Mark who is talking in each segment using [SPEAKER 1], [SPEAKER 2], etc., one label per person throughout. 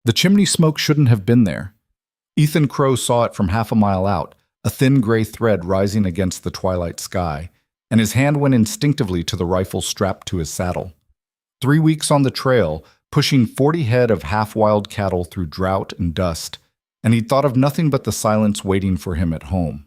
[SPEAKER 1] The chimney smoke shouldn't have been there. Ethan Crowe saw it from half a mile out, a thin gray thread rising against the twilight sky, and his hand went instinctively to the rifle strapped to his saddle. 3 weeks on the trail, pushing 40 head of half-wild cattle through drought and dust, and he'd thought of nothing but the silence waiting for him at home.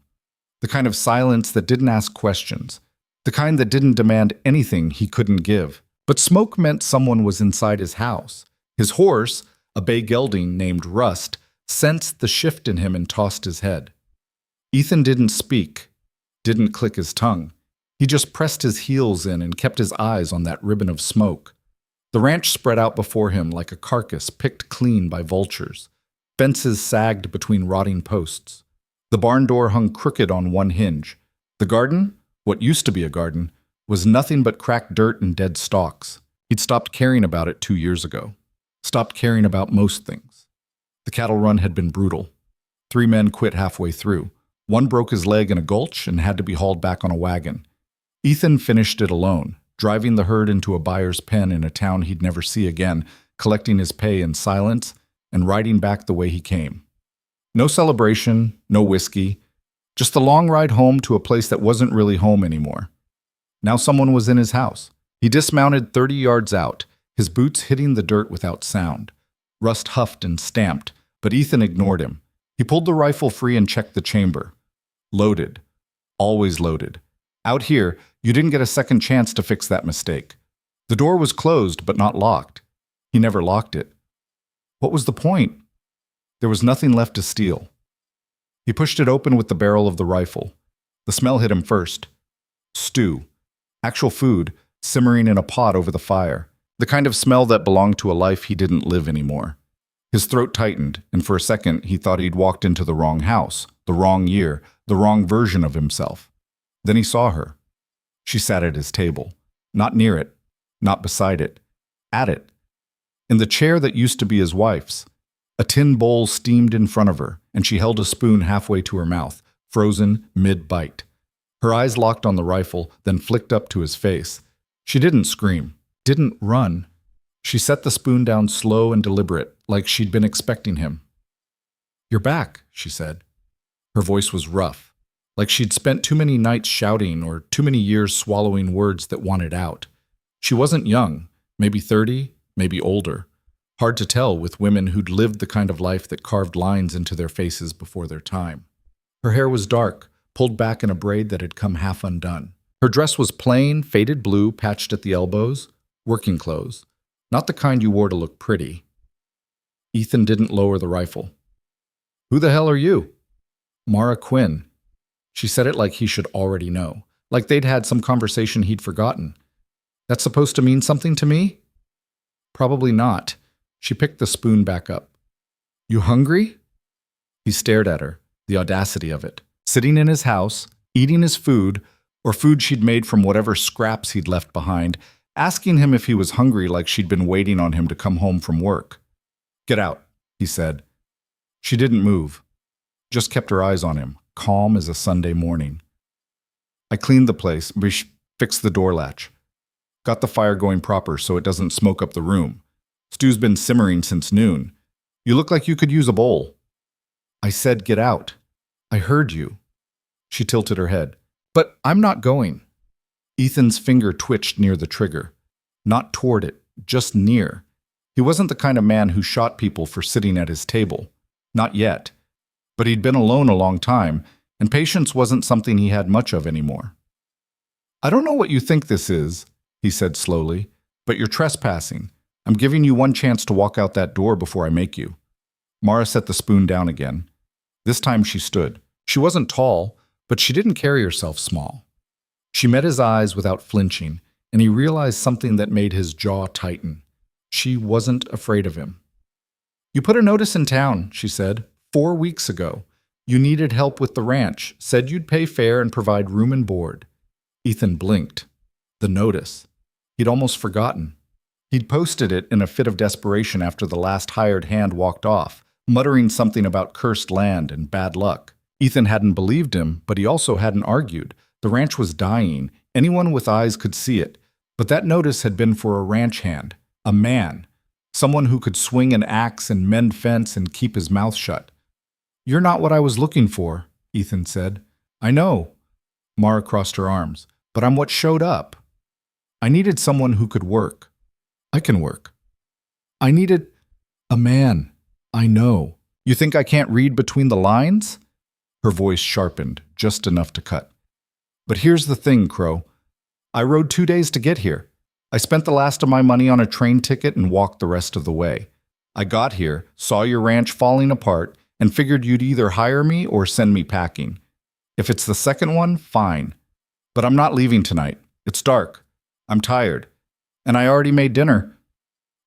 [SPEAKER 1] The kind of silence that didn't ask questions, the kind that didn't demand anything he couldn't give. But smoke meant someone was inside his house. His horse, a bay gelding named Rust, sensed the shift in him and tossed his head. Ethan didn't speak, didn't click his tongue. He just pressed his heels in and kept his eyes on that ribbon of smoke. The ranch spread out before him like a carcass picked clean by vultures. Fences sagged between rotting posts. The barn door hung crooked on one hinge. The garden, what used to be a garden, was nothing but cracked dirt and dead stalks. He'd stopped caring about it 2 years ago. Stopped caring about most things. The cattle run had been brutal. 3 men quit halfway through. One broke his leg in a gulch and had to be hauled back on a wagon. Ethan finished it alone, driving the herd into a buyer's pen in a town he'd never see again, collecting his pay in silence, and riding back the way he came. No celebration, no whiskey, just the long ride home to a place that wasn't really home anymore. Now someone was in his house. He dismounted 30 yards out, his boots hitting the dirt without sound. Rust huffed and stamped, but Ethan ignored him. He pulled the rifle free and checked the chamber. Loaded. Always loaded. Out here, you didn't get a second chance to fix that mistake. The door was closed, but not locked. He never locked it. What was the point? There was nothing left to steal. He pushed it open with the barrel of the rifle. The smell hit him first. Stew. Actual food, simmering in a pot over the fire. The kind of smell that belonged to a life he didn't live anymore. His throat tightened, and for a second he thought he'd walked into the wrong house, the wrong year, the wrong version of himself. Then he saw her. She sat at his table. Not near it, not beside it, at it. In the chair that used to be his wife's. A tin bowl steamed in front of her, and she held a spoon halfway to her mouth, frozen mid-bite. Her eyes locked on the rifle, then flicked up to his face. She didn't scream, didn't run. She set the spoon down slow and deliberate, like she'd been expecting him. "You're back," she said. Her voice was rough, like she'd spent too many nights shouting or too many years swallowing words that wanted out. She wasn't young, maybe 30, maybe older. Hard to tell with women who'd lived the kind of life that carved lines into their faces before their time. Her hair was dark, pulled back in a braid that had come half undone. Her dress was plain, faded blue, patched at the elbows, working clothes. Not the kind you wore to look pretty. Ethan didn't lower the rifle. "Who the hell are you?" "Mara Quinn." She said it like he should already know, like they'd had some conversation he'd forgotten. "That's supposed to mean something to me?" "Probably not." She picked the spoon back up. "You hungry?" He stared at her, the audacity of it. Sitting in his house, eating his food, or food she'd made from whatever scraps he'd left behind, asking him if he was hungry like she'd been waiting on him to come home from work. "Get out," he said. She didn't move, just kept her eyes on him, calm as a Sunday morning. "I cleaned the place, fixed the door latch. Got the fire going proper so it doesn't smoke up the room. Stew's been simmering since noon. You look like you could use a bowl." "I said get out. I heard you." She tilted her head. "But I'm not going." Ethan's finger twitched near the trigger. Not toward it, just near. He wasn't the kind of man who shot people for sitting at his table. Not yet. But he'd been alone a long time, and patience wasn't something he had much of anymore. "I don't know what you think this is," he said slowly, "but you're trespassing. I'm giving you one chance to walk out that door before I make you." Mara set the spoon down again. This time she stood. She wasn't tall, but she didn't carry herself small. She met his eyes without flinching, and he realized something that made his jaw tighten. She wasn't afraid of him. "You put a notice in town," she said, 4 weeks ago. "You needed help with the ranch, said you'd pay fair and provide room and board." Ethan blinked. The notice. He'd almost forgotten. He'd posted it in a fit of desperation after the last hired hand walked off, muttering something about cursed land and bad luck. Ethan hadn't believed him, but he also hadn't argued. The ranch was dying. Anyone with eyes could see it. But that notice had been for a ranch hand, a man. Someone who could swing an axe and mend fence and keep his mouth shut. "You're not what I was looking for," Ethan said. "I know." Mara crossed her arms. "But I'm what showed up. I needed someone who could work. I can work. I needed a man. I know. You think I can't read between the lines?" Her voice sharpened, just enough to cut. "But here's the thing, Crowe. I rode 2 days to get here. I spent the last of my money on a train ticket and walked the rest of the way. I got here, saw your ranch falling apart, and figured you'd either hire me or send me packing. If it's the second one, fine. But I'm not leaving tonight. It's dark. I'm tired. And I already made dinner."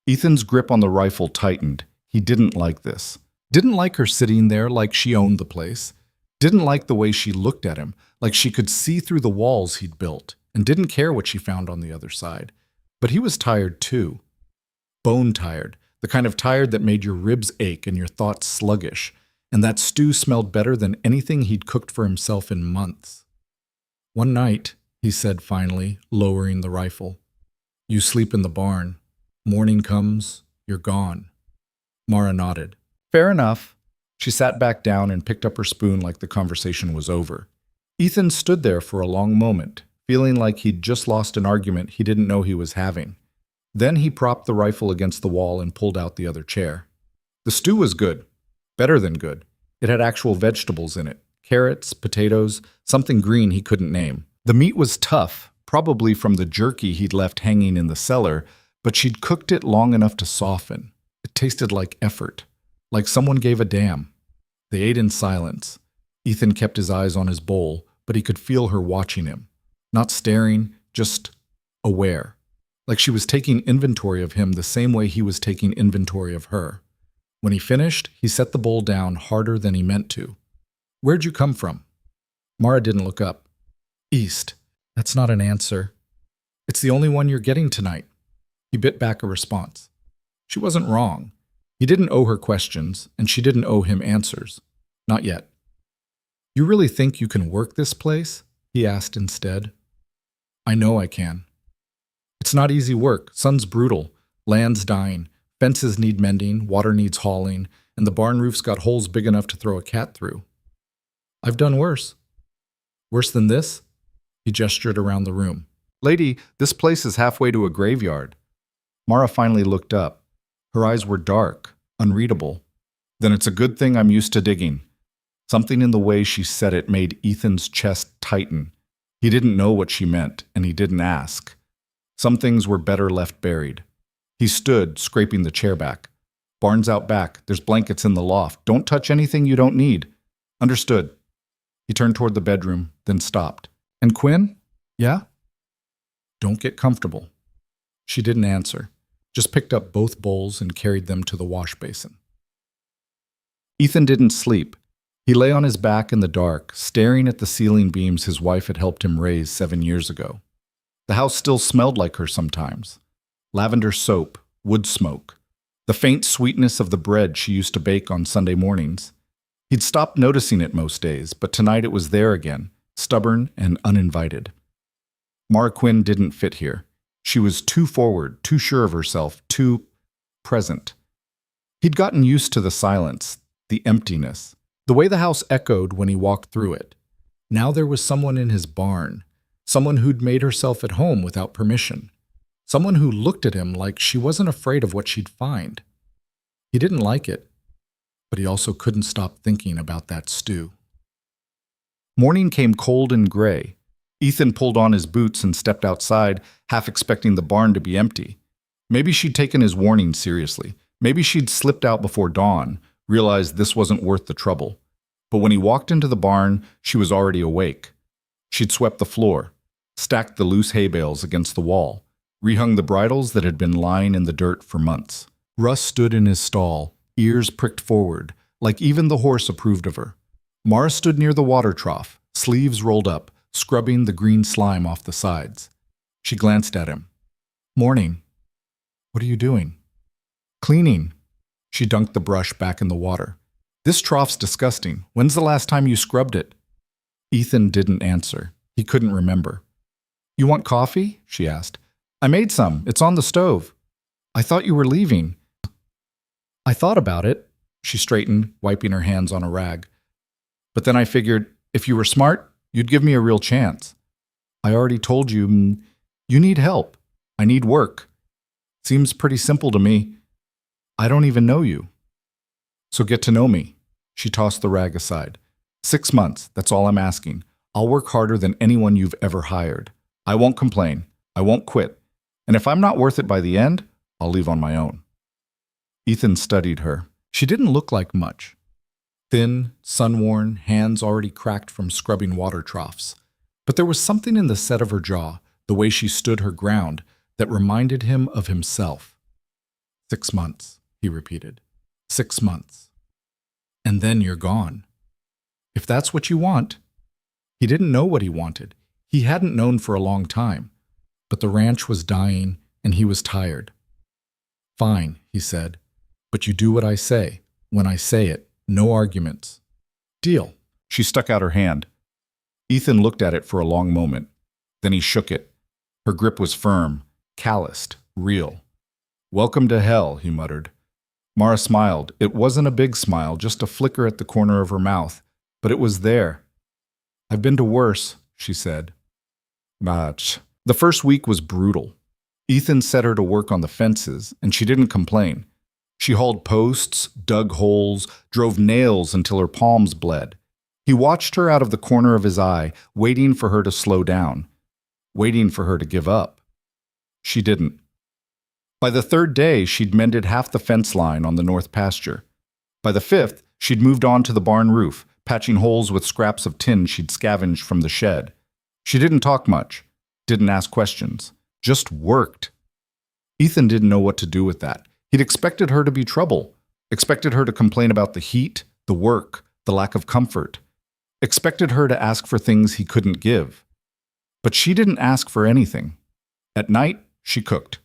[SPEAKER 1] Ethan's grip on the rifle tightened. He didn't like this. Didn't like her sitting there like she owned the place. Didn't like the way she looked at him, like she could see through the walls he'd built, and didn't care what she found on the other side. But he was tired too. Bone tired, the kind of tired that made your ribs ache and your thoughts sluggish, and that stew smelled better than anything he'd cooked for himself in months. "One night," he said finally, lowering the rifle, "you sleep in the barn. Morning comes, you're gone." Mara nodded. "Fair enough." She sat back down and picked up her spoon like the conversation was over. Ethan stood there for a long moment, feeling like he'd just lost an argument he didn't know he was having. Then he propped the rifle against the wall and pulled out the other chair. The stew was good. Better than good. It had actual vegetables in it. Carrots, potatoes, something green he couldn't name. The meat was tough, probably from the jerky he'd left hanging in the cellar, but she'd cooked it long enough to soften. It tasted like effort, like someone gave a damn. They ate in silence. Ethan kept his eyes on his bowl, but he could feel her watching him. Not staring, just aware. Like she was taking inventory of him the same way he was taking inventory of her. When he finished, he set the bowl down harder than he meant to. "Where'd you come from?" Mara didn't look up. "East." "That's not an answer." "It's the only one you're getting tonight." He bit back a response. She wasn't wrong. He didn't owe her questions, and she didn't owe him answers. Not yet. "You really think you can work this place?" he asked instead. "I know I can." "It's not easy work. Sun's brutal. Land's dying. Fences need mending, water needs hauling, and the barn roof's got holes big enough to throw a cat through." "I've done worse." "Worse than this?" He gestured around the room. "Lady, this place is halfway to a graveyard." Mara finally looked up. Her eyes were dark, unreadable. "Then it's a good thing I'm used to digging." Something in the way she said it made Ethan's chest tighten. He didn't know what she meant, and he didn't ask. Some things were better left buried. He stood, scraping the chair back. "Barn's out back. There's blankets in the loft. Don't touch anything you don't need." "Understood." He turned toward the bedroom, then stopped. "And Quinn?" "Yeah?" "Don't get comfortable." She didn't answer, just picked up both bowls and carried them to the wash basin. Ethan didn't sleep. He lay on his back in the dark, staring at the ceiling beams his wife had helped him raise 7 years ago. The house still smelled like her sometimes. Lavender soap, wood smoke, the faint sweetness of the bread she used to bake on Sunday mornings. He'd stopped noticing it most days, but tonight it was there again, stubborn and uninvited. Mara Quinn didn't fit here. She was too forward, too sure of herself, too present. He'd gotten used to the silence, the emptiness, the way the house echoed when he walked through it. Now there was someone in his barn, someone who'd made herself at home without permission, someone who looked at him like she wasn't afraid of what she'd find. He didn't like it, but he also couldn't stop thinking about that stew. Morning came cold and gray. Ethan pulled on his boots and stepped outside, half expecting the barn to be empty. Maybe she'd taken his warning seriously. Maybe she'd slipped out before dawn, realized this wasn't worth the trouble. But when he walked into the barn, she was already awake. She'd swept the floor, stacked the loose hay bales against the wall, rehung the bridles that had been lying in the dirt for months. Russ stood in his stall, ears pricked forward, like even the horse approved of her. Mara stood near the water trough, sleeves rolled up, scrubbing the green slime off the sides. She glanced at him. "Morning." "What are you doing?" "Cleaning." She dunked the brush back in the water. "This trough's disgusting. When's the last time you scrubbed it?" Ethan didn't answer. He couldn't remember. "You want coffee?" she asked. "I made some. It's on the stove." "I thought you were leaving." I thought about it. She straightened, wiping her hands on a rag. But then I figured, if you were smart, you'd give me a real chance. I already told you, you need help. I need work. Seems pretty simple to me. I don't even know you. So get to know me. She tossed the rag aside. 6 months, that's all I'm asking. I'll work harder than anyone you've ever hired. I won't complain. I won't quit. And if I'm not worth it by the end, I'll leave on my own. Ethan studied her. She didn't look like much. Thin, sun-worn, hands already cracked from scrubbing water troughs. But there was something in the set of her jaw, the way she stood her ground, that reminded him of himself. 6 months, he repeated. 6 months. And then you're gone. If that's what you want. He didn't know what he wanted. He hadn't known for a long time. But the ranch was dying, and he was tired. Fine, he said. But you do what I say. When I say it, no arguments. Deal. She stuck out her hand. Ethan looked at it for a long moment. Then he shook it. Her grip was firm, calloused, real. Welcome to hell, he muttered. Mara smiled. It wasn't a big smile, just a flicker at the corner of her mouth. But it was there. I've been to worse, she said. Much. The first week was brutal. Ethan set her to work on the fences, and she didn't complain. She hauled posts, dug holes, drove nails until her palms bled. He watched her out of the corner of his eye, waiting for her to slow down, waiting for her to give up. She didn't. By the 3rd day, she'd mended half the fence line on the north pasture. By the 5th, she'd moved on to the barn roof, patching holes with scraps of tin she'd scavenged from the shed. She didn't talk much, didn't ask questions, just worked. Ethan didn't know what to do with that. He'd expected her to be trouble, expected her to complain about the heat, the work, the lack of comfort, expected her to ask for things he couldn't give. But she didn't ask for anything. At night, she cooked.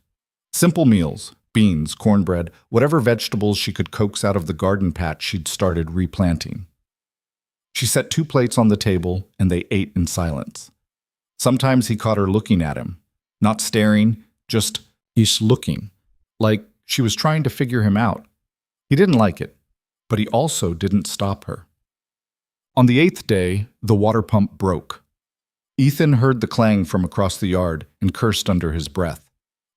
[SPEAKER 1] Simple meals, beans, cornbread, whatever vegetables she could coax out of the garden patch she'd started replanting. She set 2 plates on the table, and they ate in silence. Sometimes he caught her looking at him, not staring, just looking, like she was trying to figure him out. He didn't like it, but he also didn't stop her. On the 8th day, the water pump broke. Ethan heard the clang from across the yard and cursed under his breath.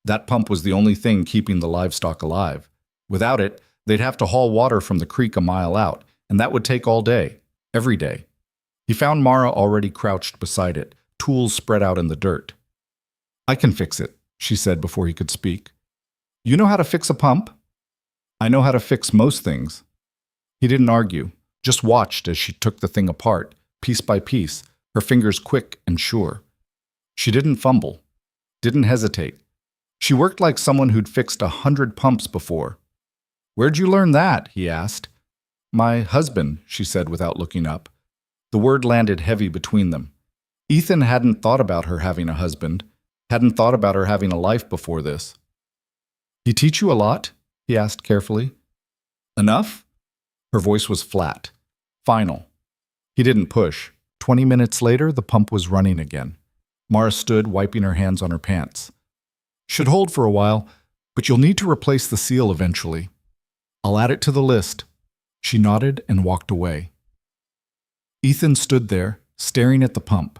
[SPEAKER 1] That pump was the only thing keeping the livestock alive. Without it, they'd have to haul water from the creek a mile out, and that would take all day, every day. He found Mara already crouched beside it, tools spread out in the dirt. I can fix it, she said before he could speak. You know how to fix a pump? I know how to fix most things. He didn't argue, just watched as she took the thing apart, piece by piece, her fingers quick and sure. She didn't fumble, didn't hesitate. She worked like someone who'd fixed 100 pumps before. Where'd you learn that? He asked. My husband, she said without looking up. The word landed heavy between them. Ethan hadn't thought about her having a husband, hadn't thought about her having a life before this. He teach you a lot? He asked carefully. Enough? Her voice was flat, final. He didn't push. 20 minutes later, the pump was running again. Mara stood, wiping her hands on her pants. Should hold for a while, but you'll need to replace the seal eventually. I'll add it to the list. She nodded and walked away. Ethan stood there, staring at the pump,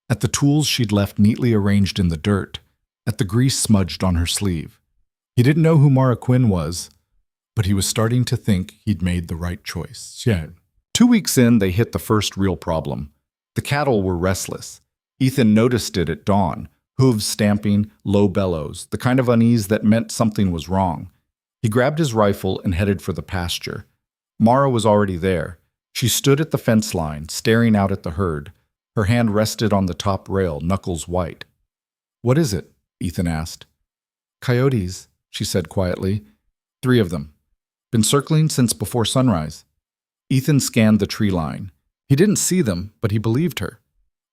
[SPEAKER 1] at the tools she'd left neatly arranged in the dirt, at the grease smudged on her sleeve. He didn't know who Mara Quinn was, but he was starting to think he'd made the right choice. Yeah. 2 weeks in, they hit the first real problem. The cattle were restless. Ethan noticed it at dawn, hooves stamping, low bellows, the kind of unease that meant something was wrong. He grabbed his rifle and headed for the pasture. Mara was already there. She stood at the fence line, staring out at the herd. Her hand rested on the top rail, knuckles white. What is it? Ethan asked. Coyotes, she said quietly. 3 of them. Been circling since before sunrise. Ethan scanned the tree line. He didn't see them, but he believed her.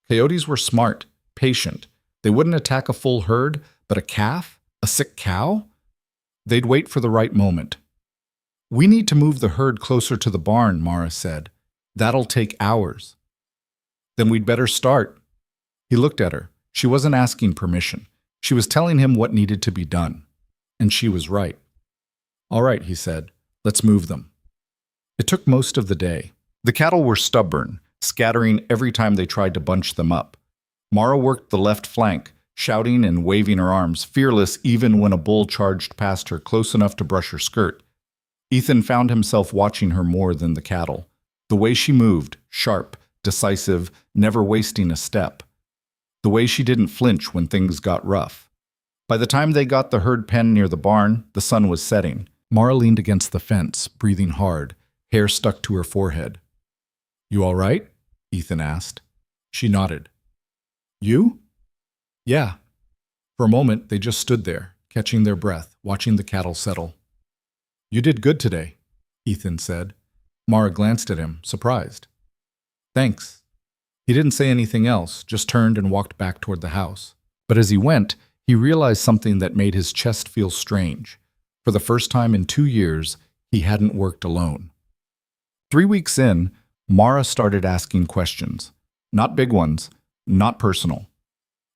[SPEAKER 1] Coyotes were smart, patient. They wouldn't attack a full herd, but a calf? A sick cow? They'd wait for the right moment. We need to move the herd closer to the barn, Mara said. That'll take hours. Then we'd better start. He looked at her. She wasn't asking permission. She was telling him what needed to be done. And she was right. All right, he said. Let's move them. It took most of the day. The cattle were stubborn, scattering every time they tried to bunch them up. Mara worked the left flank, shouting and waving her arms, fearless even when a bull charged past her close enough to brush her skirt. Ethan found himself watching her more than the cattle. The way she moved, sharp, decisive, never wasting a step. The way she didn't flinch when things got rough. By the time they got the herd pen near the barn, the sun was setting. Mara leaned against the fence, breathing hard, hair stuck to her forehead. "You all right?" Ethan asked. She nodded. "You?" "Yeah." For a moment, they just stood there, catching their breath, watching the cattle settle. "You did good today," Ethan said. Mara glanced at him, surprised. "Thanks." He didn't say anything else, just turned and walked back toward the house. But as he went, he realized something that made his chest feel strange. For the first time in 2 years, he hadn't worked alone. 3 weeks in, Mara started asking questions. Not big ones, not personal.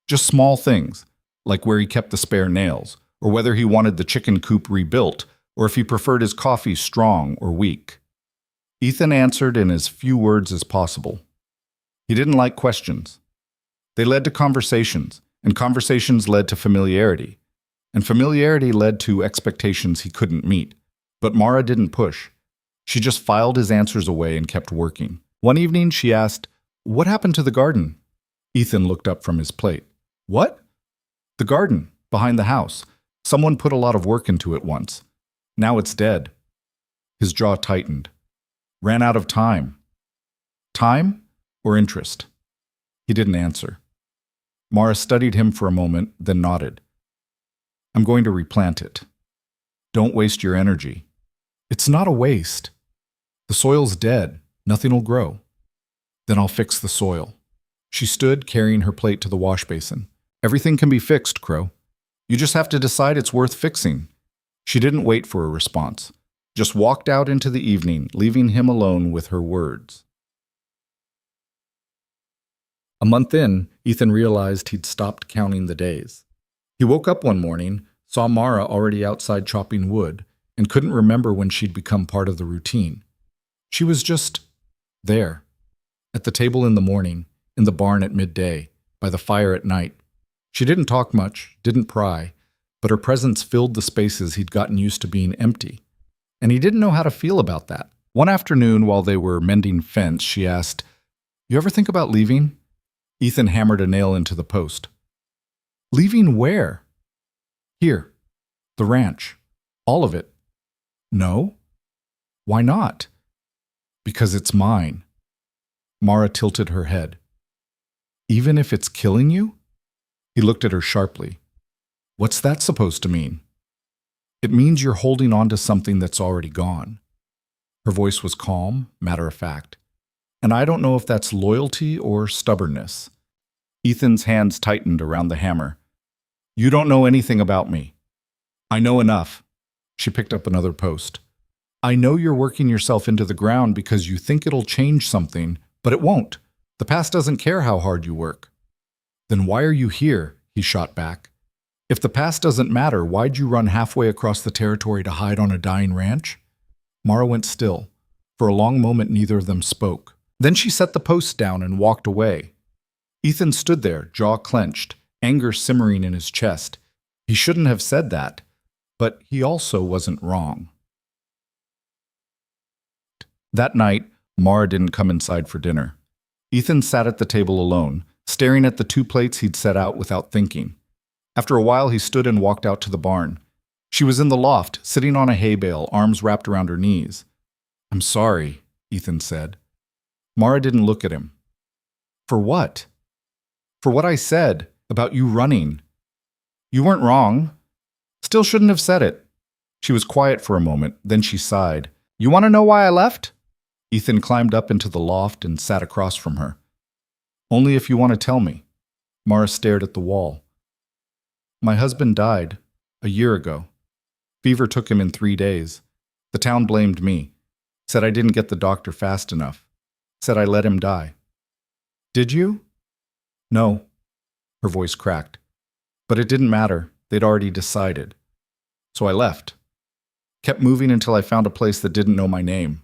[SPEAKER 1] Just small things, like where he kept the spare nails, or whether he wanted the chicken coop rebuilt, or if he preferred his coffee strong or weak. Ethan answered in as few words as possible. He didn't like questions. They led to conversations, and conversations led to familiarity, and familiarity led to expectations he couldn't meet. But Mara didn't push. She just filed his answers away and kept working. One evening she asked, "What happened to the garden?" Ethan looked up from his plate. "What?" "The garden, behind the house. Someone put a lot of work into it once. Now it's dead." His jaw tightened. "Ran out of time." "Time or interest?" He didn't answer. Mara studied him for a moment, then nodded. "I'm going to replant it. Don't waste your energy." "It's not a waste. The soil's dead. Nothing will grow." "Then I'll fix the soil." She stood, carrying her plate to the wash basin. "Everything can be fixed, Crowe. You just have to decide it's worth fixing." She didn't wait for a response, just walked out into the evening, leaving him alone with her words. A month in, Ethan realized he'd stopped counting the days. He woke up one morning, saw Mara already outside chopping wood, and couldn't remember when she'd become part of the routine. She was just there, at the table in the morning, in the barn at midday, by the fire at night. She didn't talk much, didn't pry, but her presence filled the spaces he'd gotten used to being empty. And he didn't know how to feel about that. One afternoon, while they were mending fence, she asked, "You ever think about leaving?" Ethan hammered a nail into the post. "Leaving where?" "Here. The ranch. All of it." "No." "Why not?" "Because it's mine." Mara tilted her head. "Even if it's killing you?" He looked at her sharply. "What's that supposed to mean?" "It means you're holding on to something that's already gone." Her voice was calm, matter-of-fact. "And I don't know if that's loyalty or stubbornness." Ethan's hands tightened around the hammer. "You don't know anything about me." "I know enough." She picked up another post. "I know you're working yourself into the ground because you think it'll change something, but it won't. The past doesn't care how hard you work." "Then why are you here?" he shot back. "If the past doesn't matter, why'd you run halfway across the territory to hide on a dying ranch?" Mara went still. For a long moment, neither of them spoke. Then she set the post down and walked away. Ethan stood there, jaw clenched, anger simmering in his chest. He shouldn't have said that, but he also wasn't wrong. That night, Mara didn't come inside for dinner. Ethan sat at the table alone, staring at the 2 plates he'd set out without thinking. After a while, he stood and walked out to the barn. She was in the loft, sitting on a hay bale, arms wrapped around her knees. "I'm sorry," Ethan said. Mara didn't look at him. "For what?" "For what I said, about you running." "You weren't wrong. Still shouldn't have said it." She was quiet for a moment, then she sighed. "You want to know why I left?" Ethan climbed up into the loft and sat across from her. "Only if you want to tell me." Mara stared at the wall. "My husband died, a year ago. Fever took him in 3 days. The town blamed me. Said I didn't get the doctor fast enough. Said I let him die." "Did you?" "No." Her voice cracked. "But it didn't matter. They'd already decided. So I left." Kept moving until I found a place that didn't know my name.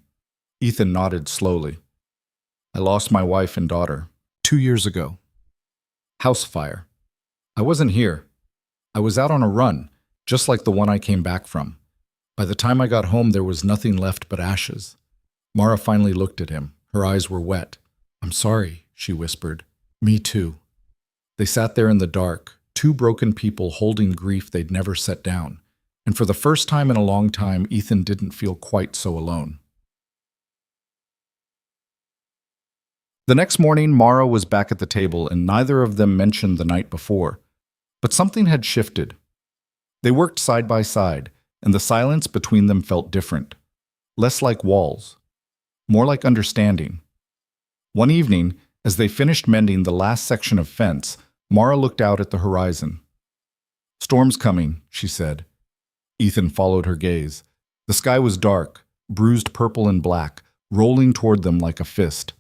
[SPEAKER 1] Ethan nodded slowly. I lost my wife and daughter 2 years ago. House fire. I wasn't here. I was out on a run, just like the one I came back from. By the time I got home, there was nothing left but ashes. Mara finally looked at him. Her eyes were wet. I'm sorry, she whispered. Me too. They sat there in the dark, two broken people holding grief they'd never set down. And for the first time in a long time, Ethan didn't feel quite so alone. The next morning, Mara was back at the table, and neither of them mentioned the night before. But something had shifted. They worked side by side, and the silence between them felt different. Less like walls, more like understanding. One evening, as they finished mending the last section of fence, Mara looked out at the horizon. Storm's coming, she said. Ethan followed her gaze. The sky was dark, bruised purple and black, rolling toward them like a fist.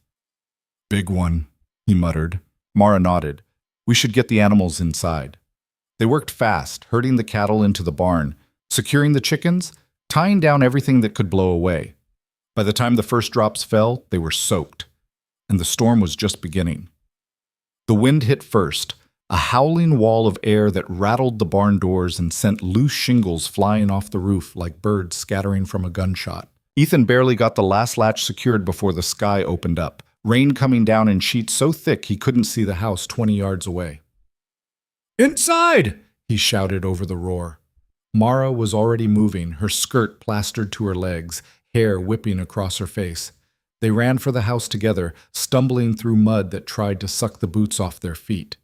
[SPEAKER 1] Big one, he muttered. Mara nodded. We should get the animals inside. They worked fast, herding the cattle into the barn, securing the chickens, tying down everything that could blow away. By the time the first drops fell, they were soaked, and the storm was just beginning. The wind hit first, a howling wall of air that rattled the barn doors and sent loose shingles flying off the roof like birds scattering from a gunshot. Ethan barely got the last latch secured before the sky opened up, rain coming down in sheets so thick he couldn't see the house 20 yards away. Inside! He shouted over the roar. Mara was already moving, her skirt plastered to her legs, hair whipping across her face. They ran for the house together, stumbling through mud that tried to suck the boots off their feet.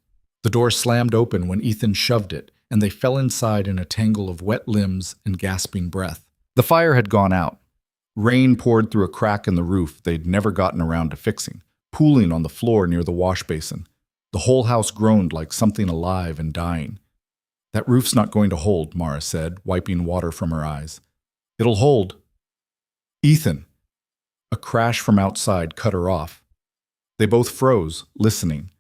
[SPEAKER 1] The door slammed open when Ethan shoved it, and they fell inside in a tangle of wet limbs and gasping breath. The fire had gone out. Rain poured through a crack in the roof they'd never gotten around to fixing, pooling on the floor near the wash basin. The whole house groaned like something alive and dying. That roof's not going to hold, Mara said, wiping water from her eyes. It'll hold. Ethan. A crash from outside cut her off. They both froze, listening.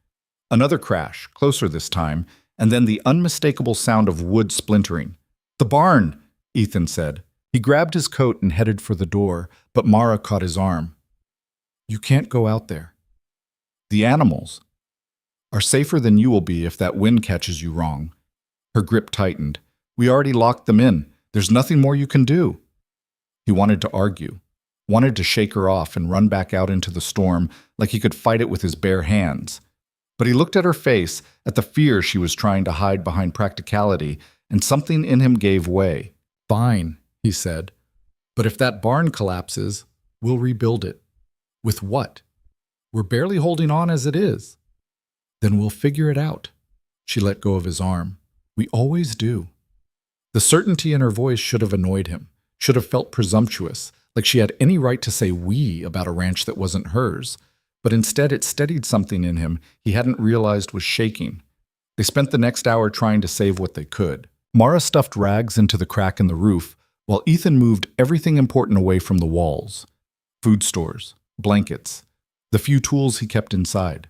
[SPEAKER 1] Another crash, closer this time, and then the unmistakable sound of wood splintering. The barn, Ethan said. He grabbed his coat and headed for the door, but Mara caught his arm. You can't go out there. The animals are safer than you will be if that wind catches you wrong. Her grip tightened. We already locked them in. There's nothing more you can do. He wanted to argue, wanted to shake her off and run back out into the storm like he could fight it with his bare hands. But he looked at her face, at the fear she was trying to hide behind practicality, and something in him gave way. Fine, he said. But if that barn collapses, we'll rebuild it. With what? We're barely holding on as it is. Then we'll figure it out. She let go of his arm. We always do. The certainty in her voice should have annoyed him, should have felt presumptuous, like she had any right to say we about a ranch that wasn't hers. But instead it steadied something in him he hadn't realized was shaking. They spent the next hour trying to save what they could. Mara stuffed rags into the crack in the roof, while Ethan moved everything important away from the walls. Food stores, blankets, the few tools he kept inside.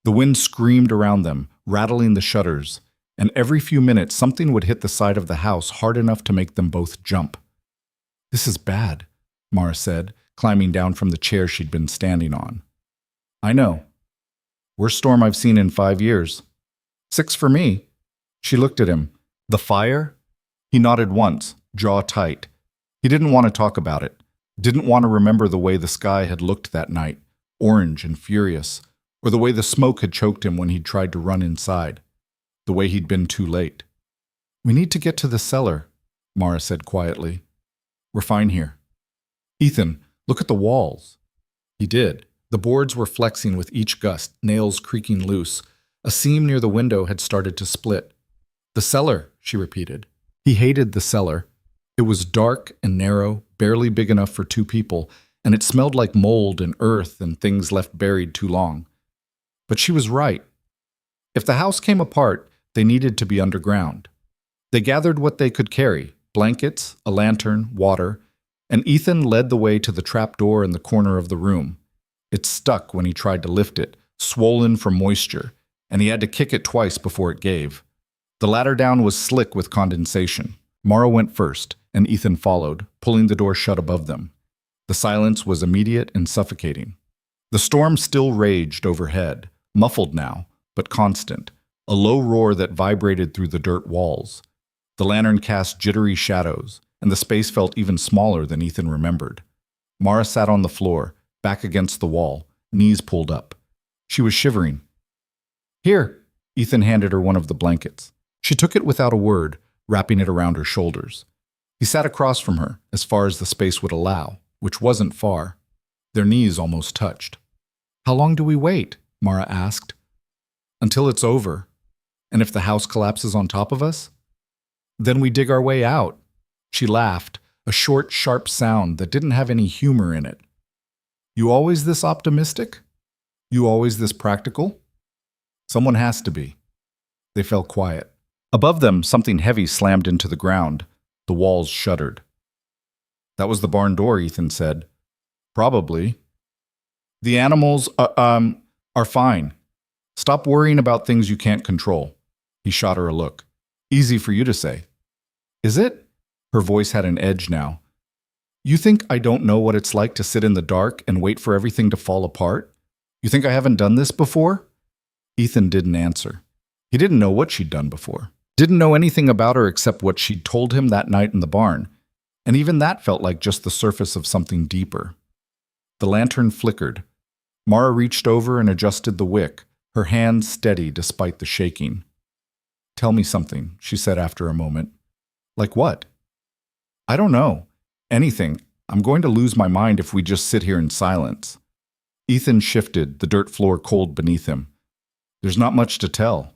[SPEAKER 1] The wind screamed around them, rattling the shutters, and every few minutes something would hit the side of the house hard enough to make them both jump. This is bad, Mara said, climbing down from the chair she'd been standing on. I know. Worst storm I've seen in 5 years. 6 for me. She looked at him. The fire? He nodded once, jaw tight. He didn't want to talk about it. Didn't want to remember the way the sky had looked that night, orange and furious, or the way the smoke had choked him when he'd tried to run inside, the way he'd been too late. We need to get to the cellar, Mara said quietly. We're fine here. Ethan, look at the walls. He did. The boards were flexing with each gust, nails creaking loose. A seam near the window had started to split. The cellar, she repeated. He hated the cellar. It was dark and narrow, barely big enough for 2 people, and it smelled like mold and earth and things left buried too long. But she was right. If the house came apart, they needed to be underground. They gathered what they could carry, blankets, a lantern, water, and Ethan led the way to the trap door in the corner of the room. It stuck when he tried to lift it, swollen from moisture, and he had to kick it twice before it gave. The ladder down was slick with condensation. Mara went first, and Ethan followed, pulling the door shut above them. The silence was immediate and suffocating. The storm still raged overhead, muffled now, but constant, a low roar that vibrated through the dirt walls. The lantern cast jittery shadows, and the space felt even smaller than Ethan remembered. Mara sat on the floor, back against the wall, knees pulled up. She was shivering. "Here," Ethan handed her one of the blankets. She took it without a word, wrapping it around her shoulders. He sat across from her, as far as the space would allow, which wasn't far. Their knees almost touched. "How long do we wait?" Mara asked. "Until it's over. And if the house collapses on top of us? Then we dig our way out." She laughed, a short, sharp sound that didn't have any humor in it. "You always this optimistic? You always this practical?" "Someone has to be." They fell quiet. Above them, something heavy slammed into the ground. The walls shuddered. "That was the barn door," Ethan said. "Probably." "The animals, are fine. Stop worrying about things you can't control." He shot her a look. "Easy for you to say." "Is it?" Her voice had an edge now. "You think I don't know what it's like to sit in the dark and wait for everything to fall apart? You think I haven't done this before?" Ethan didn't answer. He didn't know what she'd done before. Didn't know anything about her except what she'd told him that night in the barn. And even that felt like just the surface of something deeper. The lantern flickered. Mara reached over and adjusted the wick, her hand steady despite the shaking. "Tell me something," she said after a moment. "Like what?" "I don't know. Anything. I'm going to lose my mind if we just sit here in silence." Ethan shifted, the dirt floor cold beneath him. "There's not much to tell."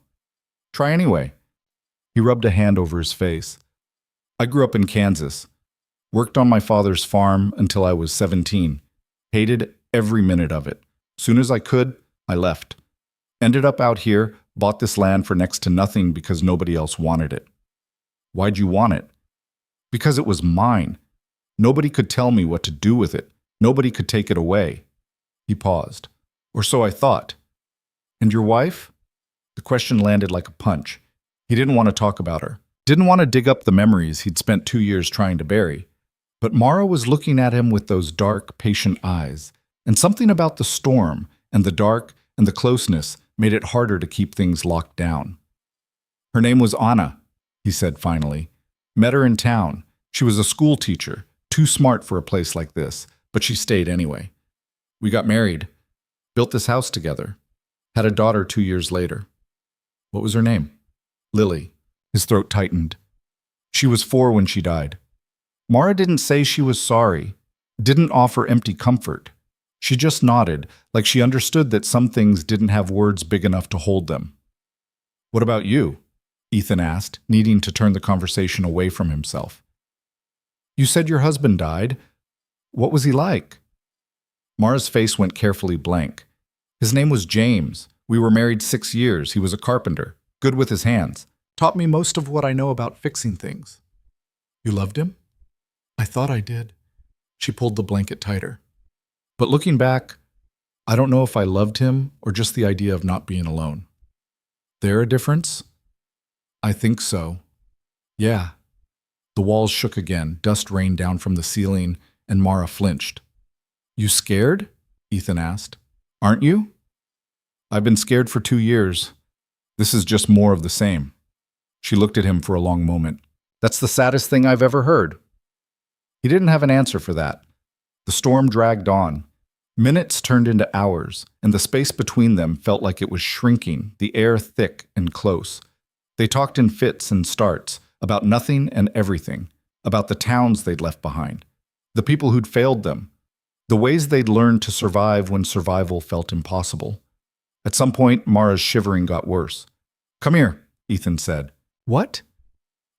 [SPEAKER 1] "Try anyway." He rubbed a hand over his face. "I grew up in Kansas. Worked on my father's farm until I was 17. Hated every minute of it. Soon as I could, I left. Ended up out here, bought this land for next to nothing because nobody else wanted it." "Why'd you want it?" "Because it was mine. Nobody could tell me what to do with it. Nobody could take it away." He paused. "Or so I thought." "And your wife?" The question landed like a punch. He didn't want to talk about her. Didn't want to dig up the memories he'd spent 2 years trying to bury. But Mara was looking at him with those dark, patient eyes. And something about the storm, and the dark, and the closeness made it harder to keep things locked down. "Her name was Anna," he said finally. "Met her in town. She was a school teacher, too smart for a place like this, but she stayed anyway. We got married, built this house together, had a daughter 2 years later." "What was her name?" "Lily." His throat tightened. "She was 4 when she died." Mara didn't say she was sorry, didn't offer empty comfort. She just nodded, like she understood that some things didn't have words big enough to hold them. "What about you?" Ethan asked, needing to turn the conversation away from himself. "You said your husband died. What was he like?" Mara's face went carefully blank. "His name was James. We were married 6 years. He was a carpenter, good with his hands. Taught me most of what I know about fixing things." "You loved him?" "I thought I did." She pulled the blanket tighter. "But looking back, I don't know if I loved him or just the idea of not being alone." "There a difference?" "I think so. Yeah." The walls shook again, dust rained down from the ceiling, and Mara flinched. "You scared?" Ethan asked. "Aren't you?" "I've been scared for 2 years. This is just more of the same." She looked at him for a long moment. "That's the saddest thing I've ever heard." He didn't have an answer for that. The storm dragged on. Minutes turned into hours, and the space between them felt like it was shrinking, the air thick and close. They talked in fits and starts, about nothing and everything, about the towns they'd left behind, the people who'd failed them, the ways they'd learned to survive when survival felt impossible. At some point, Mara's shivering got worse. "Come here," Ethan said. "What?"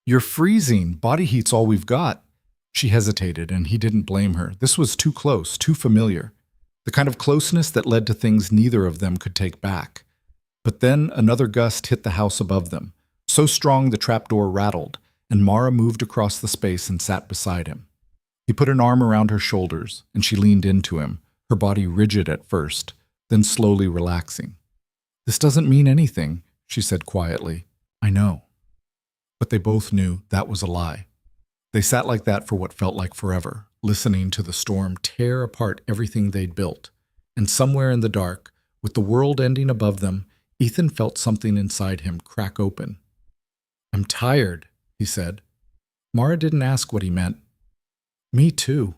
[SPEAKER 1] "You're freezing. Body heat's all we've got." She hesitated, and he didn't blame her. This was too close, too familiar. The kind of closeness that led to things neither of them could take back. But then another gust hit the house above them, so strong the trapdoor rattled, and Mara moved across the space and sat beside him. He put an arm around her shoulders, and she leaned into him, her body rigid at first, then slowly relaxing. "This doesn't mean anything," she said quietly. "I know." But they both knew that was a lie. They sat like that for what felt like forever, listening to the storm tear apart everything they'd built. And somewhere in the dark, with the world ending above them, Ethan felt something inside him crack open. "I'm tired," he said. Mara didn't ask what he meant. "Me too.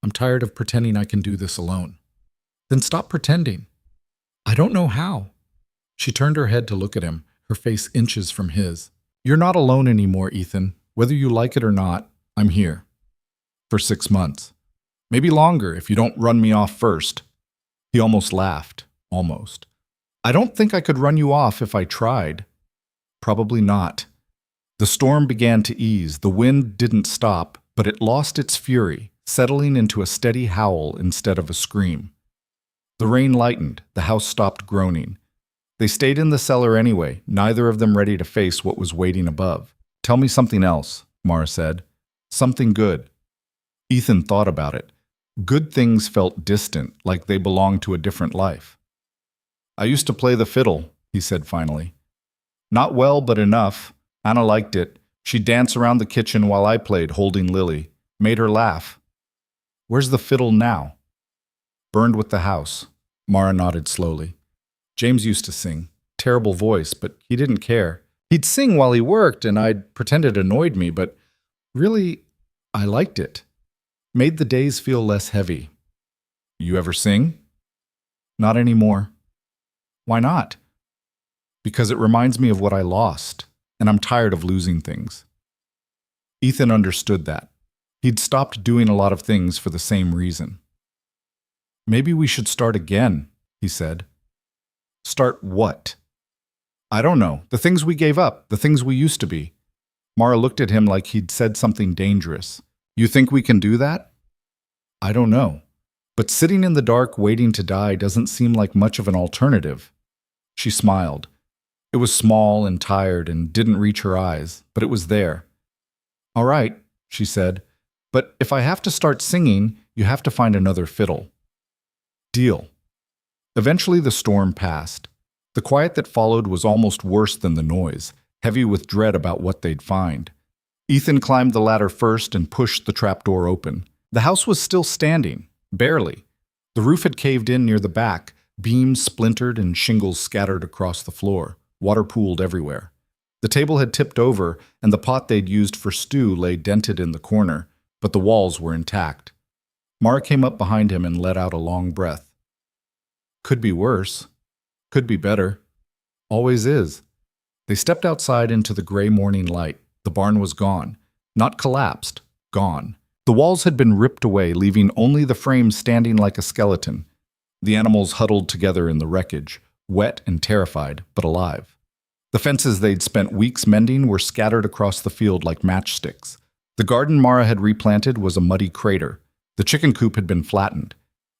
[SPEAKER 1] I'm tired of pretending I can do this alone." "Then stop pretending." "I don't know how." She turned her head to look at him, her face inches from his. "You're not alone anymore, Ethan. Whether you like it or not, I'm here. For 6 months. Maybe longer if you don't run me off first." He almost laughed. Almost. "I don't think I could run you off if I tried." "Probably not." The storm began to ease. The wind didn't stop, but it lost its fury, settling into a steady howl instead of a scream. The rain lightened. The house stopped groaning. They stayed in the cellar anyway, neither of them ready to face what was waiting above. "Tell me something else," Mara said. "Something good." Ethan thought about it. Good things felt distant, like they belonged to a different life. "I used to play the fiddle," he said finally. "Not well, but enough. Anna liked it. She'd dance around the kitchen while I played, holding Lily. Made her laugh." "Where's the fiddle now?" "Burned with the house." Mara nodded slowly. "James used to sing. Terrible voice, but he didn't care. He'd sing while he worked, and I'd pretend it annoyed me, but really, I liked it. Made the days feel less heavy." "You ever sing?" "Not anymore." "Why not?" "Because it reminds me of what I lost, and I'm tired of losing things." Ethan understood that. He'd stopped doing a lot of things for the same reason. "Maybe we should start again," he said. "Start what?" "I don't know. The things we gave up, the things we used to be." Mara looked at him like he'd said something dangerous. "You think we can do that?" "I don't know. But sitting in the dark waiting to die doesn't seem like much of an alternative." She smiled. It was small and tired and didn't reach her eyes, but it was there. "All right," she said. "But if I have to start singing, you have to find another fiddle." "Deal." Eventually the storm passed. The quiet that followed was almost worse than the noise, heavy with dread about what they'd find. Ethan climbed the ladder first and pushed the trapdoor open. The house was still standing, barely. The roof had caved in near the back, beams splintered and shingles scattered across the floor. Water pooled everywhere. The table had tipped over, and the pot they'd used for stew lay dented in the corner, but the walls were intact. Mara came up behind him and let out a long breath. "Could be worse. Could be better. Always is." They stepped outside into the gray morning light. The barn was gone. Not collapsed. Gone. The walls had been ripped away, leaving only the frame standing like a skeleton. The animals huddled together in the wreckage, wet and terrified, but alive. The fences they'd spent weeks mending were scattered across the field like matchsticks. The garden Mara had replanted was a muddy crater. The chicken coop had been flattened.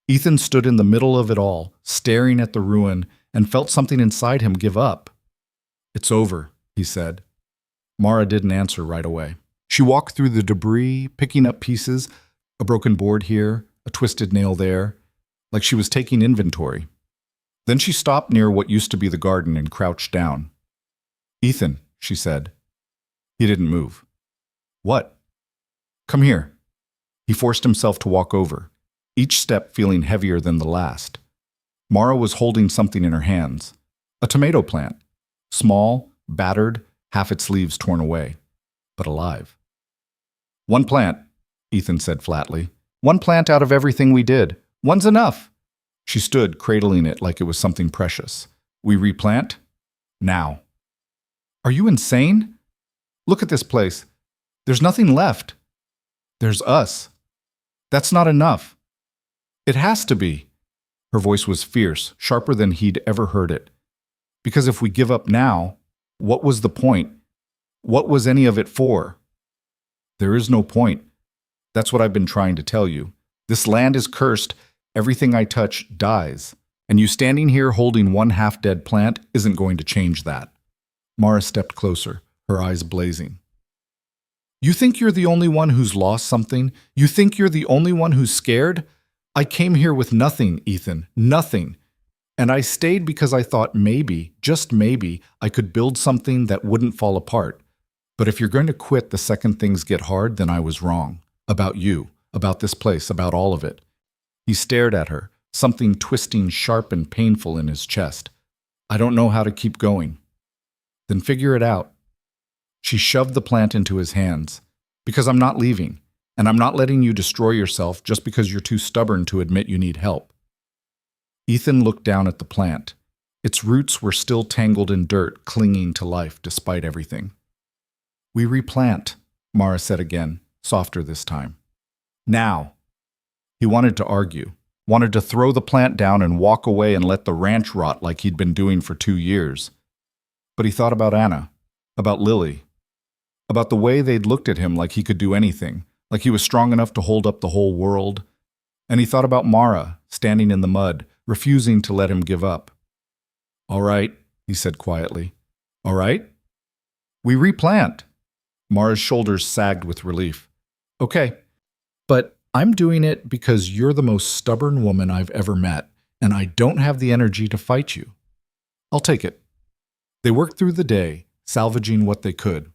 [SPEAKER 1] Ethan stood in the middle of it all, staring at the ruin, and felt something inside him give up. "It's over," he said. Mara didn't answer right away. She walked through the debris, picking up pieces, a broken board here, a twisted nail there, like she was taking inventory. Then she stopped near what used to be the garden and crouched down. "Ethan," she said. He didn't move. "What?" "Come here." He forced himself to walk over, each step feeling heavier than the last. Mara was holding something in her hands. A tomato plant. Small, battered, half its leaves torn away, but alive. "One plant," Ethan said flatly. "One plant out of everything we did. One's enough." She stood, cradling it like it was something precious. "We replant? Now." "Are you insane? Look at this place. There's nothing left. There's us. That's not enough. It has to be." Her voice was fierce, sharper than he'd ever heard it. "Because if we give up now, what was the point? What was any of it for?" "There is no point. That's what I've been trying to tell you. This land is cursed. Everything I touch dies. And you standing here holding one half-dead plant isn't going to change that." Mara stepped closer, her eyes blazing. "You think you're the only one who's lost something? You think you're the only one who's scared? I came here with nothing, Ethan, nothing. And I stayed because I thought maybe, just maybe, I could build something that wouldn't fall apart. But if you're going to quit the second things get hard, then I was wrong. About you, about this place, about all of it. He stared at her, something twisting sharp and painful in his chest. I don't know how to keep going. Then figure it out. She shoved the plant into his hands. Because I'm not leaving, and I'm not letting you destroy yourself just because you're too stubborn to admit you need help. Ethan looked down at the plant. Its roots were still tangled in dirt, clinging to life despite everything. We replant, Mara said again, softer this time. Now. He wanted to argue, wanted to throw the plant down and walk away and let the ranch rot like he'd been doing for 2 years. But he thought about Anna, about Lily, about the way they'd looked at him like he could do anything, like he was strong enough to hold up the whole world. And he thought about Mara, standing in the mud, refusing to let him give up. All right, he said quietly. All right? We replant. Mara's shoulders sagged with relief. Okay, but I'm doing it because you're the most stubborn woman I've ever met, and I don't have the energy to fight you. I'll take it. They worked through the day, salvaging what they could.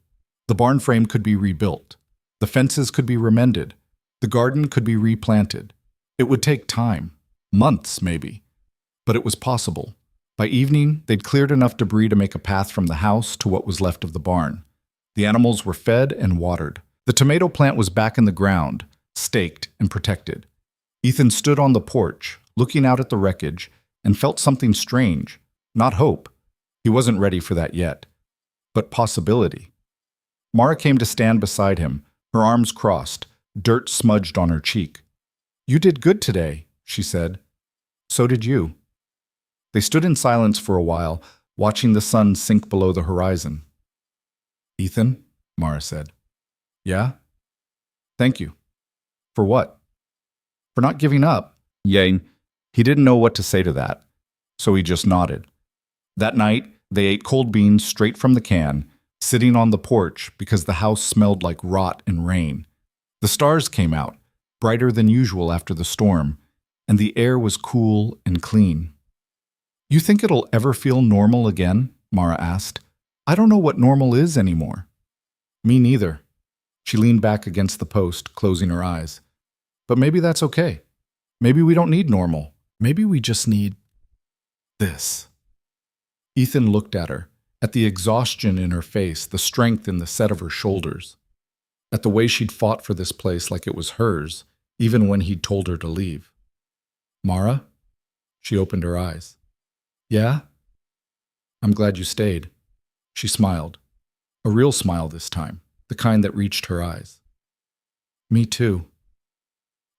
[SPEAKER 1] The barn frame could be rebuilt. The fences could be remended. The garden could be replanted. It would take time, months maybe, but it was possible. By evening, they'd cleared enough debris to make a path from the house to what was left of the barn. The animals were fed and watered. The tomato plant was back in the ground, staked and protected. Ethan stood on the porch, looking out at the wreckage, and felt something strange. Not hope. He wasn't ready for that yet. But possibility. Mara came to stand beside him, her arms crossed, dirt smudged on her cheek. You did good today, she said. So did you. They stood in silence for a while, watching the sun sink below the horizon. Ethan, Mara said. Yeah? Thank you. For what? For not giving up. Yang. He didn't know what to say to that, so he just nodded. That night, they ate cold beans straight from the can, sitting on the porch because the house smelled like rot and rain. The stars came out, brighter than usual after the storm, and the air was cool and clean. You think it'll ever feel normal again? Mara asked. I don't know what normal is anymore. Me neither. She leaned back against the post, closing her eyes. But maybe that's okay. Maybe we don't need normal. Maybe we just need this. Ethan looked at her, at the exhaustion in her face, the strength in the set of her shoulders, at the way she'd fought for this place like it was hers, even when he'd told her to leave. Mara? She opened her eyes. Yeah? I'm glad you stayed. She smiled. A real smile this time, the kind that reached her eyes. Me too.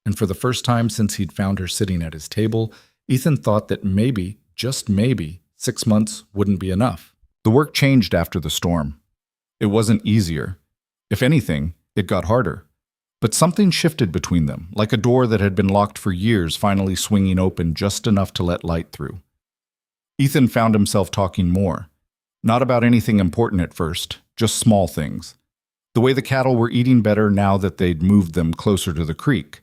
[SPEAKER 1] And for the first time since he'd found her sitting at his table, Ethan thought that maybe, just maybe, 6 months wouldn't be enough. The work changed after the storm. It wasn't easier. If anything, it got harder. But something shifted between them, like a door that had been locked for years finally swinging open just enough to let light through. Ethan found himself talking more. Not about anything important at first, just small things. The way the cattle were eating better now that they'd moved them closer to the creek.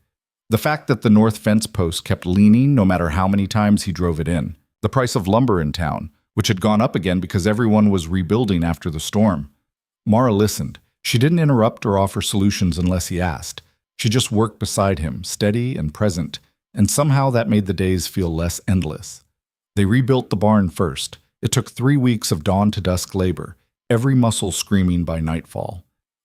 [SPEAKER 1] The fact that the north fence post kept leaning no matter how many times he drove it in. The price of lumber in town, which had gone up again because everyone was rebuilding after the storm. Mara listened. She didn't interrupt or offer solutions unless he asked. She just worked beside him, steady and present, and somehow that made the days feel less endless. They rebuilt the barn first. It took 3 weeks of dawn to dusk labor, every muscle screaming by nightfall.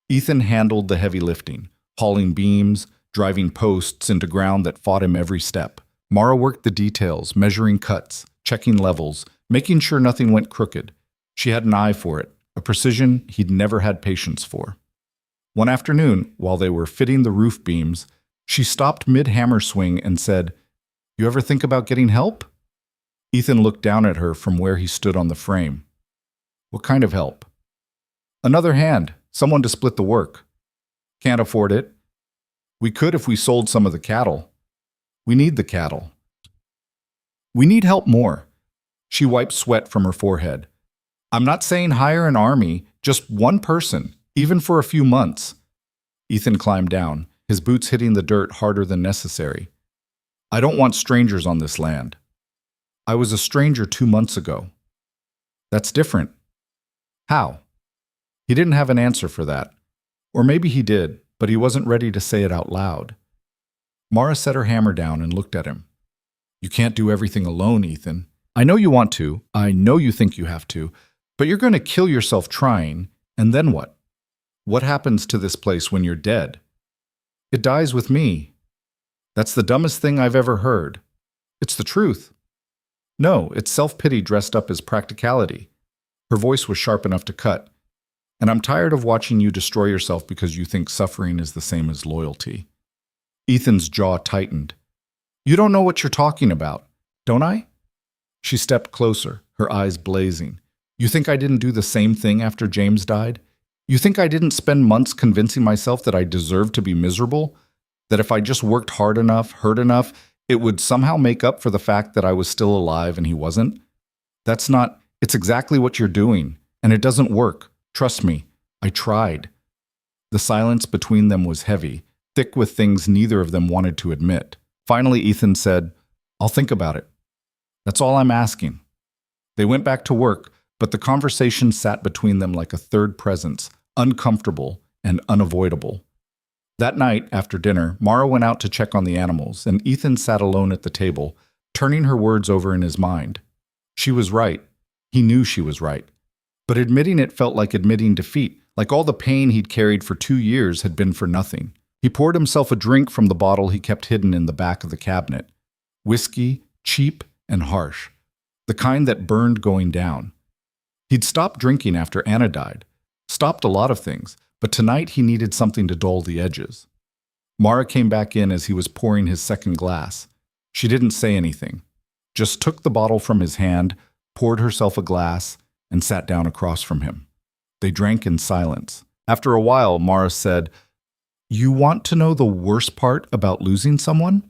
[SPEAKER 1] Ethan handled the heavy lifting, hauling beams, driving posts into ground that fought him every step. Mara worked the details, measuring cuts, checking levels, making sure nothing went crooked. She had an eye for it, a precision he'd never had patience for. One afternoon, while they were fitting the roof beams, she stopped mid-hammer swing and said, "You ever think about getting help?" Ethan looked down at her from where he stood on the frame. "What kind of help?" "Another hand, someone to split the work." "Can't afford it." "We could if we sold some of the cattle." "We need the cattle." "We need help more." She wiped sweat from her forehead. "I'm not saying hire an army, just one person, even for a few months." Ethan climbed down, his boots hitting the dirt harder than necessary. "I don't want strangers on this land." "I was a stranger 2 months ago." "That's different." "How?" He didn't have an answer for that. Or maybe he did, but he wasn't ready to say it out loud. Mara set her hammer down and looked at him. You can't do everything alone, Ethan. I know you want to. I know you think you have to. But you're going to kill yourself trying, and then what? What happens to this place when you're dead? It dies with me. That's the dumbest thing I've ever heard. It's the truth. No, it's self-pity dressed up as practicality. Her voice was sharp enough to cut. And I'm tired of watching you destroy yourself because you think suffering is the same as loyalty. Ethan's jaw tightened. You don't know what you're talking about, don't I? She stepped closer, her eyes blazing. You think I didn't do the same thing after James died? You think I didn't spend months convincing myself that I deserved to be miserable? That if I just worked hard enough, hurt enough, it would somehow make up for the fact that I was still alive and he wasn't? It's exactly what you're doing, and it doesn't work. Trust me, I tried. The silence between them was heavy, thick with things neither of them wanted to admit. Finally, Ethan said, I'll think about it. That's all I'm asking. They went back to work, but the conversation sat between them like a third presence, uncomfortable and unavoidable. That night, after dinner, Mara went out to check on the animals, and Ethan sat alone at the table, turning her words over in his mind. She was right. He knew she was right. But admitting it felt like admitting defeat, like all the pain he'd carried for 2 years had been for nothing. He poured himself a drink from the bottle he kept hidden in the back of the cabinet. Whiskey, cheap and harsh. The kind that burned going down. He'd stopped drinking after Anna died. Stopped a lot of things, but tonight he needed something to dull the edges. Mara came back in as he was pouring his second glass. She didn't say anything. Just took the bottle from his hand, poured herself a glass, and sat down across from him. They drank in silence. After a while, Mara said, You want to know the worst part about losing someone?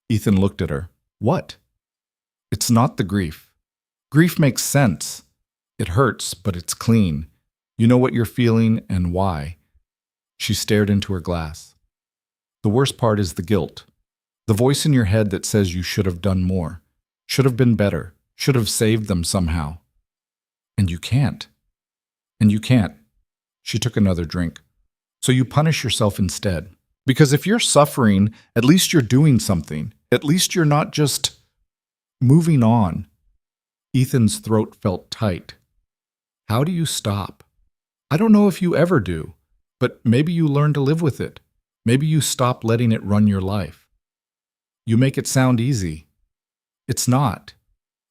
[SPEAKER 1] Ethan looked at her. What? It's not the grief. Grief makes sense. It hurts, but it's clean. You know what you're feeling and why. She stared into her glass. The worst part is the guilt. The voice in your head that says you should have done more, should have been better, should have saved them somehow. And you can't. And you can't. She took another drink. So you punish yourself instead. Because if you're suffering, at least you're doing something. At least you're not just moving on. Ethan's throat felt tight. How do you stop? I don't know if you ever do, but maybe you learn to live with it. Maybe you stop letting it run your life. You make it sound easy. It's not.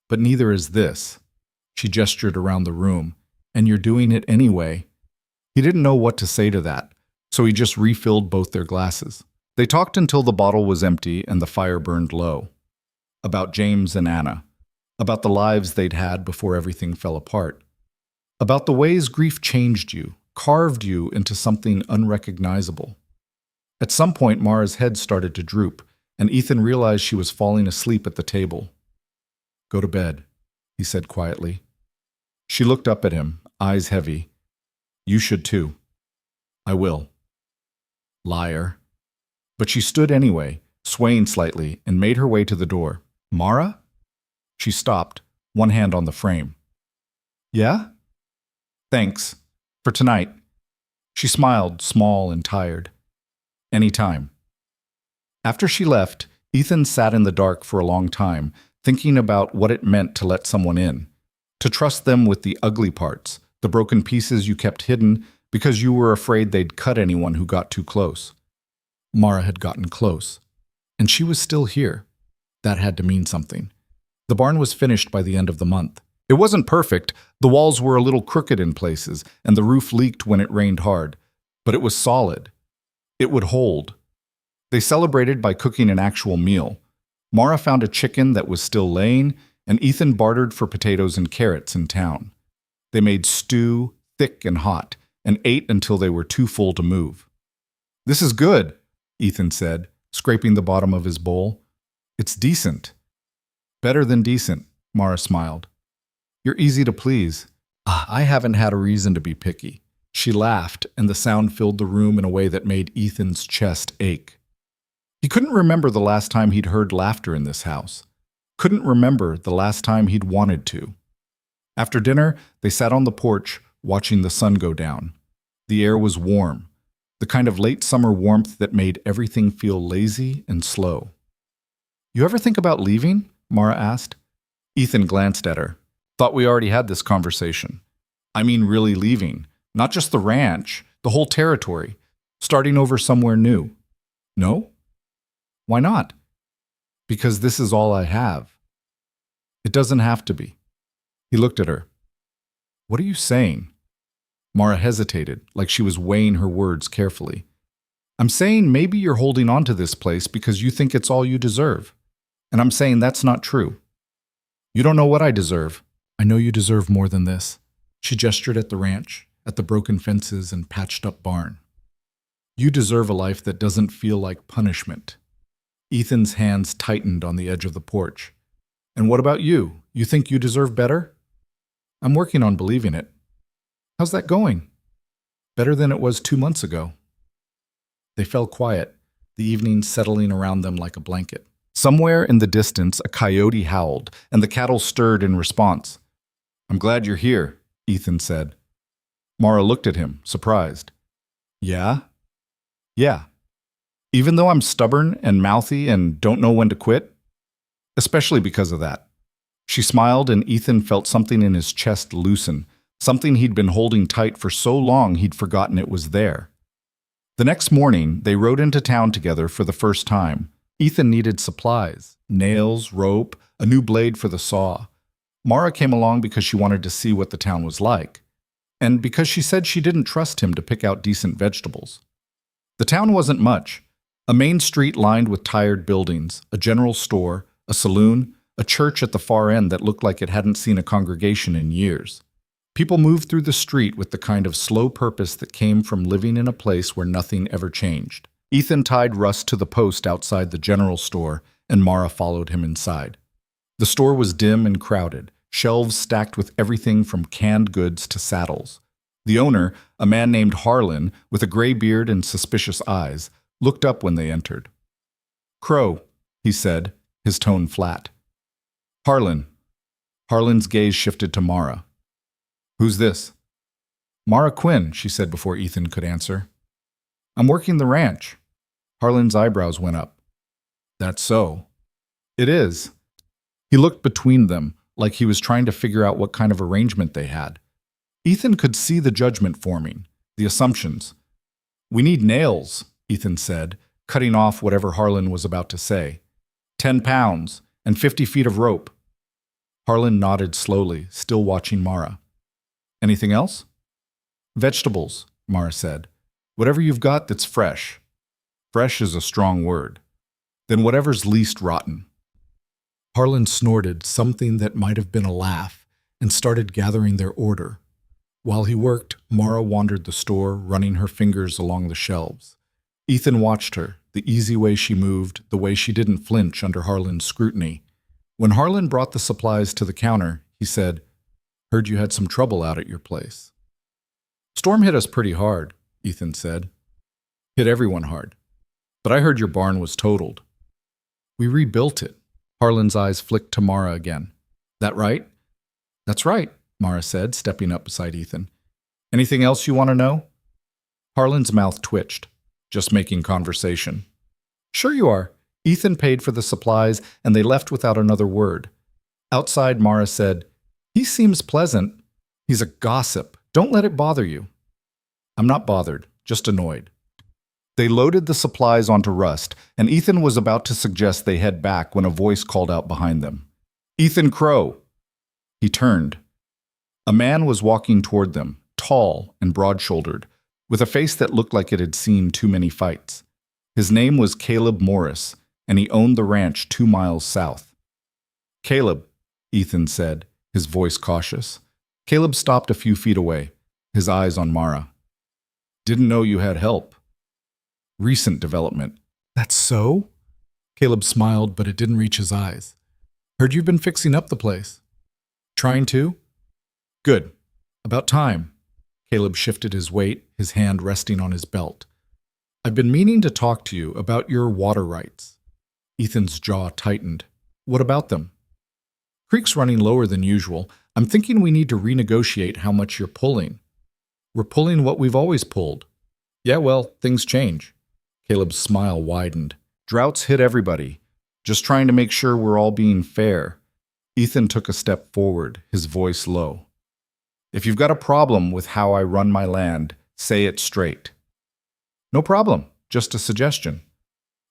[SPEAKER 1] But neither is this. She gestured around the room. And you're doing it anyway. He didn't know what to say to that, so he just refilled both their glasses. They talked until the bottle was empty and the fire burned low. About James and Anna. About the lives they'd had before everything fell apart. About the ways grief changed you, carved you into something unrecognizable. At some point, Mara's head started to droop, and Ethan realized she was falling asleep at the table. Go to bed, he said quietly. She looked up at him, eyes heavy. You should too. I will. Liar. But she stood anyway, swaying slightly, and made her way to the door. Mara? She stopped, one hand on the frame. Yeah? Thanks. For tonight. She smiled, small and tired. Anytime. After she left, Ethan sat in the dark for a long time, thinking about what it meant to let someone in. To trust them with the ugly parts, the broken pieces you kept hidden because you were afraid they'd cut anyone who got too close. Mara had gotten close, and she was still here. That had to mean something. The barn was finished by the end of the month. It wasn't perfect, the walls were a little crooked in places, and the roof leaked when it rained hard, but it was solid. It would hold. They celebrated by cooking an actual meal. Mara found a chicken that was still laying, and Ethan bartered for potatoes and carrots in town. They made stew, thick and hot, and ate until they were too full to move. This is good, Ethan said, scraping the bottom of his bowl. It's decent. Better than decent, Mara smiled. You're easy to please. I haven't had a reason to be picky. She laughed, and the sound filled the room in a way that made Ethan's chest ache. He couldn't remember the last time he'd heard laughter in this house. Couldn't remember the last time he'd wanted to. After dinner, they sat on the porch, watching the sun go down. The air was warm, the kind of late summer warmth that made everything feel lazy and slow. "You ever think about leaving?" Mara asked. Ethan glanced at her. "Thought we already had this conversation. I mean really leaving, not just the ranch, the whole territory, starting over somewhere new." "No? Why not?" "Because this is all I have." "It doesn't have to be." He looked at her. "What are you saying?" Mara hesitated, like she was weighing her words carefully. "I'm saying maybe you're holding on to this place because you think it's all you deserve. And I'm saying that's not true. You don't know what I deserve. I know you deserve more than this." She gestured at the ranch, at the broken fences and patched-up barn. "You deserve a life that doesn't feel like punishment." Ethan's hands tightened on the edge of the porch. "And what about you? You think you deserve better?" "I'm working on believing it." "How's that going?" "Better than it was 2 months ago." They fell quiet, the evening settling around them like a blanket. Somewhere in the distance, a coyote howled, and the cattle stirred in response. "I'm glad you're here," Ethan said. Mara looked at him, surprised. "Yeah?" "Yeah. Even though I'm stubborn and mouthy and don't know when to quit? Especially because of that." She smiled, and Ethan felt something in his chest loosen, something he'd been holding tight for so long he'd forgotten it was there. The next morning, they rode into town together for the first time. Ethan needed supplies, nails, rope, a new blade for the saw. Mara came along because she wanted to see what the town was like, and because she said she didn't trust him to pick out decent vegetables. The town wasn't much. A main street lined with tired buildings, a general store, a saloon, a church at the far end that looked like it hadn't seen a congregation in years. People moved through the street with the kind of slow purpose that came from living in a place where nothing ever changed. Ethan tied Russ to the post outside the general store, and Mara followed him inside. The store was dim and crowded, shelves stacked with everything from canned goods to saddles. The owner, a man named Harlan, with a gray beard and suspicious eyes, looked up when they entered. "Crowe," he said, his tone flat. "Harlan." Harlan's gaze shifted to Mara. "Who's this?" "Mara Quinn," she said before Ethan could answer. "I'm working the ranch." Harlan's eyebrows went up. "That's so." "It is." He looked between them, like he was trying to figure out what kind of arrangement they had. Ethan could see the judgment forming, the assumptions. "We need nails," Ethan said, cutting off whatever Harlan was about to say. 10 pounds, and 50 feet of rope." Harlan nodded slowly, still watching Mara. "Anything else?" "Vegetables," Mara said. "Whatever you've got that's fresh." Fresh is a strong word. "Then whatever's least rotten." Harlan snorted something that might have been a laugh and started gathering their order. While he worked, Mara wandered the store, running her fingers along the shelves. Ethan watched her, the easy way she moved, the way she didn't flinch under Harlan's scrutiny. When Harlan brought the supplies to the counter, he said, "Heard you had some trouble out at your place." "Storm hit us pretty hard," Ethan said. "Hit everyone hard. But I heard your barn was totaled." "We rebuilt it." Harlan's eyes flicked to Mara again. "That right?" "That's right," Mara said, stepping up beside Ethan. "Anything else you want to know?" Harlan's mouth twitched. "Just making conversation." "Sure you are." Ethan paid for the supplies, and they left without another word. Outside, Mara said, "He seems pleasant." "He's a gossip. Don't let it bother you." "I'm not bothered, just annoyed." They loaded the supplies onto Rust, and Ethan was about to suggest they head back when a voice called out behind them. "Ethan Crowe!" He turned. A man was walking toward them, tall and broad-shouldered, with a face that looked like it had seen too many fights. His name was Caleb Morris, and he owned the ranch 2 miles south. "Caleb," Ethan said, his voice cautious. Caleb stopped a few feet away, his eyes on Mara. "Didn't know you had help." "Recent development." "That's so?" Caleb smiled, but it didn't reach his eyes. "Heard you've been fixing up the place." "Trying to?" "Good. About time." Caleb shifted his weight, his hand resting on his belt. "I've been meaning to talk to you about your water rights." Ethan's jaw tightened. "What about them?" "Creek's running lower than usual. I'm thinking we need to renegotiate how much you're pulling." We're pulling what we've always pulled. Yeah, well, things change. Caleb's smile widened. Droughts hit everybody. Just trying to make sure we're all being fair. Ethan took a step forward, his voice low. If you've got a problem with how I run my land, say it straight. No problem, just a suggestion.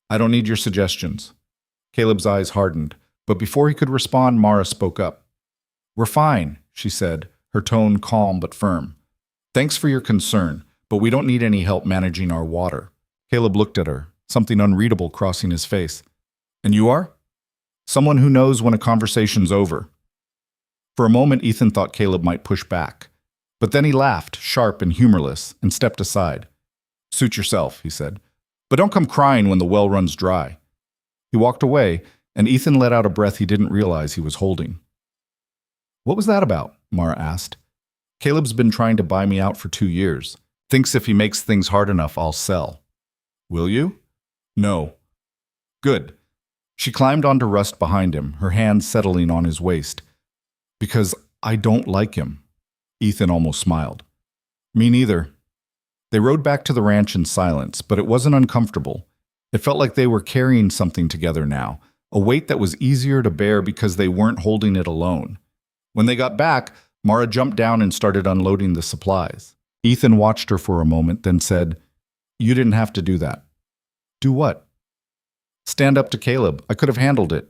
[SPEAKER 1] I don't need your suggestions. Caleb's eyes hardened, but before he could respond, Mara spoke up. We're fine, she said, her tone calm but firm. Thanks for your concern, but we don't need any help managing our water. Caleb looked at her, something unreadable crossing his face. And you are? Someone who knows when a conversation's over. For a moment, Ethan thought Caleb might push back. But then he laughed, sharp and humorless, and stepped aside. Suit yourself, he said. But don't come crying when the well runs dry. He walked away, and Ethan let out a breath he didn't realize he was holding. What was that about? Mara asked. Caleb's been trying to buy me out for 2 years. Thinks if he makes things hard enough, I'll sell. Will you? No. Good. She climbed onto Rust behind him, her hands settling on his waist. Because I don't like him. Ethan almost smiled. Me neither. They rode back to the ranch in silence, but it wasn't uncomfortable. It felt like they were carrying something together now, a weight that was easier to bear because they weren't holding it alone. When they got back, Mara jumped down and started unloading the supplies. Ethan watched her for a moment, then said, You didn't have to do that. Do what? Stand up to Caleb. I could have handled it.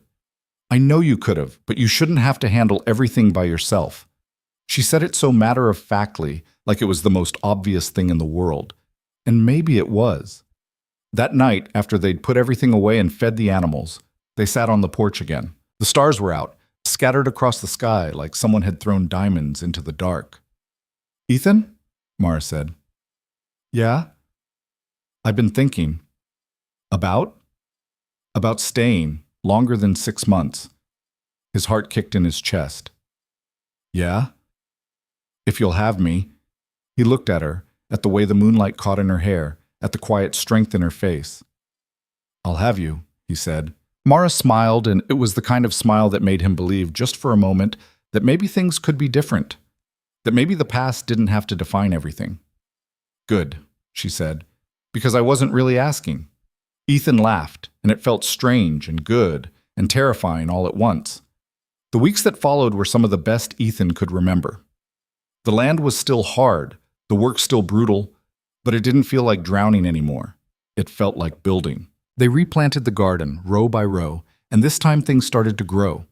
[SPEAKER 1] I know you could have, but you shouldn't have to handle everything by yourself. She said it so matter-of-factly, like it was the most obvious thing in the world. And maybe it was. That night, after they'd put everything away and fed the animals, they sat on the porch again. The stars were out, scattered across the sky like someone had thrown diamonds into the dark. Ethan? Mara said. Yeah? I've been thinking. About? About staying longer than 6 months. His heart kicked in his chest. Yeah? If you'll have me. He looked at her, at the way the moonlight caught in her hair, at the quiet strength in her face. I'll have you, he said. Mara smiled, and it was the kind of smile that made him believe, just for a moment, that maybe things could be different. That maybe the past didn't have to define everything. Good, she said, because I wasn't really asking. Ethan laughed, and it felt strange and good and terrifying all at once. The weeks that followed were some of the best Ethan could remember. The land was still hard, the work still brutal, but it didn't feel like drowning anymore. It felt like building. They replanted the garden, row by row, and this time things started to grow.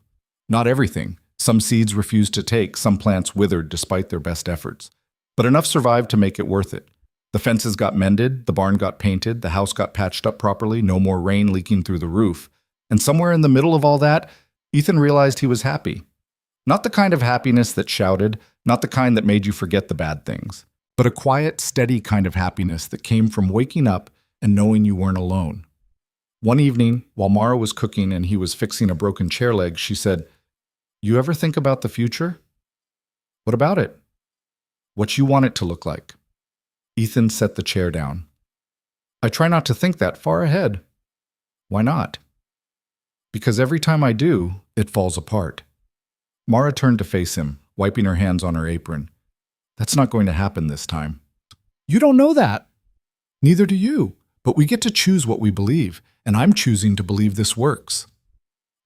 [SPEAKER 1] Not everything. Some seeds refused to take, some plants withered despite their best efforts. But enough survived to make it worth it. The fences got mended, the barn got painted, the house got patched up properly, no more rain leaking through the roof. And somewhere in the middle of all that, Ethan realized he was happy. Not the kind of happiness that shouted, not the kind that made you forget the bad things, but a quiet, steady kind of happiness that came from waking up and knowing you weren't alone. One evening, while Mara was cooking and he was fixing a broken chair leg, she said, You ever think about the future? What about it? What you want it to look like? Ethan set the chair down. I try not to think that far ahead. Why not? Because every time I do, it falls apart. Mara turned to face him, wiping her hands on her apron. That's not going to happen this time. You don't know that. Neither do you. But we get to choose what we believe, and I'm choosing to believe this works.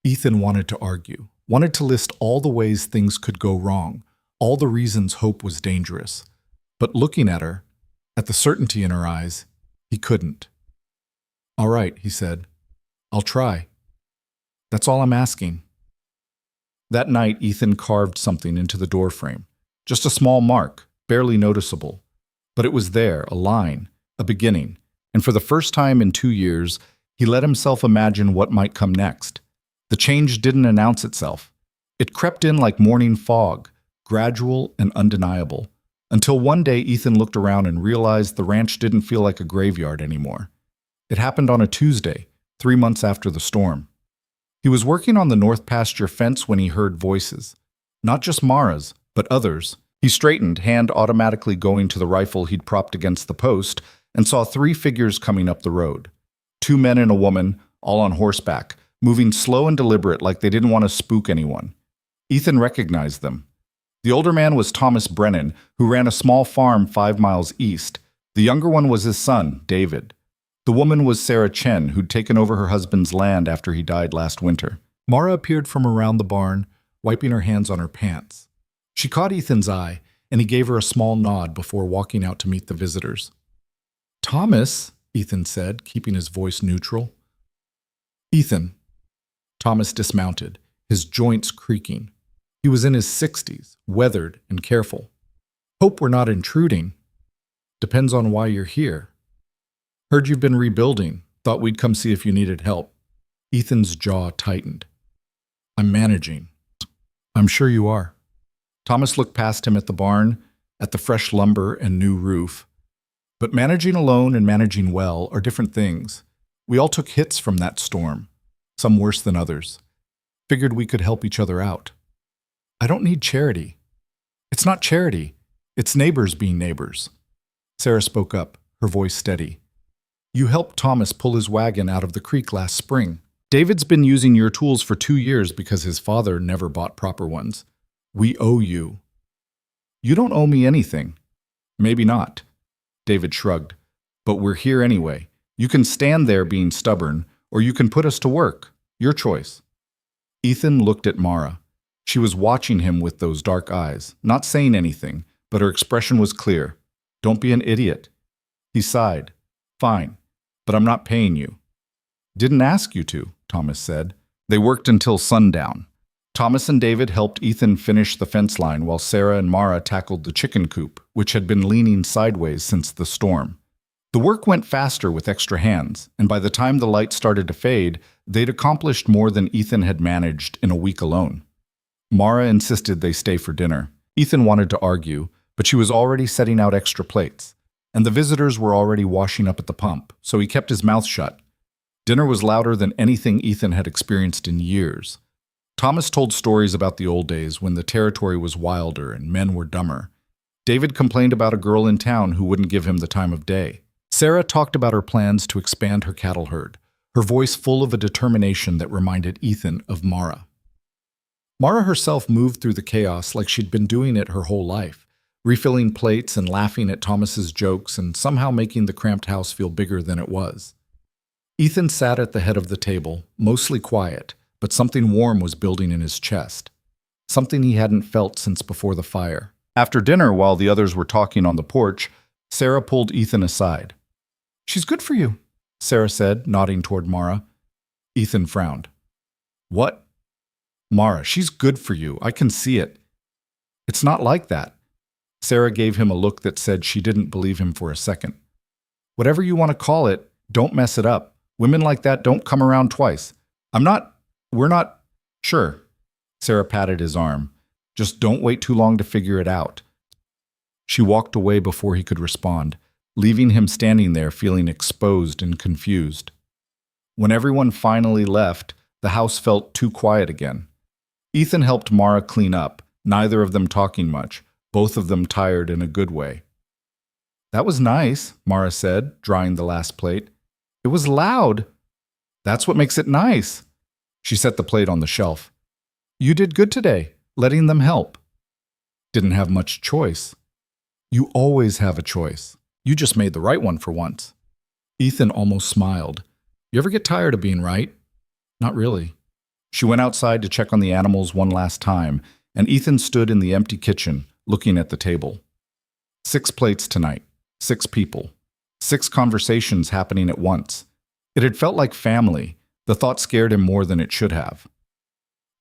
[SPEAKER 1] Ethan wanted to argue, wanted to list all the ways things could go wrong, all the reasons hope was dangerous. But looking at her, at the certainty in her eyes, he couldn't. All right, he said. I'll try. That's all I'm asking. That night, Ethan carved something into the doorframe. Just a small mark, barely noticeable. But it was there, a line, a beginning. And for the first time in 2 years, he let himself imagine what might come next. The change didn't announce itself. It crept in like morning fog, gradual and undeniable. Until one day, Ethan looked around and realized the ranch didn't feel like a graveyard anymore. It happened on a Tuesday, 3 months after the storm. He was working on the north pasture fence when he heard voices. Not just Mara's, but others. He straightened, hand automatically going to the rifle he'd propped against the post, and saw 3 figures coming up the road. 2 men and a woman, all on horseback, moving slow and deliberate like they didn't want to spook anyone. Ethan recognized them. The older man was Thomas Brennan, who ran a small farm 5 miles east. The younger one was his son, David. The woman was Sarah Chen, who'd taken over her husband's land after he died last winter. Mara appeared from around the barn, wiping her hands on her pants. She caught Ethan's eye, and he gave her a small nod before walking out to meet the visitors. "Thomas," Ethan said, keeping his voice neutral. "Ethan." Thomas dismounted, his joints creaking. He was in his 60s, weathered and careful. "Hope we're not intruding." "Depends on why you're here." "Heard you've been rebuilding. Thought we'd come see if you needed help." Ethan's jaw tightened. "I'm managing." "I'm sure you are." Thomas looked past him at the barn, at the fresh lumber and new roof. But managing alone and managing well are different things. We all took hits from that storm, some worse than others. Figured we could help each other out. "I don't need charity." "It's not charity. It's neighbors being neighbors." Sarah spoke up, her voice steady. "You helped Thomas pull his wagon out of the creek last spring. David's been using your tools for 2 years because his father never bought proper ones. We owe you." "You don't owe me anything." "Maybe not." David shrugged. "But we're here anyway. You can stand there being stubborn, or you can put us to work. Your choice." Ethan looked at Mara. She was watching him with those dark eyes, not saying anything, but her expression was clear. "Don't be an idiot." He sighed. "Fine, but I'm not paying you." "Didn't ask you to," Thomas said. They worked until sundown. Thomas and David helped Ethan finish the fence line while Sarah and Mara tackled the chicken coop, which had been leaning sideways since the storm. The work went faster with extra hands, and by the time the light started to fade, they'd accomplished more than Ethan had managed in a week alone. Mara insisted they stay for dinner. Ethan wanted to argue, but she was already setting out extra plates, and the visitors were already washing up at the pump, so he kept his mouth shut. Dinner was louder than anything Ethan had experienced in years. Thomas told stories about the old days when the territory was wilder and men were dumber. David complained about a girl in town who wouldn't give him the time of day. Sarah talked about her plans to expand her cattle herd, her voice full of a determination that reminded Ethan of Mara. Mara herself moved through the chaos like she'd been doing it her whole life, refilling plates and laughing at Thomas's jokes and somehow making the cramped house feel bigger than it was. Ethan sat at the head of the table, mostly quiet, but something warm was building in his chest, something he hadn't felt since before the fire. After dinner, while the others were talking on the porch, Sarah pulled Ethan aside. "She's good for you," Sarah said, nodding toward Mara. Ethan frowned. "What?" "Mara, she's good for you. I can see it." "It's not like that." Sarah gave him a look that said she didn't believe him for a second. "Whatever you want to call it, don't mess it up. Women like that don't come around twice. We're not. Sure." Sarah patted his arm. "Just don't wait too long to figure it out." She walked away before he could respond, leaving him standing there feeling exposed and confused. When everyone finally left, the house felt too quiet again. Ethan helped Mara clean up, neither of them talking much, both of them tired in a good way. "That was nice," Mara said, drying the last plate. "It was loud." "That's what makes it nice." She set the plate on the shelf. "You did good today, letting them help." "Didn't have much choice." "You always have a choice. You just made the right one for once." Ethan almost smiled. "You ever get tired of being right?" "Not really." She went outside to check on the animals one last time, and Ethan stood in the empty kitchen, looking at the table. 6 plates tonight, 6 people, 6 conversations happening at once. It had felt like family. The thought scared him more than it should have.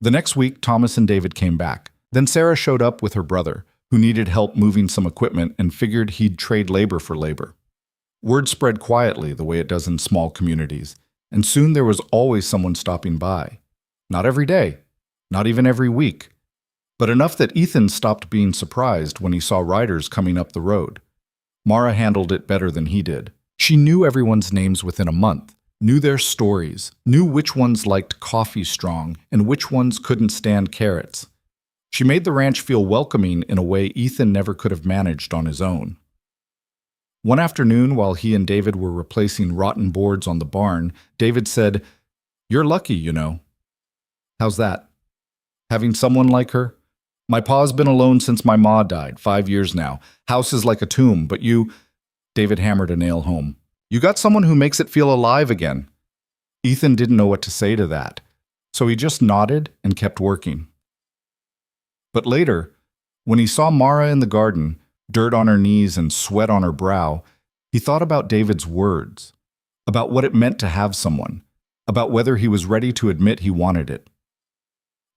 [SPEAKER 1] The next week, Thomas and David came back. Then Sarah showed up with her brother, who needed help moving some equipment and figured he'd trade labor for labor. Word spread quietly the way it does in small communities, and soon there was always someone stopping by. Not every day, not even every week, but enough that Ethan stopped being surprised when he saw riders coming up the road. Mara handled it better than he did. She knew everyone's names within a month, knew their stories, knew which ones liked coffee strong and which ones couldn't stand carrots. She made the ranch feel welcoming in a way Ethan never could have managed on his own. One afternoon, while he and David were replacing rotten boards on the barn, David said, "You're lucky, you know." "How's that?" "Having someone like her. My pa's been alone since my ma died, 5 years now. House is like a tomb, but you, David hammered a nail home. You got someone who makes it feel alive again. Ethan didn't know what to say to that, so he just nodded and kept working. But later, when he saw Mara in the garden, dirt on her knees and sweat on her brow, he thought about David's words, about what it meant to have someone, about whether he was ready to admit he wanted it.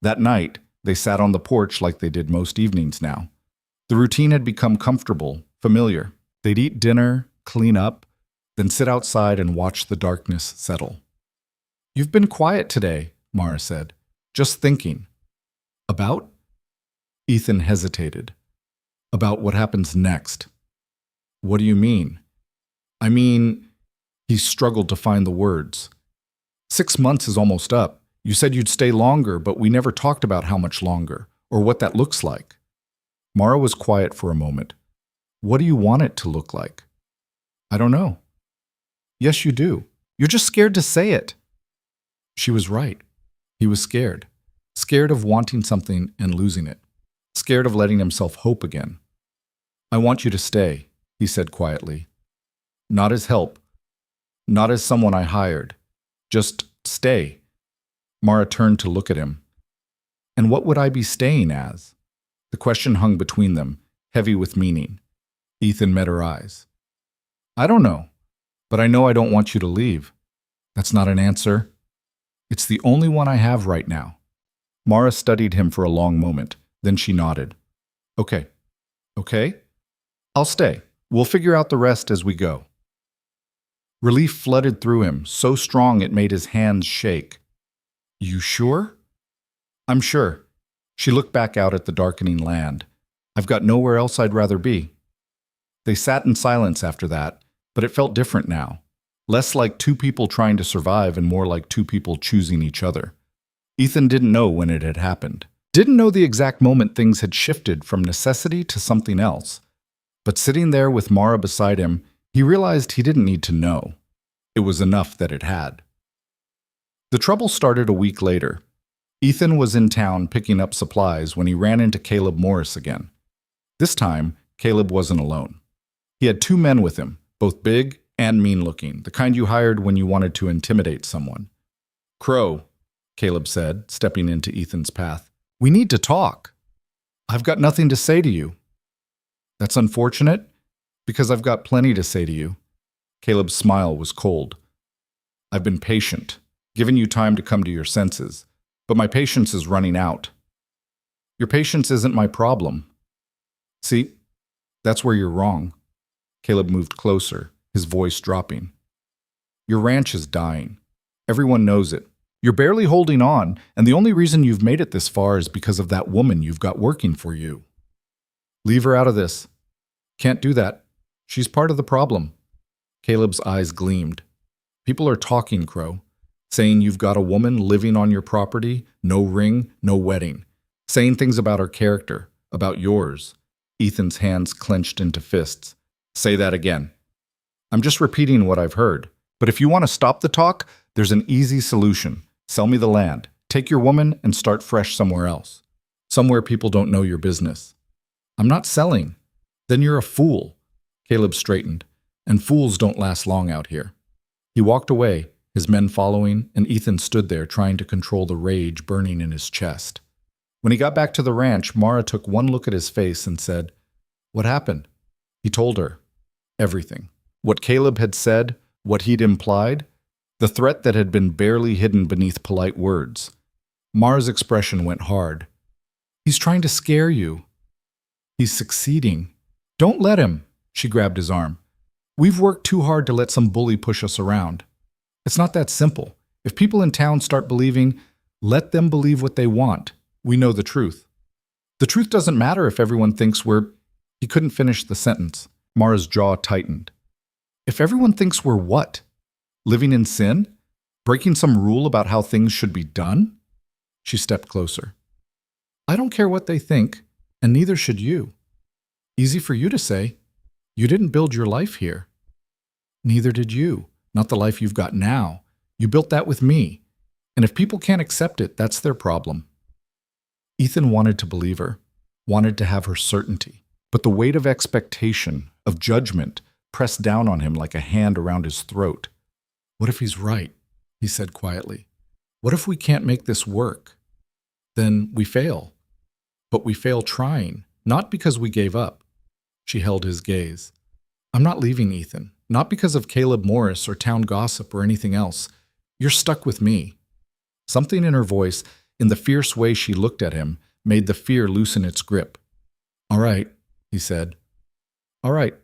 [SPEAKER 1] That night, they sat on the porch like they did most evenings now. The routine had become comfortable, familiar. They'd eat dinner, clean up, then sit outside and watch the darkness settle. You've been quiet today, Mara said. Just thinking. About? Ethan hesitated. About what happens next. What do you mean? I mean, he struggled to find the words. 6 months is almost up. You said you'd stay longer, but we never talked about how much longer, or what that looks like. Mara was quiet for a moment. What do you want it to look like? I don't know. Yes, you do. You're just scared to say it. She was right. He was scared. Scared of wanting something and losing it. Scared of letting himself hope again. I want you to stay, he said quietly. Not as help. Not as someone I hired. Just stay. Mara turned to look at him. And what would I be staying as? The question hung between them, heavy with meaning. Ethan met her eyes. I don't know, but I know I don't want you to leave. That's not an answer. It's the only one I have right now. Mara studied him for a long moment, then she nodded. Okay. Okay? I'll stay. We'll figure out the rest as we go. Relief flooded through him, so strong it made his hands shake. You sure? I'm sure. She looked back out at the darkening land. I've got nowhere else I'd rather be. They sat in silence after that, but it felt different now. Less like two people trying to survive and more like two people choosing each other. Ethan didn't know when it had happened. Didn't know the exact moment things had shifted from necessity to something else. But sitting there with Mara beside him, he realized he didn't need to know. It was enough that it had. The trouble started a week later. Ethan was in town picking up supplies when he ran into Caleb Morris again. This time, Caleb wasn't alone. He had 2 men with him, both big and mean-looking, the kind you hired when you wanted to intimidate someone. Crowe, Caleb said, stepping into Ethan's path. We need to talk. I've got nothing to say to you. That's unfortunate, because I've got plenty to say to you. Caleb's smile was cold. I've been patient, given you time to come to your senses, but my patience is running out. Your patience isn't my problem. See, that's where you're wrong. Caleb moved closer, his voice dropping. Your ranch is dying. Everyone knows it. You're barely holding on, and the only reason you've made it this far is because of that woman you've got working for you. Leave her out of this. Can't do that. She's part of the problem. Caleb's eyes gleamed. People are talking, Crowe, saying you've got a woman living on your property, no ring, no wedding, saying things about her character, about yours. Ethan's hands clenched into fists. Say that again. I'm just repeating what I've heard. But if you want to stop the talk, there's an easy solution. Sell me the land. Take your woman and start fresh somewhere else. Somewhere people don't know your business. I'm not selling. Then you're a fool. Caleb straightened. And fools don't last long out here. He walked away, his men following, and Ethan stood there trying to control the rage burning in his chest. When he got back to the ranch, Mara took one look at his face and said, What happened? He told her. Everything. What Caleb had said, what he'd implied, the threat that had been barely hidden beneath polite words. Mara's expression went hard. He's trying to scare you. He's succeeding. Don't let him, she grabbed his arm. We've worked too hard to let some bully push us around. It's not that simple. If people in town start believing, let them believe what they want. We know the truth. The truth doesn't matter if everyone thinks we're... He couldn't finish the sentence. Mara's jaw tightened. If everyone thinks we're what? Living in sin? Breaking some rule about how things should be done? She stepped closer. I don't care what they think, and neither should you. Easy for you to say. You didn't build your life here. Neither did you. Not the life you've got now. You built that with me. And if people can't accept it, that's their problem. Ethan wanted to believe her. wanted to have her certainty. But the weight of expectation, of judgment, pressed down on him like a hand around his throat. "What if he's right?" he said quietly. "What if we can't make this work? Then we fail. But we fail trying, not because we gave up." She held his gaze. "I'm not leaving, Ethan. Not because of Caleb Morris or town gossip or anything else. You're stuck with me." Something in her voice, in the fierce way she looked at him, made the fear loosen its grip. "All right," he said. "All right."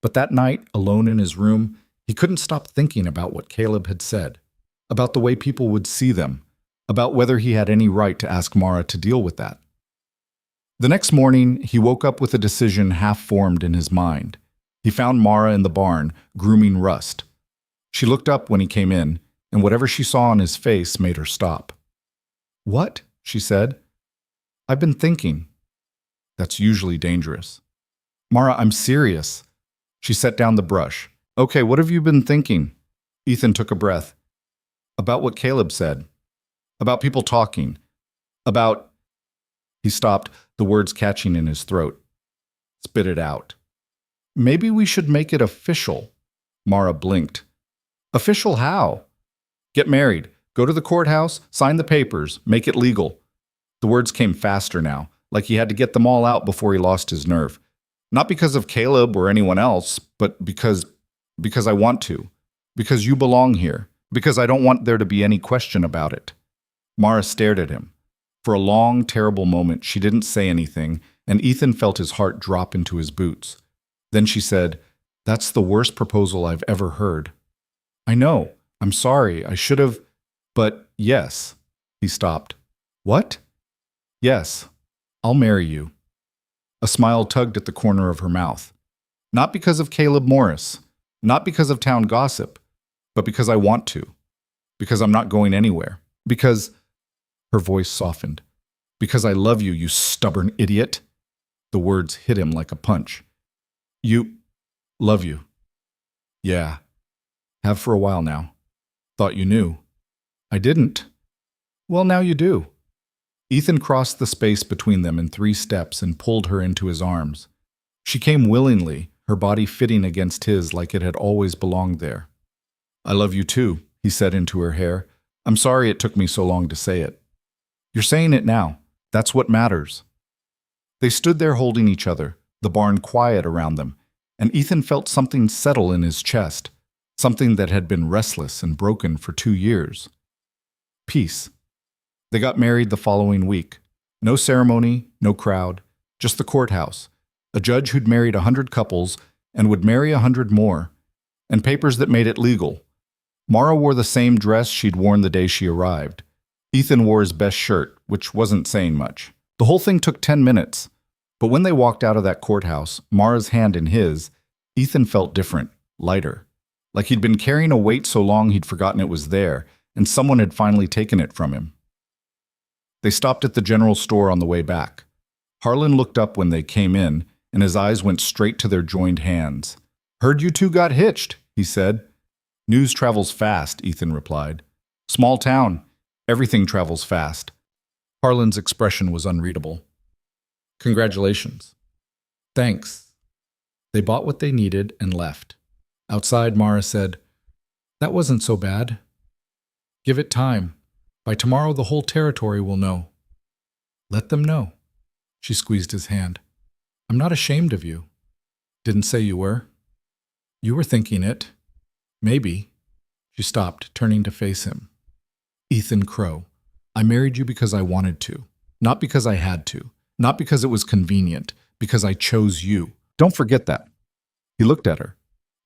[SPEAKER 1] But that night, alone in his room, he couldn't stop thinking about what Caleb had said, about the way people would see them, about whether he had any right to ask Mara to deal with that. The next morning, he woke up with a decision half-formed in his mind. He found Mara in the barn, grooming Rust. She looked up when he came in, and whatever she saw on his face made her stop. "What?" she said. "I've been thinking." That's usually dangerous. "Mara, I'm serious." She set down the brush. "Okay, what have you been thinking?" Ethan took a breath. "About what Caleb said. About people talking. About—" He stopped, the words catching in his throat. "Spit it out." "Maybe we should make it official." Mara blinked. "Official how?" "Get married. Go to the courthouse, sign the papers, make it legal." The words came faster now, like he had to get them all out before he lost his nerve. "Not because of Caleb or anyone else, but because I want to. Because you belong here. Because I don't want there to be any question about it." Mara stared at him. For a long, terrible moment, she didn't say anything, and Ethan felt his heart drop into his boots. Then she said, "That's the worst proposal I've ever heard." "I know. I'm sorry. I should have. But yes." He stopped. "What?" "Yes. I'll marry you." A smile tugged at the corner of her mouth. "Not because of Caleb Morris. Not because of town gossip. But because I want to. Because I'm not going anywhere. Because—" Her voice softened. "Because I love you, you stubborn idiot." The words hit him like a punch. "You love you." "Yeah. Have for a while now. Thought you knew." "I didn't." "Well, now you do." Ethan crossed the space between them in 3 steps and pulled her into his arms. She came willingly, her body fitting against his like it had always belonged there. "I love you too," he said into her hair. "I'm sorry it took me so long to say it." "You're saying it now. That's what matters." They stood there holding each other, the barn quiet around them, and Ethan felt something settle in his chest, something that had been restless and broken for 2 years. Peace. They got married the following week. No ceremony, no crowd, just the courthouse, a judge who'd married 100 couples and would marry 100 more, and papers that made it legal. Mara wore the same dress she'd worn the day she arrived. Ethan wore his best shirt, which wasn't saying much. The whole thing took 10 minutes, but when they walked out of that courthouse, Mara's hand in his, Ethan felt different, lighter. Like he'd been carrying a weight so long he'd forgotten it was there, and someone had finally taken it from him. They stopped at the general store on the way back. Harlan looked up when they came in, and his eyes went straight to their joined hands. "Heard you two got hitched," he said. "News travels fast," Ethan replied. "Small town. Everything travels fast." Harlan's expression was unreadable. "Congratulations." "Thanks." They bought what they needed and left. Outside, Mara said, "That wasn't so bad. Give it time. By tomorrow, the whole territory will know." "Let them know." She squeezed his hand. "I'm not ashamed of you." "Didn't say you were." "You were thinking it. Maybe." She stopped, turning to face him. "Ethan Crowe, I married you because I wanted to. Not because I had to. Not because it was convenient. Because I chose you. Don't forget that." He looked at her.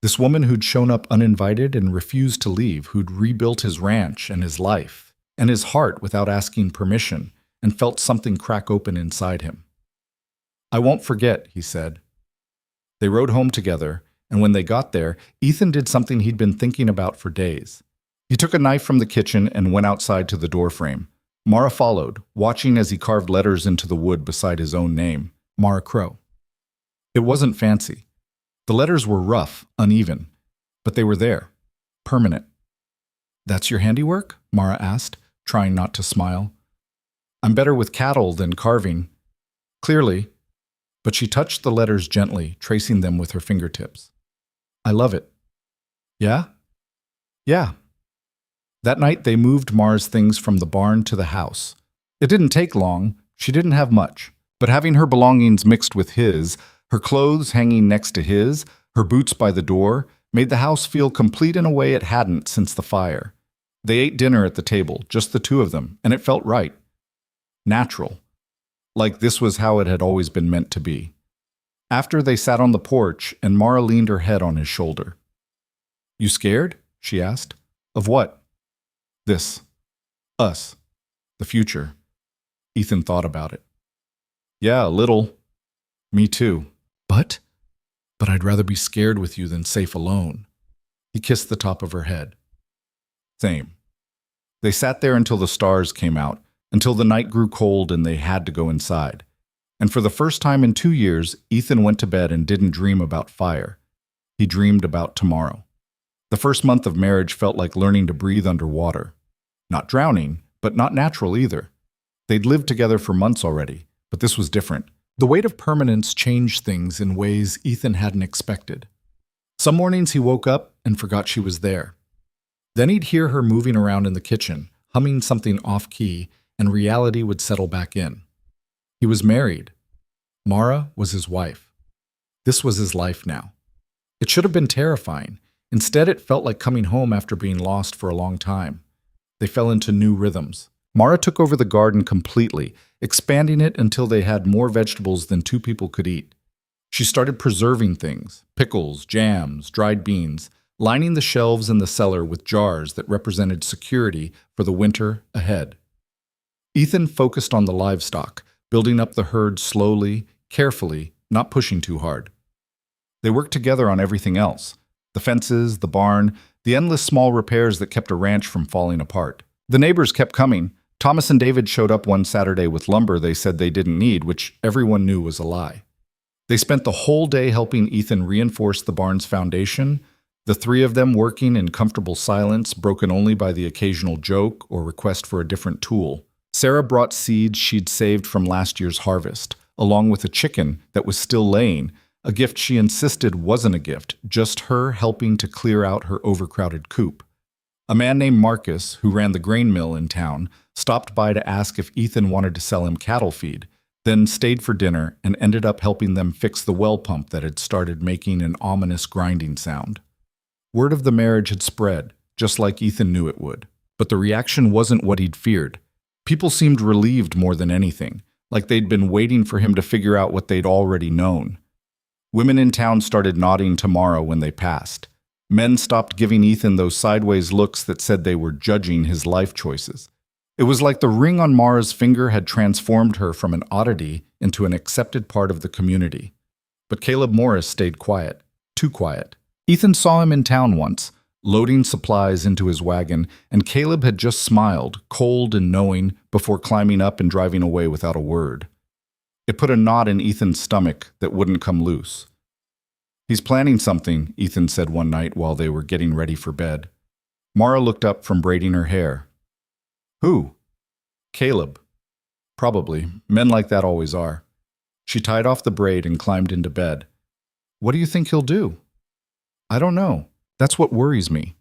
[SPEAKER 1] This woman who'd shown up uninvited and refused to leave, who'd rebuilt his ranch and his life, and his heart without asking permission, and felt something crack open inside him. "I won't forget," he said. They rode home together, and when they got there, Ethan did something he'd been thinking about for days. He took a knife from the kitchen and went outside to the doorframe. Mara followed, watching as he carved letters into the wood beside his own name, Mara Crowe. It wasn't fancy. The letters were rough, uneven, but they were there, permanent. "That's your handiwork?" Mara asked, trying not to smile. "I'm better with cattle than carving." Clearly, but she touched the letters gently, tracing them with her fingertips. I love it. Yeah? Yeah. That night they moved Mara's things from the barn to the house. It didn't take long, she didn't have much, but having her belongings mixed with his, her clothes hanging next to his, her boots by the door, made the house feel complete in a way it hadn't since the fire. They ate dinner at the table, just the two of them, and it felt right. Natural. Like this was how it had always been meant to be. After they sat on the porch, and Mara leaned her head on his shoulder. You scared? She asked. Of what? This. Us. The future. Ethan thought about it. Yeah, a little. Me too. But I'd rather be scared with you than safe alone. He kissed the top of her head. Same. They sat there until the stars came out, until the night grew cold and they had to go inside. And for the first time in 2 years, Ethan went to bed and didn't dream about fire. He dreamed about tomorrow. The first month of marriage felt like learning to breathe underwater. Not drowning, but not natural either. They'd lived together for months already, but this was different. The weight of permanence changed things in ways Ethan hadn't expected. Some mornings he woke up and forgot she was there. Then he'd hear her moving around in the kitchen, humming something off-key, and reality would settle back in. He was married. Mara was his wife. This was his life now. It should have been terrifying. Instead, it felt like coming home after being lost for a long time. They fell into new rhythms. Mara took over the garden completely, expanding it until they had more vegetables than 2 people could eat. She started preserving things, pickles, jams, dried beans, lining the shelves in the cellar with jars that represented security for the winter ahead. Ethan focused on the livestock, building up the herd slowly, carefully, not pushing too hard. They worked together on everything else. The fences, the barn, the endless small repairs that kept a ranch from falling apart. The neighbors kept coming. Thomas and David showed up one Saturday with lumber they said they didn't need, which everyone knew was a lie. They spent the whole day helping Ethan reinforce the barn's foundation, the 3 of them working in comfortable silence, broken only by the occasional joke or request for a different tool. Sarah brought seeds she'd saved from last year's harvest, along with a chicken that was still laying, a gift she insisted wasn't a gift, just her helping to clear out her overcrowded coop. A man named Marcus, who ran the grain mill in town, stopped by to ask if Ethan wanted to sell him cattle feed, then stayed for dinner and ended up helping them fix the well pump that had started making an ominous grinding sound. Word of the marriage had spread, just like Ethan knew it would. But the reaction wasn't what he'd feared. People seemed relieved more than anything, like they'd been waiting for him to figure out what they'd already known. Women in town started nodding to Mara when they passed. Men stopped giving Ethan those sideways looks that said they were judging his life choices. It was like the ring on Mara's finger had transformed her from an oddity into an accepted part of the community. But Caleb Morris stayed quiet, too quiet. Ethan saw him in town once, loading supplies into his wagon, and Caleb had just smiled, cold and knowing, before climbing up and driving away without a word. It put a knot in Ethan's stomach that wouldn't come loose. He's planning something, Ethan said one night while they were getting ready for bed. Mara looked up from braiding her hair. Who? Caleb. Probably. Men like that always are. She tied off the braid and climbed into bed. What do you think he'll do? I don't know. That's what worries me.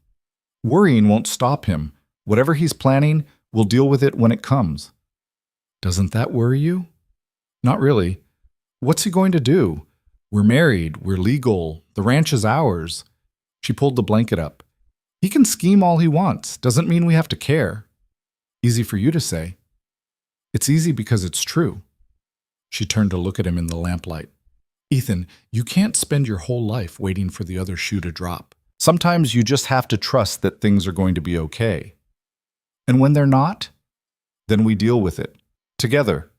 [SPEAKER 1] Worrying won't stop him. Whatever he's planning, we'll deal with it when it comes. Doesn't that worry you? Not really. What's he going to do? We're married, we're legal, the ranch is ours. She pulled the blanket up. He can scheme all he wants, doesn't mean we have to care. Easy for you to say. It's easy because it's true. She turned to look at him in the lamplight. Ethan, you can't spend your whole life waiting for the other shoe to drop. Sometimes you just have to trust that things are going to be okay. And when they're not, then we deal with it. Together.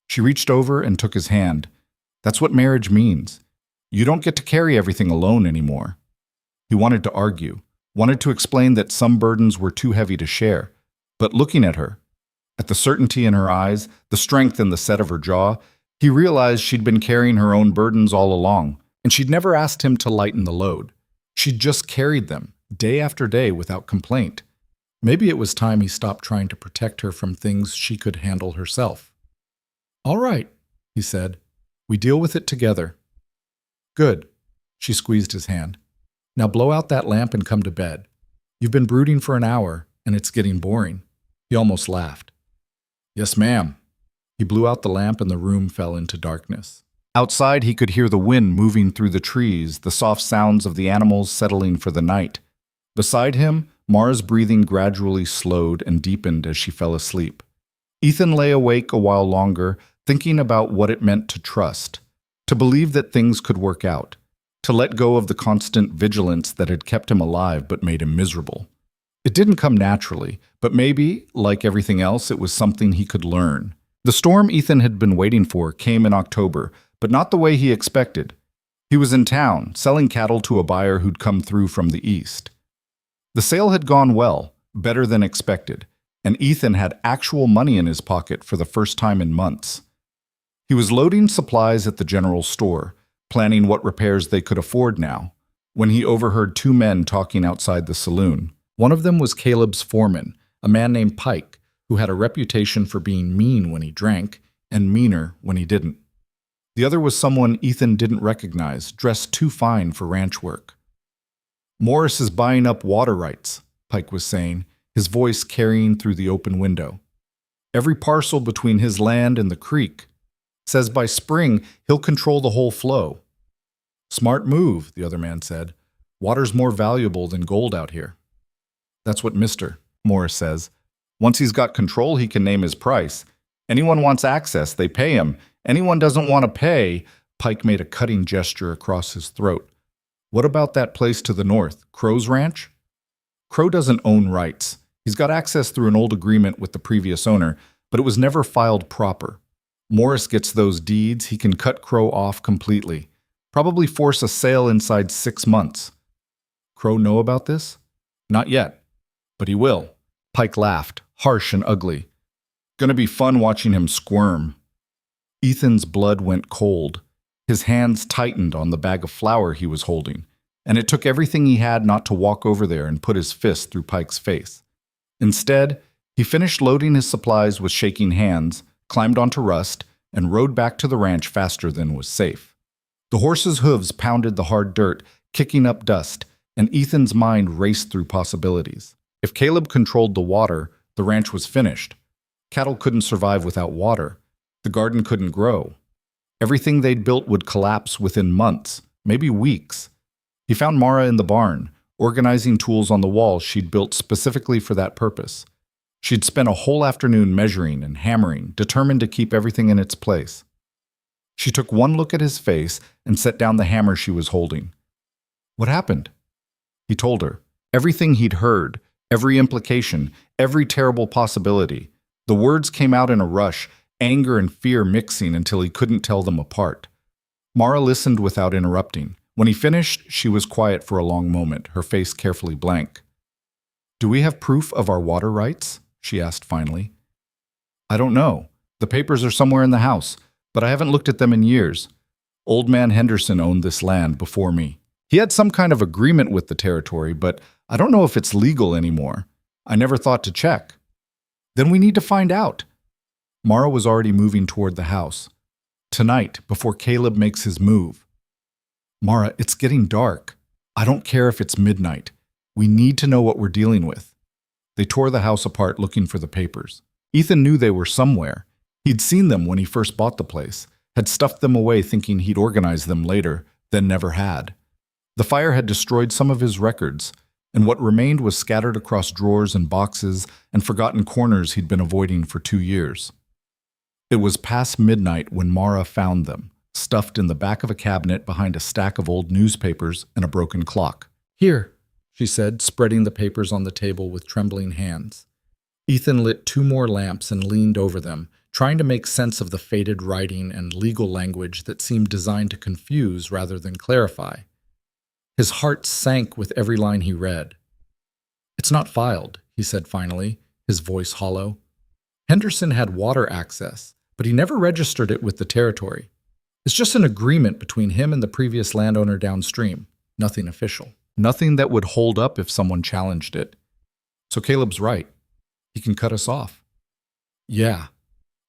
[SPEAKER 1] She reached over and took his hand. That's what marriage means. You don't get to carry everything alone anymore. He wanted to argue, wanted to explain that some burdens were too heavy to share. But looking at her, at the certainty in her eyes, the strength in the set of her jaw, he realized she'd been carrying her own burdens all along, and she'd never asked him to lighten the load. She'd just carried them, day after day, without complaint. Maybe it was time he stopped trying to protect her from things she could handle herself. All right, he said. "We deal with it together." "Good." She squeezed his hand. "Now blow out that lamp and come to bed. You've been brooding for an hour, and it's getting boring." He almost laughed. "Yes, ma'am." He blew out the lamp and the room fell into darkness. Outside, he could hear the wind moving through the trees, the soft sounds of the animals settling for the night. Beside him, Mara's breathing gradually slowed and deepened as she fell asleep. Ethan lay awake a while longer, thinking about what it meant to trust, to believe that things could work out, to let go of the constant vigilance that had kept him alive but made him miserable. It didn't come naturally, but maybe, like everything else, it was something he could learn. The storm Ethan had been waiting for came in October, but not the way he expected. He was in town, selling cattle to a buyer who'd come through from the east. The sale had gone well, better than expected, and Ethan had actual money in his pocket for the first time in months. He was loading supplies at the general store, planning what repairs they could afford now, when he overheard two men talking outside the saloon. One of them was Caleb's foreman, a man named Pike, who had a reputation for being mean when he drank and meaner when he didn't. The other was someone Ethan didn't recognize, dressed too fine for ranch work. "Morris is buying up water rights," Pike was saying, his voice carrying through the open window. "Every parcel between his land and the creek. Says by spring he'll control the whole flow." "Smart move," the other man said. "Water's more valuable than gold out here." "That's what Morris says. Once he's got control, he can name his price. Anyone wants access, they pay him. Anyone doesn't want to pay." Pike made a cutting gesture across his throat. "What about that place to the north, Crowe's ranch?" "Crowe doesn't own rights. He's got access through an old agreement with the previous owner, but it was never filed proper. Morris gets those deeds, he can cut Crowe off completely. Probably force a sale inside 6 months." "Crowe know about this?" "Not yet, but he will." Pike laughed, harsh and ugly. "Gonna be fun watching him squirm." Ethan's blood went cold. His hands tightened on the bag of flour he was holding, and it took everything he had not to walk over there and put his fist through Pike's face. Instead, he finished loading his supplies with shaking hands, climbed onto Rust, and rode back to the ranch faster than was safe. The horse's hooves pounded the hard dirt, kicking up dust, and Ethan's mind raced through possibilities. If Caleb controlled the water, the ranch was finished. Cattle couldn't survive without water. The garden couldn't grow. Everything they'd built would collapse within months, maybe weeks. He found Mara in the barn, organizing tools on the wall she'd built specifically for that purpose. She'd spent a whole afternoon measuring and hammering, determined to keep everything in its place. She took one look at his face and set down the hammer she was holding. "What happened?" He told her. Everything he'd heard, every implication, every terrible possibility. The words came out in a rush, anger and fear mixing until he couldn't tell them apart. Mara listened without interrupting. When he finished, she was quiet for a long moment, her face carefully blank. "Do we have proof of our water rights?" she asked finally. "I don't know. The papers are somewhere in the house, but I haven't looked at them in years. Old man Henderson owned this land before me. He had some kind of agreement with the territory, but I don't know if it's legal anymore. I never thought to check." "Then we need to find out." Mara was already moving toward the house. "Tonight, before Caleb makes his move." "Mara, it's getting dark. I don't care if it's midnight. We need to know what we're dealing with." They tore the house apart looking for the papers. Ethan knew they were somewhere. He'd seen them when he first bought the place, had stuffed them away thinking he'd organize them later, then never had. The fire had destroyed some of his records, and what remained was scattered across drawers and boxes and forgotten corners he'd been avoiding for 2 years. It was past midnight when Mara found them, stuffed in the back of a cabinet behind a stack of old newspapers and a broken clock. "Here," she said, spreading the papers on the table with trembling hands. Ethan lit 2 more lamps and leaned over them, trying to make sense of the faded writing and legal language that seemed designed to confuse rather than clarify. His heart sank with every line he read. "It's not filed," he said finally, his voice hollow. "Henderson had water access, but he never registered it with the territory. It's just an agreement between him and the previous landowner downstream, nothing official. Nothing that would hold up if someone challenged it. So Caleb's right. He can cut us off." "Yeah."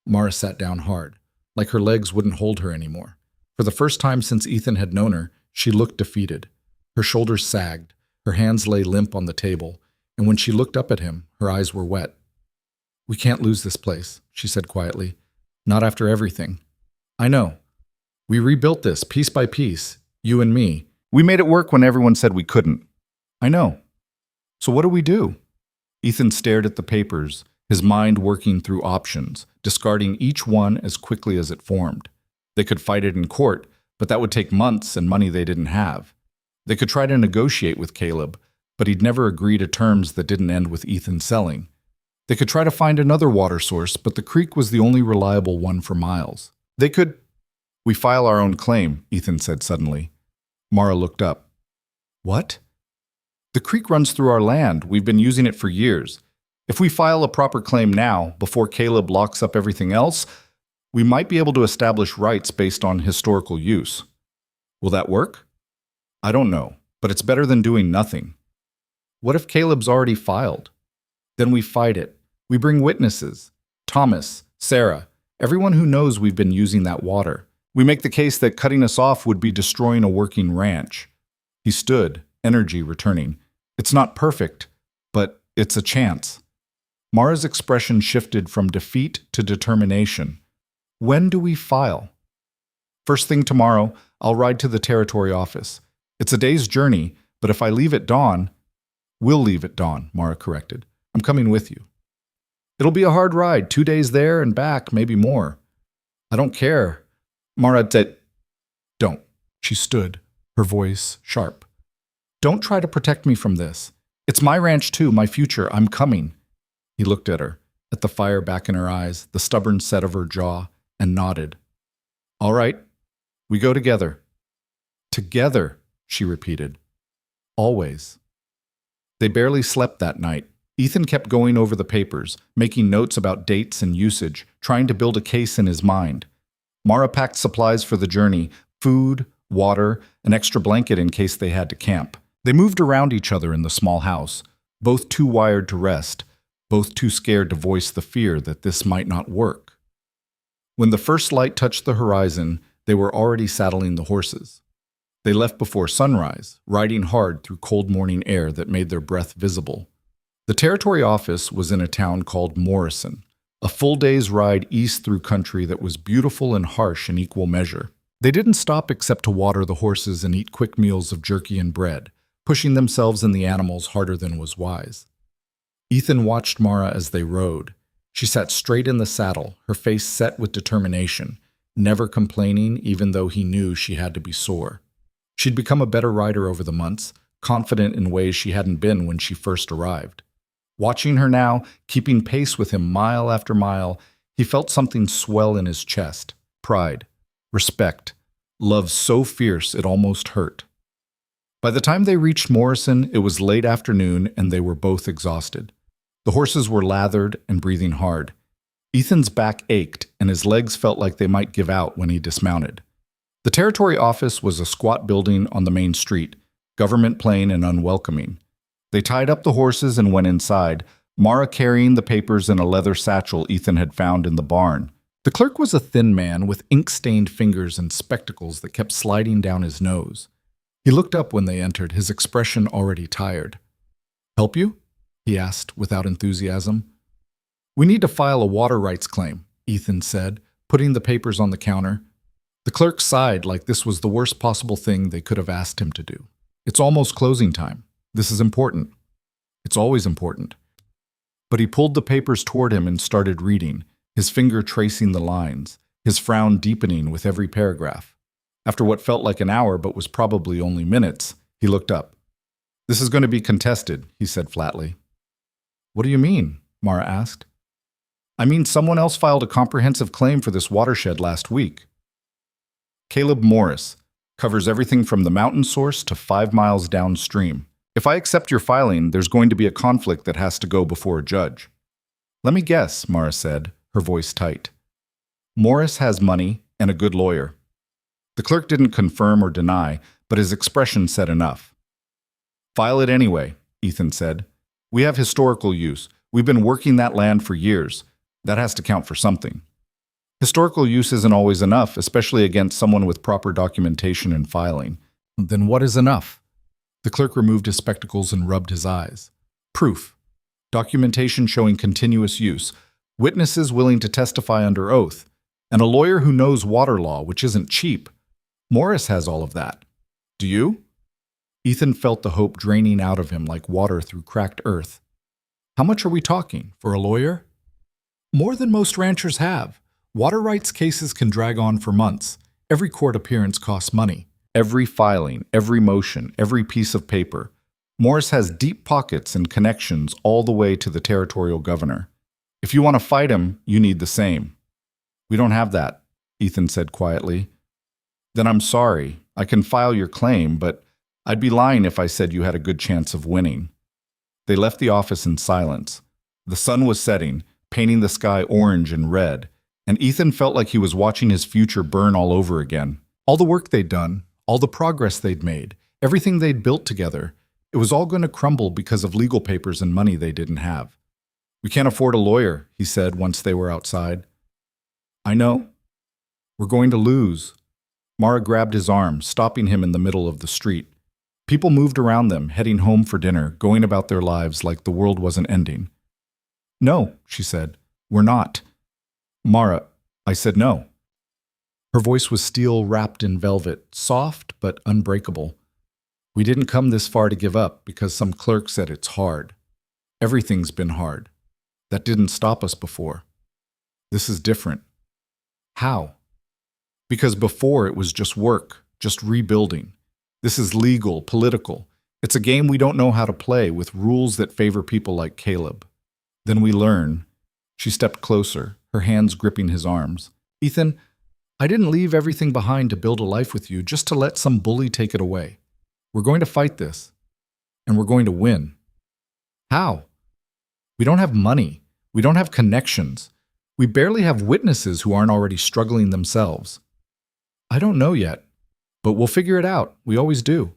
[SPEAKER 1] Mara sat down hard. like her legs wouldn't hold her anymore. For the first time since Ethan had known her, she looked defeated. Her shoulders sagged, her hands lay limp on the table, and when she looked up at him, her eyes were wet. "We can't lose this place," she said quietly. "Not after everything." "I know. We rebuilt this piece by piece, you and me. We made it work when everyone said we couldn't." "I know. So what do we do?" Ethan stared at the papers, his mind working through options, discarding each one as quickly as it formed. They could fight it in court, but that would take months and money they didn't have. They could try to negotiate with Caleb, but he'd never agree to terms that didn't end with Ethan selling. They could try to find another water source, but the creek was the only reliable one for miles. They could... "We file our own claim," Ethan said suddenly. Mara looked up. "What?" "The creek runs through our land. We've been using it for years. If we file a proper claim now, before Caleb locks up everything else, we might be able to establish rights based on historical use." "Will that work?" "I don't know, but it's better than doing nothing." "What if Caleb's already filed?" "Then we fight it. We bring witnesses. Thomas, Sarah, everyone who knows we've been using that water. We make the case that cutting us off would be destroying a working ranch." He stood, energy returning. "It's not perfect, but it's a chance." Mara's expression shifted from defeat to determination. "When do we file?" "First thing tomorrow, I'll ride to the territory office. It's a day's journey, but if I leave at dawn..." "We'll leave at dawn," Mara corrected. "I'm coming with you." "It'll be a hard ride, 2 days there and back, maybe more." "I don't care." Mara said, "Don't." She stood, her voice sharp. "Don't try to protect me from this. It's my ranch too, my future. I'm coming." He looked at her, at the fire back in her eyes, the stubborn set of her jaw, and nodded. "All right, we go together." "Together," she repeated. "Always." They barely slept that night. Ethan kept going over the papers, making notes about dates and usage, trying to build a case in his mind. Mara packed supplies for the journey, food, water, an extra blanket in case they had to camp. They moved around each other in the small house, both too wired to rest, both too scared to voice the fear that this might not work. When the first light touched the horizon, they were already saddling the horses. They left before sunrise, riding hard through cold morning air that made their breath visible. The territory office was in a town called Morrison, a full day's ride east through country that was beautiful and harsh in equal measure. They didn't stop except to water the horses and eat quick meals of jerky and bread, pushing themselves and the animals harder than was wise. Ethan watched Mara as they rode. She sat straight in the saddle, her face set with determination, never complaining even though he knew she had to be sore. She'd become a better rider over the months, confident in ways she hadn't been when she first arrived. Watching her now, keeping pace with him mile after mile, he felt something swell in his chest. Pride, respect, love so fierce it almost hurt. By the time they reached Morrison, it was late afternoon and they were both exhausted. The horses were lathered and breathing hard. Ethan's back ached and his legs felt like they might give out when he dismounted. The territory office was a squat building on the main street, government plain and unwelcoming. They tied up the horses and went inside, Mara carrying the papers in a leather satchel Ethan had found in the barn. The clerk was a thin man with ink-stained fingers and spectacles that kept sliding down his nose. He looked up when they entered, his expression already tired. "Help you?" he asked without enthusiasm. "We need to file a water rights claim," Ethan said, putting the papers on the counter. The clerk sighed like this was the worst possible thing they could have asked him to do. "It's almost closing time. This is important." "It's always important." But he pulled the papers toward him and started reading, his finger tracing the lines, his frown deepening with every paragraph. After what felt like an hour but was probably only minutes, he looked up. "This is going to be contested," he said flatly. "What do you mean?" Mara asked. "I mean someone else filed a comprehensive claim for this watershed last week. Caleb Morris, covers everything from the mountain source to 5 miles downstream. If I accept your filing, there's going to be a conflict that has to go before a judge." "Let me guess," Mara said, her voice tight. "Morris has money and a good lawyer." The clerk didn't confirm or deny, but his expression said enough. "File it anyway," Ethan said. "We have historical use. We've been working that land for years. That has to count for something." Historical use isn't always enough, especially against someone with proper documentation and filing. Then what is enough? The clerk removed his spectacles and rubbed his eyes. Proof. Documentation showing continuous use. Witnesses willing to testify under oath. And a lawyer who knows water law, which isn't cheap. Morris has all of that. Do you? Ethan felt the hope draining out of him like water through cracked earth. How much are we talking, for a lawyer? More than most ranchers have. Water rights cases can drag on for months. Every court appearance costs money. Every filing, every motion, every piece of paper. Morris has deep pockets and connections all the way to the territorial governor. If you want to fight him, you need the same. We don't have that, Ethan said quietly. Then I'm sorry. I can file your claim, but I'd be lying if I said you had a good chance of winning. They left the office in silence. The sun was setting, painting the sky orange and red, and Ethan felt like he was watching his future burn all over again. All the work they'd done, all the progress they'd made, everything they'd built together, it was all going to crumble because of legal papers and money they didn't have. We can't afford a lawyer, he said once they were outside. I know. We're going to lose. Mara grabbed his arm, stopping him in the middle of the street. People moved around them, heading home for dinner, going about their lives like the world wasn't ending. No, she said. We're not. Mara, I said no. Her voice was steel wrapped in velvet, soft but unbreakable. We didn't come this far to give up because some clerk said it's hard. Everything's been hard. That didn't stop us before. This is different. How? Because before it was just work, just rebuilding. This is legal, political. It's a game we don't know how to play with rules that favor people like Caleb. Then we learn. She stepped closer, her hands gripping his arms. Ethan, I didn't leave everything behind to build a life with you just to let some bully take it away. We're going to fight this, and we're going to win. How? We don't have money. We don't have connections. We barely have witnesses who aren't already struggling themselves. I don't know yet, but we'll figure it out. We always do.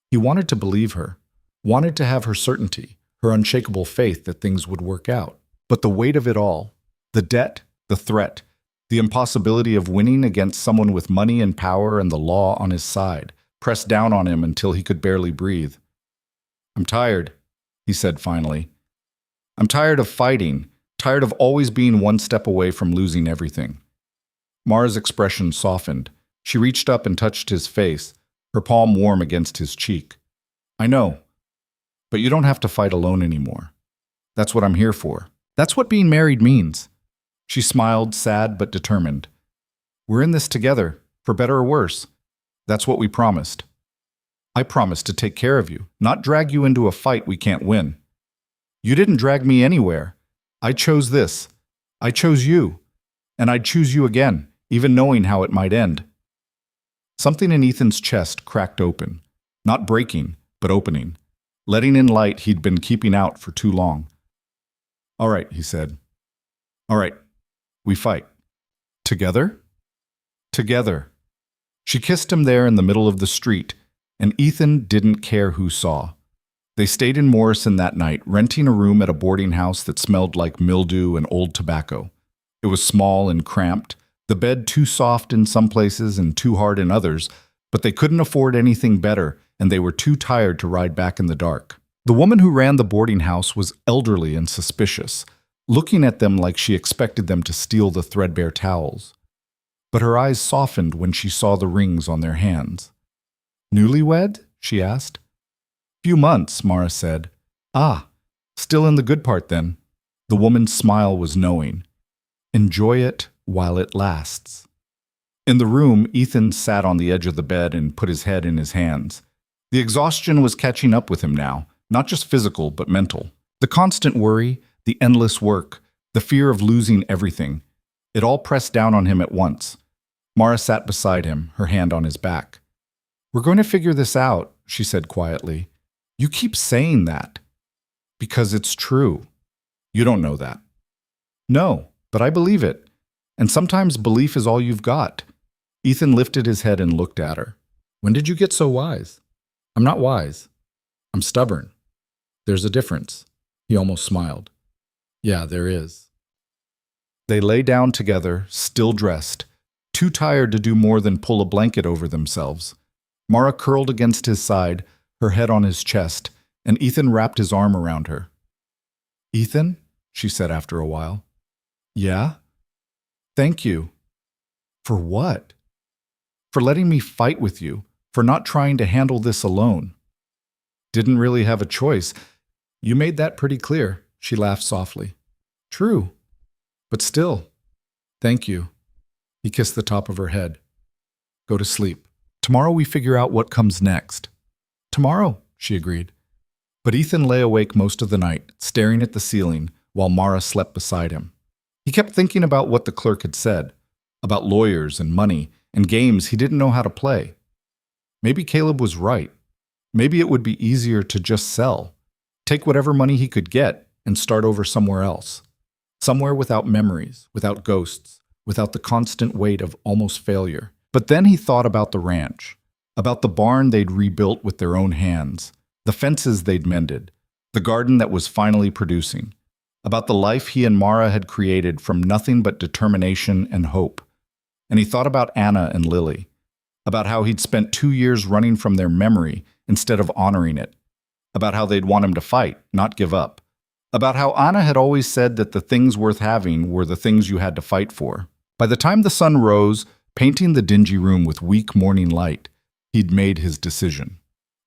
[SPEAKER 1] He wanted to believe her, wanted to have her certainty, her unshakable faith that things would work out. But the weight of it all, the debt, the threat, the impossibility of winning against someone with money and power and the law on his side, pressed down on him until he could barely breathe. I'm tired, he said finally. I'm tired of fighting, tired of always being one step away from losing everything. Mara's expression softened. She reached up and touched his face, her palm warm against his cheek. I know, but you don't have to fight alone anymore. That's what I'm here for. That's what being married means. She smiled, sad but determined. We're in this together, for better or worse. That's what we promised. I promised to take care of you, not drag you into a fight we can't win. You didn't drag me anywhere. I chose this. I chose you. And I'd choose you again, even knowing how it might end. Something in Ethan's chest cracked open, not breaking, but opening, letting in light he'd been keeping out for too long. All right, he said. All right, we fight. Together? Together. She kissed him there in the middle of the street, and Ethan didn't care who saw. They stayed in Morrison that night, renting a room at a boarding house that smelled like mildew and old tobacco. It was small and cramped, the bed too soft in some places and too hard in others, but they couldn't afford anything better, and they were too tired to ride back in the dark. The woman who ran the boarding house was elderly and suspicious, looking at them like she expected them to steal the threadbare towels. But her eyes softened when she saw the rings on their hands. Newlywed? She asked. Few months, Mara said. Ah, still in the good part then. The woman's smile was knowing. Enjoy it while it lasts. In the room, Ethan sat on the edge of the bed and put his head in his hands. The exhaustion was catching up with him now, not just physical but mental. The constant worry, the endless work, the fear of losing everything. It all pressed down on him at once. Mara sat beside him, her hand on his back. We're going to figure this out, she said quietly. You keep saying that. Because it's true. You don't know that. No, but I believe it. And sometimes belief is all you've got. Ethan lifted his head and looked at her. When did you get so wise? I'm not wise. I'm stubborn. There's a difference. He almost smiled. Yeah, there is. They lay down together, still dressed, too tired to do more than pull a blanket over themselves. Mara curled against his side, her head on his chest, and Ethan wrapped his arm around her. "Ethan?" she said after a while. "Yeah?" "Thank you." "For what?" "For letting me fight with you, for not trying to handle this alone." "Didn't really have a choice. You made that pretty clear," she laughed softly. "True. But still, thank you." He kissed the top of her head. "Go to sleep. Tomorrow we figure out what comes next." "Tomorrow," she agreed. But Ethan lay awake most of the night, staring at the ceiling, while Mara slept beside him. He kept thinking about what the clerk had said, about lawyers and money and games he didn't know how to play. Maybe Caleb was right. Maybe it would be easier to just sell, take whatever money he could get, and start over somewhere else. Somewhere without memories, without ghosts, without the constant weight of almost failure. But then he thought about the ranch, about the barn they'd rebuilt with their own hands, the fences they'd mended, the garden that was finally producing, about the life he and Mara had created from nothing but determination and hope. And he thought about Anna and Lily, about how he'd spent 2 years running from their memory instead of honoring it, about how they'd want him to fight, not give up, about how Anna had always said that the things worth having were the things you had to fight for. By the time the sun rose, painting the dingy room with weak morning light, he'd made his decision.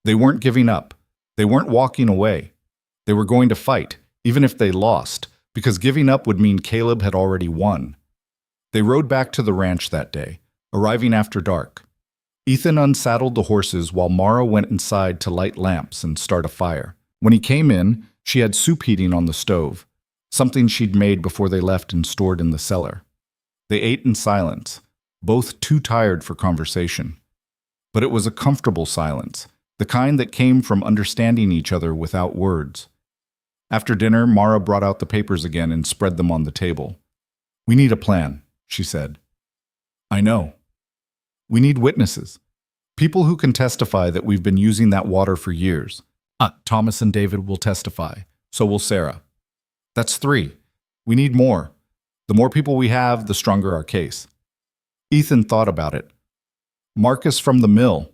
[SPEAKER 1] They weren't giving up. They weren't walking away. They were going to fight, even if they lost, because giving up would mean Caleb had already won. They rode back to the ranch that day, arriving after dark. Ethan unsaddled the horses while Mara went inside to light lamps and start a fire. When he came in, she had soup heating on the stove, something she'd made before they left and stored in the cellar. They ate in silence, both too tired for conversation. But it was a comfortable silence, the kind that came from understanding each other without words. After dinner, Mara brought out the papers again and spread them on the table. "We need a plan," she said. "I know. We need witnesses. People who can testify that we've been using that water for years. Thomas and David will testify. So will Sarah. That's 3. We need more. The more people we have, the stronger our case." Ethan thought about it. "Marcus from the mill.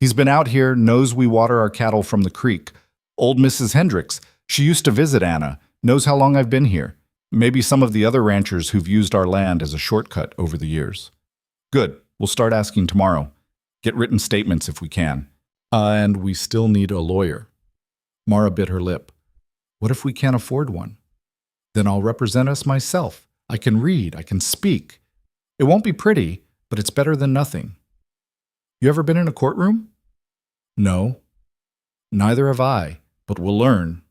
[SPEAKER 1] He's been out here, knows we water our cattle from the creek. Old Mrs. Hendricks, she used to visit Anna, knows how long I've been here. Maybe some of the other ranchers who've used our land as a shortcut over the years." "Good. We'll start asking tomorrow. Get written statements if we can. And we still need a lawyer." Mara bit her lip. "What if we can't afford one?" "Then I'll represent us myself. I can read, I can speak. It won't be pretty, but it's better than nothing." "You ever been in a courtroom?" "No." "Neither have I, but we'll learn."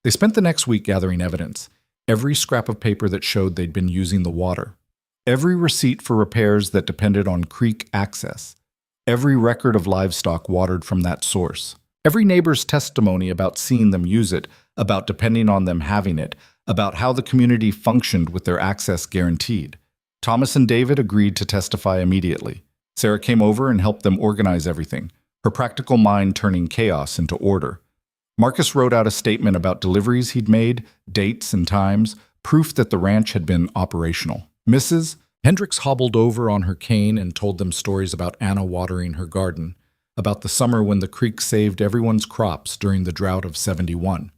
[SPEAKER 1] They spent the next week gathering evidence, every scrap of paper that showed they'd been using the water, every receipt for repairs that depended on creek access, every record of livestock watered from that source, every neighbor's testimony about seeing them use it, about depending on them having it, about how the community functioned with their access guaranteed. Thomas and David agreed to testify immediately. Sarah came over and helped them organize everything, her practical mind turning chaos into order. Marcus wrote out a statement about deliveries he'd made, dates and times, proof that the ranch had been operational. Mrs. Hendricks hobbled over on her cane and told them stories about Anna watering her garden, about the summer when the creek saved everyone's crops during the drought of 71.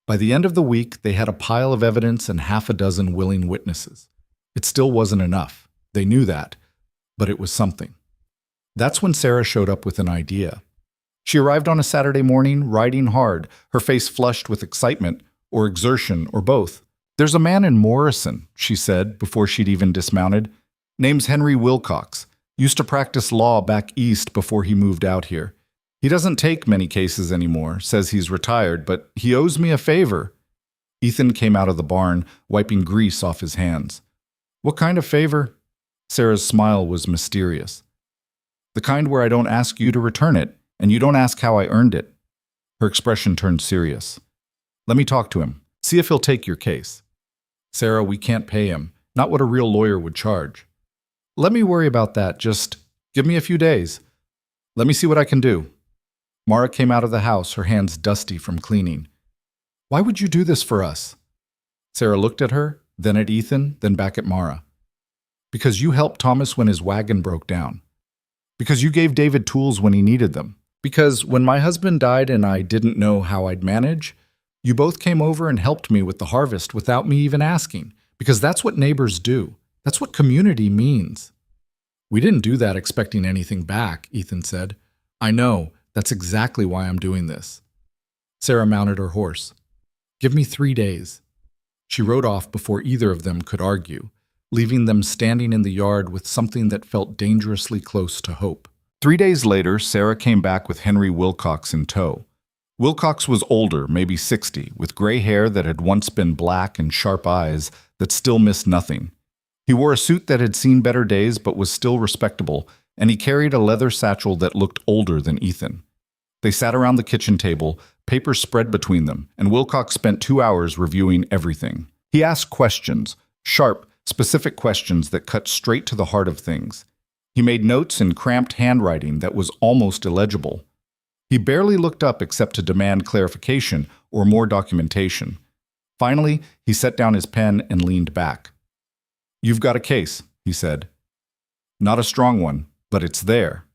[SPEAKER 1] By the end of the week, they had a pile of evidence and half a dozen willing witnesses. It still wasn't enough. They knew that, but it was something. That's when Sarah showed up with an idea. She arrived on a Saturday morning, riding hard, her face flushed with excitement, or exertion, or both. "There's a man in Morrison," she said, before she'd even dismounted. "Name's Henry Wilcox. Used to practice law back east before he moved out here. He doesn't take many cases anymore, says he's retired, but he owes me a favor." Ethan came out of the barn, wiping grease off his hands. "What kind of favor?" Sarah's smile was mysterious. "The kind where I don't ask you to return it, and you don't ask how I earned it." Her expression turned serious. "Let me talk to him. See if he'll take your case." "Sarah, we can't pay him. Not what a real lawyer would charge." "Let me worry about that. Just give me a few days. Let me see what I can do." Mara came out of the house, her hands dusty from cleaning. "Why would you do this for us?" Sarah looked at her, then at Ethan, then back at Mara. Because you helped Thomas when his wagon broke down. Because you gave David tools when he needed them. Because when my husband died and I didn't know how I'd manage, you both came over and helped me with the harvest without me even asking. Because that's what neighbors do. That's what community means. We didn't do that expecting anything back, Ethan said. I know. That's exactly why I'm doing this. Sarah mounted her horse. Give me 3 days. She rode off before either of them could argue, leaving them standing in the yard with something that felt dangerously close to hope. 3 days later, Sarah came back with Henry Wilcox in tow. Wilcox was older, maybe 60, with gray hair that had once been black and sharp eyes that still missed nothing. He wore a suit that had seen better days but was still respectable, and he carried a leather satchel that looked older than Ethan. They sat around the kitchen table, papers spread between them, and Wilcox spent 2 hours reviewing everything. He asked questions, sharp, specific questions that cut straight to the heart of things. He made notes in cramped handwriting that was almost illegible. He barely looked up except to demand clarification or more documentation. Finally, he set down his pen and leaned back. You've got a case, he said. Not a strong one, but it's there.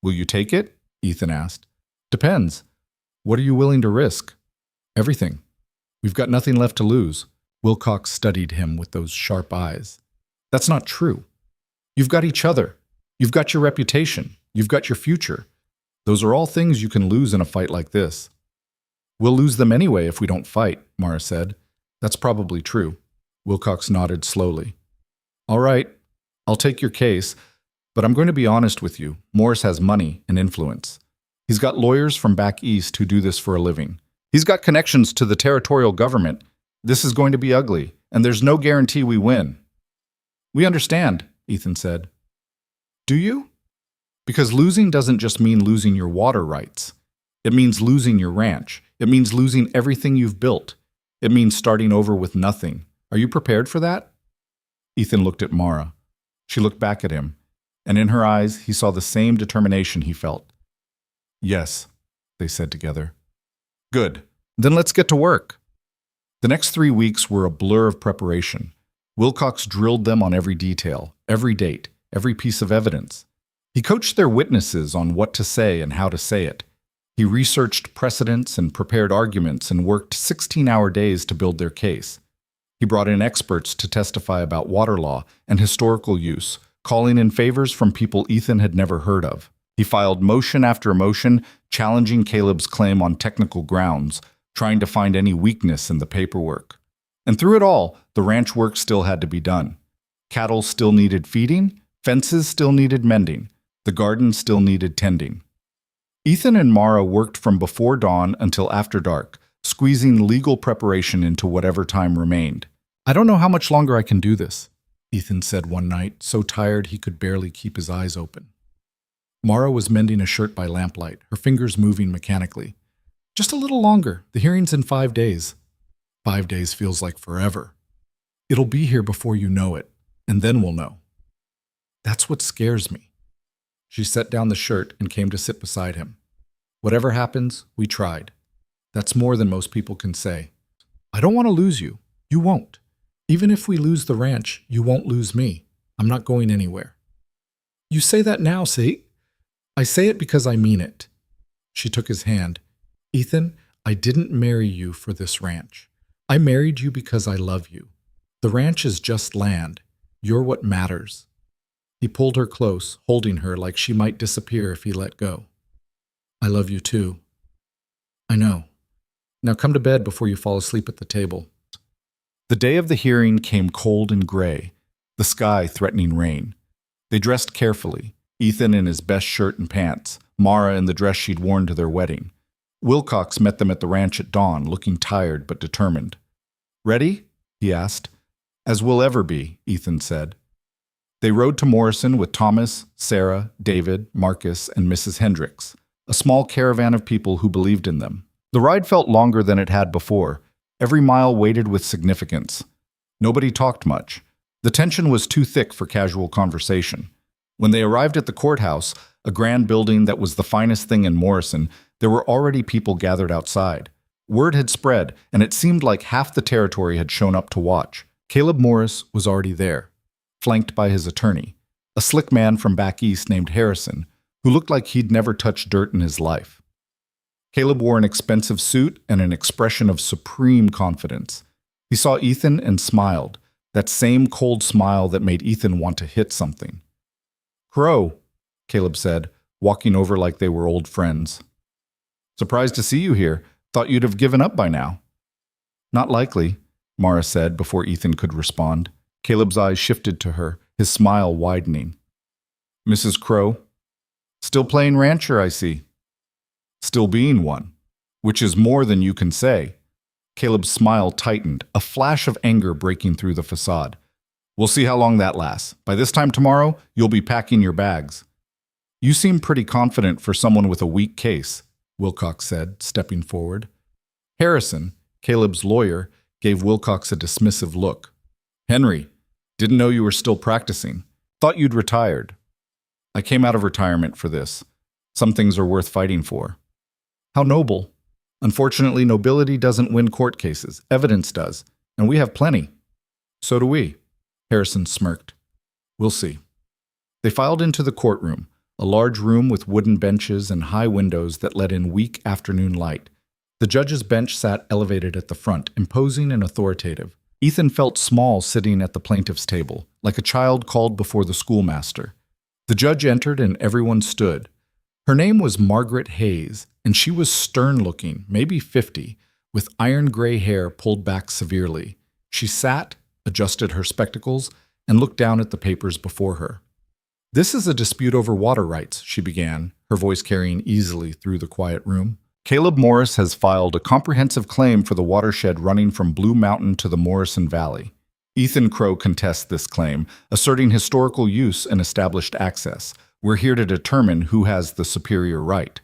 [SPEAKER 1] Will you take it? Ethan asked. Depends. What are you willing to risk? Everything. We've got nothing left to lose. Wilcox studied him with those sharp eyes. That's not true. You've got each other. You've got your reputation. You've got your future. Those are all things you can lose in a fight like this. We'll lose them anyway if we don't fight, Mara said. That's probably true. Wilcox nodded slowly. All right, I'll take your case, but I'm going to be honest with you. Morris has money and influence. He's got lawyers from back east who do this for a living. He's got connections to the territorial government. This is going to be ugly, and there's no guarantee we win. We understand, Ethan said. Do you? Because losing doesn't just mean losing your water rights. It means losing your ranch. It means losing everything you've built. It means starting over with nothing. Are you prepared for that? Ethan looked at Mara. She looked back at him, and in her eyes he saw the same determination he felt. Yes, they said together. Good. Then let's get to work. The next 3 weeks were a blur of preparation. Wilcox drilled them on every detail, every date, every piece of evidence. He coached their witnesses on what to say and how to say it. He researched precedents and prepared arguments and worked 16-hour days to build their case. He brought in experts to testify about water law and historical use, calling in favors from people Ethan had never heard of. He filed motion after motion, challenging Caleb's claim on technical grounds, trying to find any weakness in the paperwork. And through it all, the ranch work still had to be done. Cattle still needed feeding, fences still needed mending, the garden still needed tending. Ethan and Mara worked from before dawn until after dark, squeezing legal preparation into whatever time remained. I don't know how much longer I can do this, Ethan said one night, so tired he could barely keep his eyes open. Mara was mending a shirt by lamplight, her fingers moving mechanically. Just a little longer. The hearing's in 5 days. 5 days feels like forever. It'll be here before you know it, and then we'll know. That's what scares me. She set down the shirt and came to sit beside him. Whatever happens, we tried. That's more than most people can say. I don't want to lose you. You won't. Even if we lose the ranch, you won't lose me. I'm not going anywhere. You say that now, see? I say it because I mean it. She took his hand. Ethan, I didn't marry you for this ranch. I married you because I love you. The ranch is just land. You're what matters. He pulled her close, holding her like she might disappear if he let go. I love you too. I know. Now come to bed before you fall asleep at the table. The day of the hearing came cold and gray, the sky threatening rain. They dressed carefully, Ethan in his best shirt and pants, Mara in the dress she'd worn to their wedding. Wilcox met them at the ranch at dawn, looking tired but determined. Ready? He asked. As we'll ever be, Ethan said. They rode to Morrison with Thomas, Sarah, David, Marcus, and Mrs. Hendricks, a small caravan of people who believed in them. The ride felt longer than it had before. Every mile weighted with significance. Nobody talked much. The tension was too thick for casual conversation. When they arrived at the courthouse, a grand building that was the finest thing in Morrison, there were already people gathered outside. Word had spread, and it seemed like half the territory had shown up to watch. Caleb Morris was already there, flanked by his attorney, a slick man from back east named Harrison, who looked like he'd never touched dirt in his life. Caleb wore an expensive suit and an expression of supreme confidence. He saw Ethan and smiled, that same cold smile that made Ethan want to hit something. "Crowe," Caleb said, walking over like they were old friends. "Surprised to see you here. Thought you'd have given up by now." "Not likely," Mara said before Ethan could respond. Caleb's eyes shifted to her, his smile widening. "Mrs. Crowe? Still playing rancher, I see." "Still being one, which is more than you can say." Caleb's smile tightened, a flash of anger breaking through the facade. "We'll see how long that lasts. By this time tomorrow, you'll be packing your bags." "You seem pretty confident for someone with a weak case," Wilcox said, stepping forward. Harrison, Caleb's lawyer, gave Wilcox a dismissive look. "Henry, didn't know you were still practicing. Thought you'd retired." "I came out of retirement for this. Some things are worth fighting for." "How noble. Unfortunately, nobility doesn't win court cases. Evidence does, and we have plenty." "So do we," Harrison smirked. "We'll see." They filed into the courtroom, a large room with wooden benches and high windows that let in weak afternoon light. The judge's bench sat elevated at the front, imposing and authoritative. Ethan felt small sitting at the plaintiff's table, like a child called before the schoolmaster. The judge entered and everyone stood. Her name was Margaret Hayes, and she was stern-looking, maybe 50, with iron-gray hair pulled back severely. She sat, adjusted her spectacles, and looked down at the papers before her. "This is a dispute over water rights," she began, her voice carrying easily through the quiet room. "Caleb Morris has filed a comprehensive claim for the watershed running from Blue Mountain to the Morrison Valley. Ethan Crowe contests this claim, asserting historical use and established access. We're here to determine who has the superior right."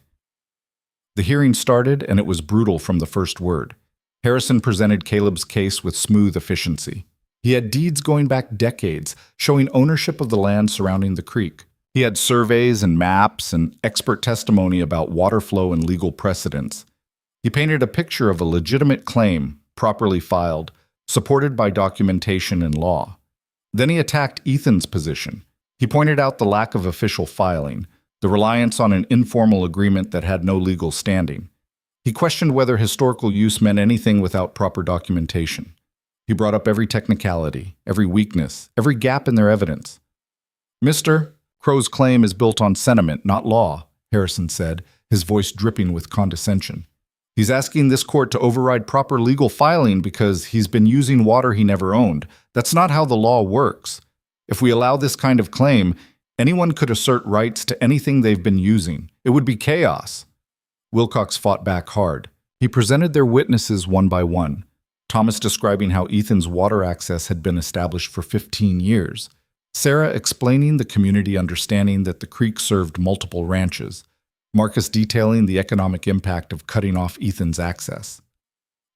[SPEAKER 1] The hearing started, and it was brutal from the first word. Harrison presented Caleb's case with smooth efficiency. He had deeds going back decades, showing ownership of the land surrounding the creek. He had surveys and maps and expert testimony about water flow and legal precedents. He painted a picture of a legitimate claim, properly filed, supported by documentation and law. Then he attacked Ethan's position. He pointed out the lack of official filing, the reliance on an informal agreement that had no legal standing. He questioned whether historical use meant anything without proper documentation. He brought up every technicality, every weakness, every gap in their evidence. "Mr. Crowe's claim is built on sentiment, not law," Harrison said, his voice dripping with condescension. "He's asking this court to override proper legal filing because he's been using water he never owned. That's not how the law works. If we allow this kind of claim, anyone could assert rights to anything they've been using. It would be chaos." Wilcox fought back hard. He presented their witnesses one by one. Thomas describing how Ethan's water access had been established for 15 years. Sarah explaining the community understanding that the creek served multiple ranches. Marcus detailing the economic impact of cutting off Ethan's access.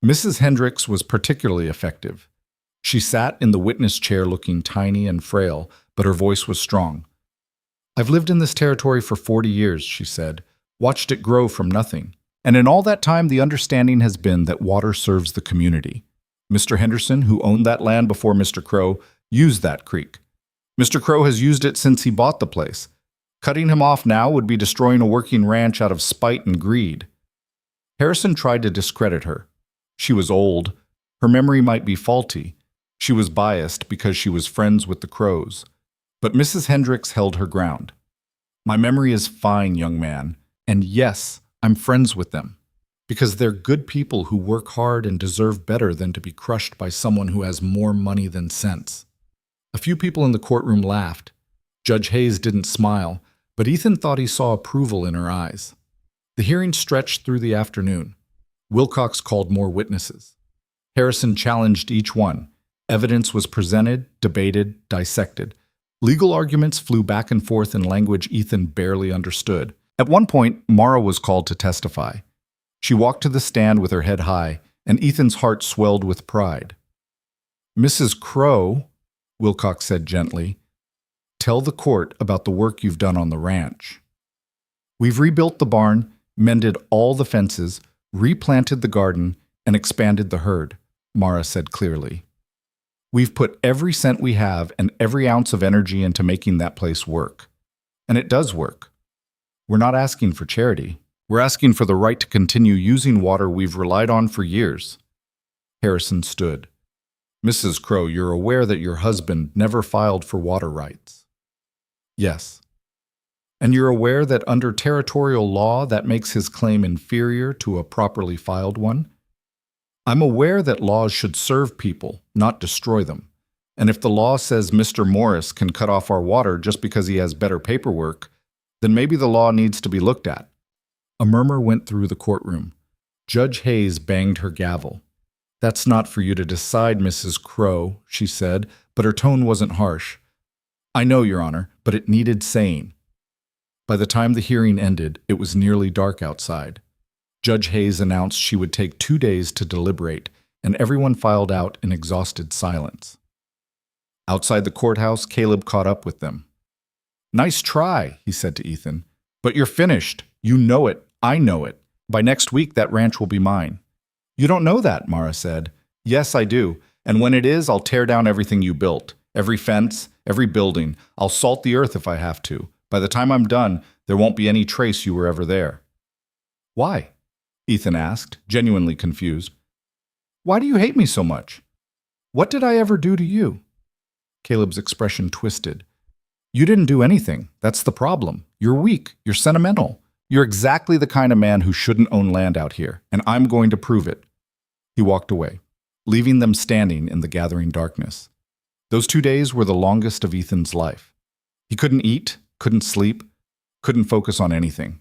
[SPEAKER 1] Mrs. Hendricks was particularly effective. She sat in the witness chair looking tiny and frail, but her voice was strong. "I've lived in this territory for 40 years, she said, watched it grow from nothing. And in all that time, the understanding has been that water serves the community. Mr. Henderson, who owned that land before Mr. Crowe, used that creek. Mr. Crowe has used it since he bought the place. Cutting him off now would be destroying a working ranch out of spite and greed." Harrison tried to discredit her. She was old. Her memory might be faulty. She was biased because she was friends with the Crowes. But Mrs. Hendricks held her ground. "My memory is fine, young man. And yes, I'm friends with them. Because they're good people who work hard and deserve better than to be crushed by someone who has more money than sense." A few people in the courtroom laughed. Judge Hayes didn't smile, but Ethan thought he saw approval in her eyes. The hearing stretched through the afternoon. Wilcox called more witnesses. Harrison challenged each one. Evidence was presented, debated, dissected. Legal arguments flew back and forth in language Ethan barely understood. At one point, Mara was called to testify. She walked to the stand with her head high, and Ethan's heart swelled with pride. "Mrs. Crowe," Wilcox said gently, "tell the court about the work you've done on the ranch." "We've rebuilt the barn, mended all the fences, replanted the garden, and expanded the herd," Mara said clearly. We've put every cent we have and every ounce of energy into making that place work. And it does work. We're not asking for charity. We're asking for the right to continue using water we've relied on for years." Harrison stood. "Mrs. Crowe, you're aware that your husband never filed for water rights?" "Yes." "And you're aware that under territorial law that makes his claim inferior to a properly filed one?" "I'm aware that laws should serve people, not destroy them. And if the law says Mr. Morris can cut off our water just because he has better paperwork, then maybe the law needs to be looked at." A murmur went through the courtroom. Judge Hayes banged her gavel. "That's not for you to decide, Mrs. Crowe," she said, but her tone wasn't harsh. "I know, Your Honor, but it needed saying." By the time the hearing ended, it was nearly dark outside. Judge Hayes announced she would take 2 days to deliberate, and everyone filed out in exhausted silence. Outside the courthouse, Caleb caught up with them. "Nice try," he said to Ethan. "But you're finished. You know it. I know it. By next week, that ranch will be mine." "You don't know that," Mara said. "Yes, I do. And when it is, I'll tear down everything you built. Every fence, every building. I'll salt the earth if I have to. By the time I'm done, there won't be any trace you were ever there." "Why?" Ethan asked, genuinely confused. "Why do you hate me so much? What did I ever do to you?" Caleb's expression twisted. "You didn't do anything. That's the problem. You're weak. You're sentimental. You're exactly the kind of man who shouldn't own land out here, and I'm going to prove it." He walked away, leaving them standing in the gathering darkness. Those 2 days were the longest of Ethan's life. He couldn't eat, couldn't sleep, couldn't focus on anything.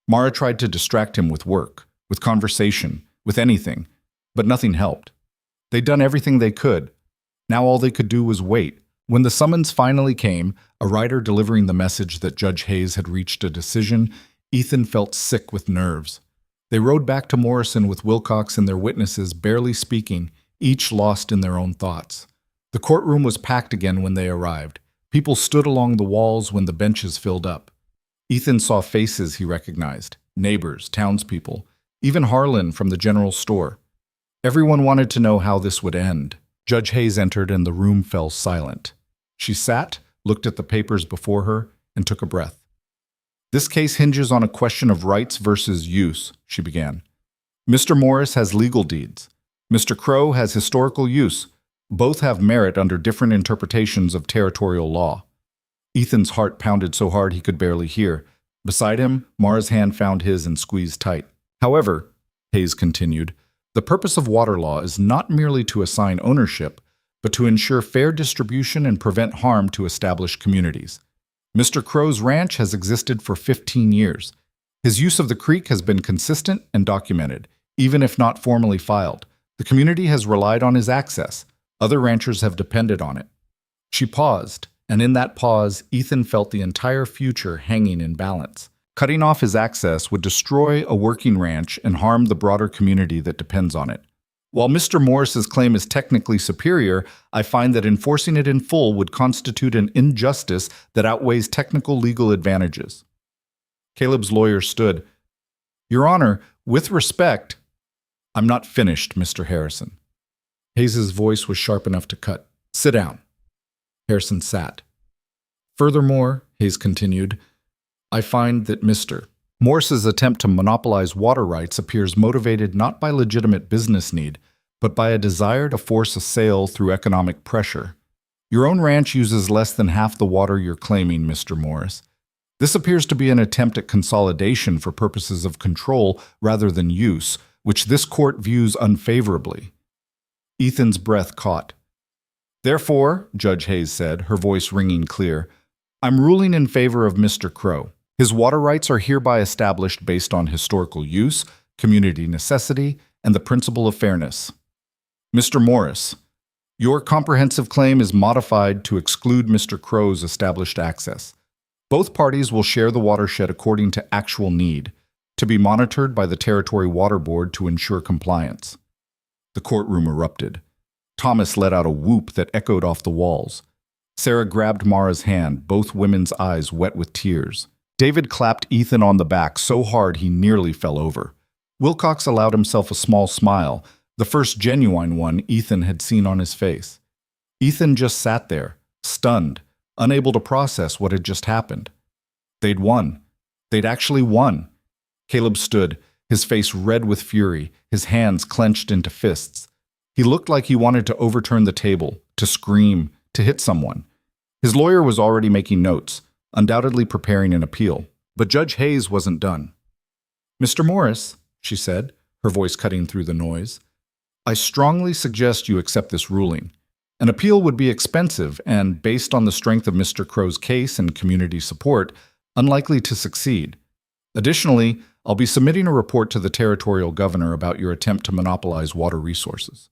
[SPEAKER 1] Mara tried to distract him with work, with conversation, with anything, but nothing helped. They'd done everything they could. Now all they could do was wait. When the summons finally came, a writer delivering the message that Judge Hayes had reached a decision, Ethan felt sick with nerves. They rode back to Morrison with Wilcox and their witnesses barely speaking, each lost in their own thoughts. The courtroom was packed again when they arrived. People stood along the walls when the benches filled up. Ethan saw faces he recognized, neighbors, townspeople, even Harlan from the general store. Everyone wanted to know how this would end. Judge Hayes entered and the room fell silent. She sat, looked at the papers before her, and took a breath. "This case hinges on a question of rights versus use," she began. "Mr. Morris has legal deeds. Mr. Crowe has historical use. Both have merit under different interpretations of territorial law." Ethan's heart pounded so hard he could barely hear. Beside him, Mara's hand found his and squeezed tight. "However," Hayes continued, "the purpose of water law is not merely to assign ownership, but to ensure fair distribution and prevent harm to established communities. Mr. Crowe's ranch has existed for 15 years. His use of the creek has been consistent and documented, even if not formally filed. The community has relied on his access. Other ranchers have depended on it." She paused, and in that pause, Ethan felt the entire future hanging in balance. Cutting off his access would destroy a working ranch and harm the broader community that depends on it. While Mr. Morris's claim is technically superior, I find that enforcing it in full would constitute an injustice that outweighs technical legal advantages. Caleb's lawyer stood. "Your Honor, with respect—" "I'm not finished, Mr. Harrison." Hayes's voice was sharp enough to cut. "Sit down." Harrison sat. "Furthermore," Hayes continued, "I find that Mr. Morris's attempt to monopolize water rights appears motivated not by legitimate business need, but by a desire to force a sale through economic pressure. Your own ranch uses less than half the water you're claiming, Mr. Morris. This appears to be an attempt at consolidation for purposes of control rather than use, which this court views unfavorably." Ethan's breath caught. "Therefore," Judge Hayes said, her voice ringing clear, "I'm ruling in favor of Mr. Crowe. His water rights are hereby established based on historical use, community necessity, and the principle of fairness. Mr. Morris, your comprehensive claim is modified to exclude Mr. Crowe's established access. Both parties will share the watershed according to actual need, to be monitored by the Territory Water Board to ensure compliance." The courtroom erupted. Thomas let out a whoop that echoed off the walls. Sarah grabbed Mara's hand, both women's eyes wet with tears. David clapped Ethan on the back so hard he nearly fell over. Wilcox allowed himself a small smile, the first genuine one Ethan had seen on his face. Ethan just sat there, stunned, unable to process what had just happened. They'd won. They'd actually won. Caleb stood, his face red with fury, his hands clenched into fists. He looked like he wanted to overturn the table, to scream, to hit someone. His lawyer was already making notes, undoubtedly preparing an appeal. But Judge Hayes wasn't done. "Mr. Morris," she said, her voice cutting through the noise, "I strongly suggest you accept this ruling. An appeal would be expensive and, based on the strength of Mr. Crowe's case and community support, unlikely to succeed. Additionally, I'll be submitting a report to the territorial governor about your attempt to monopolize water resources.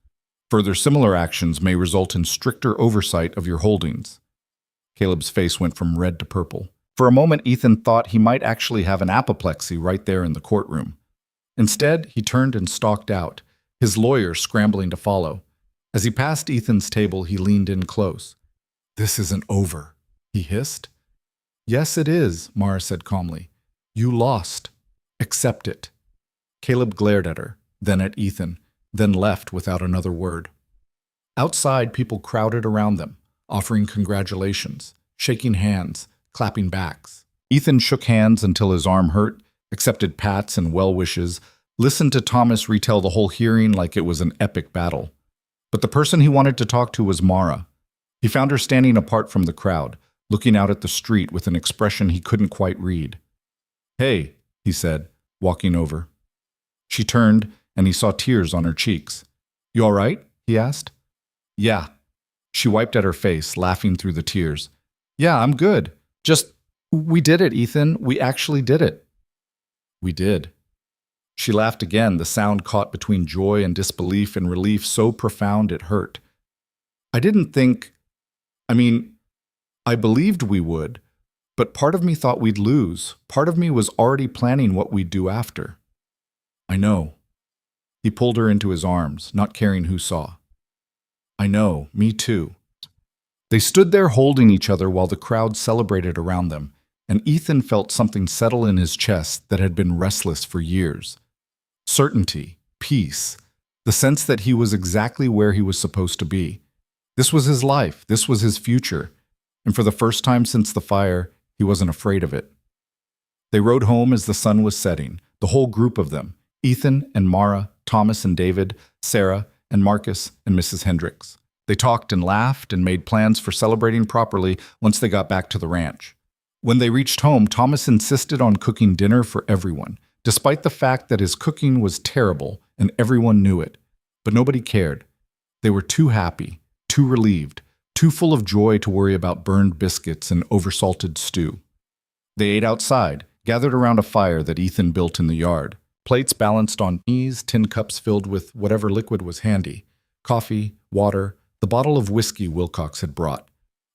[SPEAKER 1] Further similar actions may result in stricter oversight of your holdings." Caleb's face went from red to purple. For a moment, Ethan thought he might actually have an apoplexy right there in the courtroom. Instead, he turned and stalked out, his lawyer scrambling to follow. As he passed Ethan's table, he leaned in close. "This isn't over," he hissed. "Yes, it is," Mara said calmly. "You lost. Accept it." Caleb glared at her, then at Ethan, then left without another word. Outside, people crowded around them, offering congratulations, shaking hands, clapping backs. Ethan shook hands until his arm hurt, accepted pats and well wishes, listened to Thomas retell the whole hearing like it was an epic battle. But the person he wanted to talk to was Mara. He found her standing apart from the crowd, looking out at the street with an expression he couldn't quite read. "Hey," he said, walking over. She turned, and he saw tears on her cheeks. "You all right?" he asked. "Yeah." She wiped at her face, laughing through the tears. "Yeah, I'm good. We did it, Ethan. We actually did it." "We did." She laughed again, the sound caught between joy and disbelief and relief so profound it hurt. "I didn't think... I believed we would, but part of me thought we'd lose. Part of me was already planning what we'd do after." "I know." He pulled her into his arms, not caring who saw. "I know, me too." They stood there holding each other while the crowd celebrated around them, and Ethan felt something settle in his chest that had been restless for years. Certainty, peace, the sense that he was exactly where he was supposed to be. This was his life, this was his future, and for the first time since the fire, he wasn't afraid of it. They rode home as the sun was setting, the whole group of them, Ethan and Mara, Thomas and David, Sarah and Marcus and Mrs. Hendricks. They talked and laughed and made plans for celebrating properly once they got back to the ranch. When they reached home, Thomas insisted on cooking dinner for everyone, despite the fact that his cooking was terrible and everyone knew it. But nobody cared. They were too happy, too relieved, too full of joy to worry about burned biscuits and oversalted stew. They ate outside, gathered around a fire that Ethan built in the yard. Plates balanced on knees, tin cups filled with whatever liquid was handy. Coffee, water, the bottle of whiskey Wilcox had brought.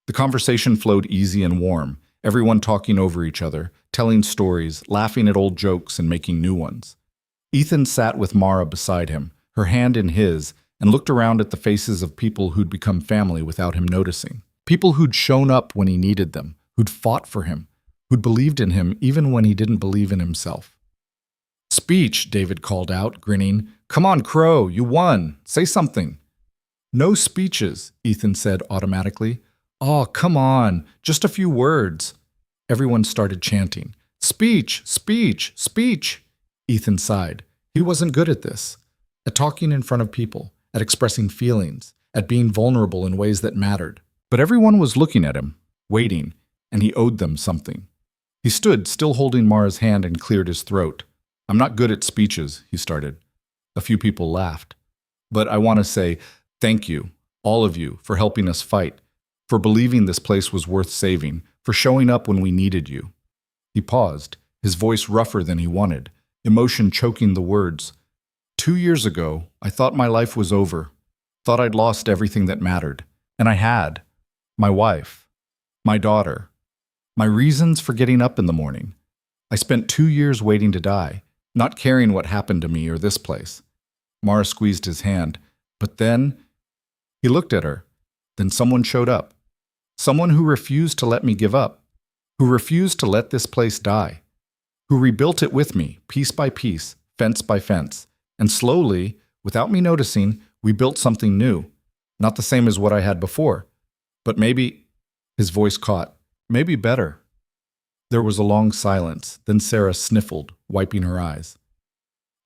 [SPEAKER 1] The conversation flowed easy and warm, everyone talking over each other, telling stories, laughing at old jokes and making new ones. Ethan sat with Mara beside him, her hand in his, and looked around at the faces of people who'd become family without him noticing. People who'd shown up when he needed them, who'd fought for him, who'd believed in him even when he didn't believe in himself. "Speech," David called out, grinning. "Come on, Crowe, you won. Say something." "No speeches," Ethan said automatically. "Oh, come on, just a few words." Everyone started chanting, "Speech, speech, speech." Ethan sighed. He wasn't good at this, at talking in front of people, at expressing feelings, at being vulnerable in ways that mattered. But everyone was looking at him, waiting, and he owed them something. He stood, still holding Mara's hand, and cleared his throat. "I'm not good at speeches," he started. A few people laughed. "But I want to say thank you, all of you, for helping us fight, for believing this place was worth saving, for showing up when we needed you." He paused, his voice rougher than he wanted, emotion choking the words. 2 years ago, I thought my life was over, thought I'd lost everything that mattered. And I had. My wife, my daughter, my reasons for getting up in the morning. I spent 2 years waiting to die, not caring what happened to me or this place. Mara squeezed his hand, but then... He looked at her. Then someone showed up. Someone who refused to let me give up, who refused to let this place die, who rebuilt it with me, piece by piece, fence by fence. And slowly, without me noticing, we built something new. Not the same as what I had before, but maybe, his voice caught, maybe better. There was a long silence, then Sarah sniffled, wiping her eyes.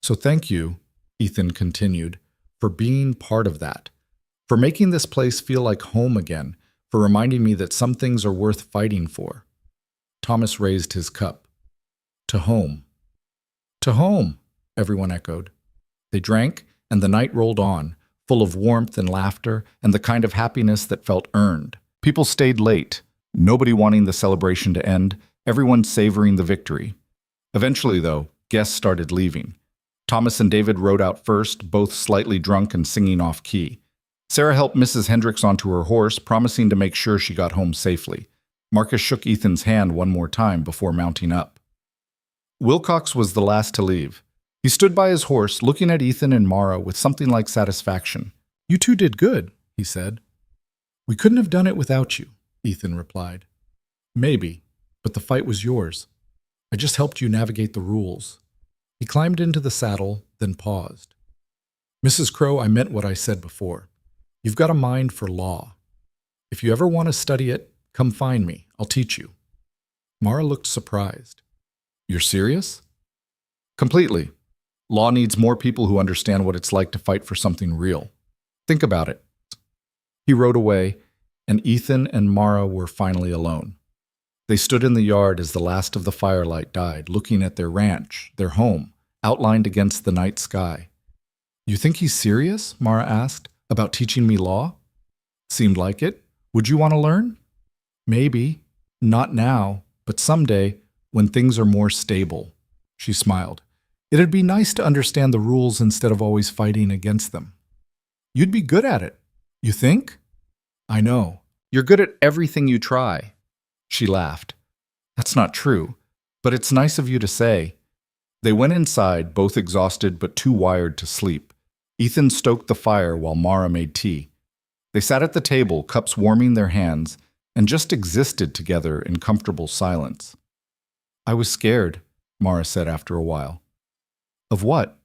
[SPEAKER 1] So thank you, Ethan continued, for being part of that, for making this place feel like home again, for reminding me that some things are worth fighting for. Thomas raised his cup. To home. To home, everyone echoed. They drank, and the night rolled on, full of warmth and laughter and the kind of happiness that felt earned. People stayed late, nobody wanting the celebration to end, everyone savoring the victory. Eventually, though, guests started leaving. Thomas and David rode out first, both slightly drunk and singing off-key. Sarah helped Mrs. Hendricks onto her horse, promising to make sure she got home safely. Marcus shook Ethan's hand one more time before mounting up. Wilcox was the last to leave. He stood by his horse, looking at Ethan and Mara with something like satisfaction. "You two did good," he said. "We couldn't have done it without you," Ethan replied. "Maybe, but the fight was yours. I just helped you navigate the rules." He climbed into the saddle, then paused. "Mrs. Crowe, I meant what I said before. You've got a mind for law. If you ever want to study it, come find me. I'll teach you." Mara looked surprised. "You're serious?" "Completely. Law needs more people who understand what it's like to fight for something real. Think about it." He rode away, and Ethan and Mara were finally alone. They stood in the yard as the last of the firelight died, looking at their ranch, their home, outlined against the night sky. "You think he's serious?" Mara asked. "About teaching me law?" "Seemed like it. Would you want to learn?" "Maybe. Not now, but someday, when things are more stable." She smiled. "It'd be nice to understand the rules instead of always fighting against them." "You'd be good at it." "You think?" "I know. You're good at everything you try." She laughed. "That's not true, but it's nice of you to say." They went inside, both exhausted but too wired to sleep. Ethan stoked the fire while Mara made tea. They sat at the table, cups warming their hands, and just existed together in comfortable silence. "I was scared," Mara said after a while. "Of what?"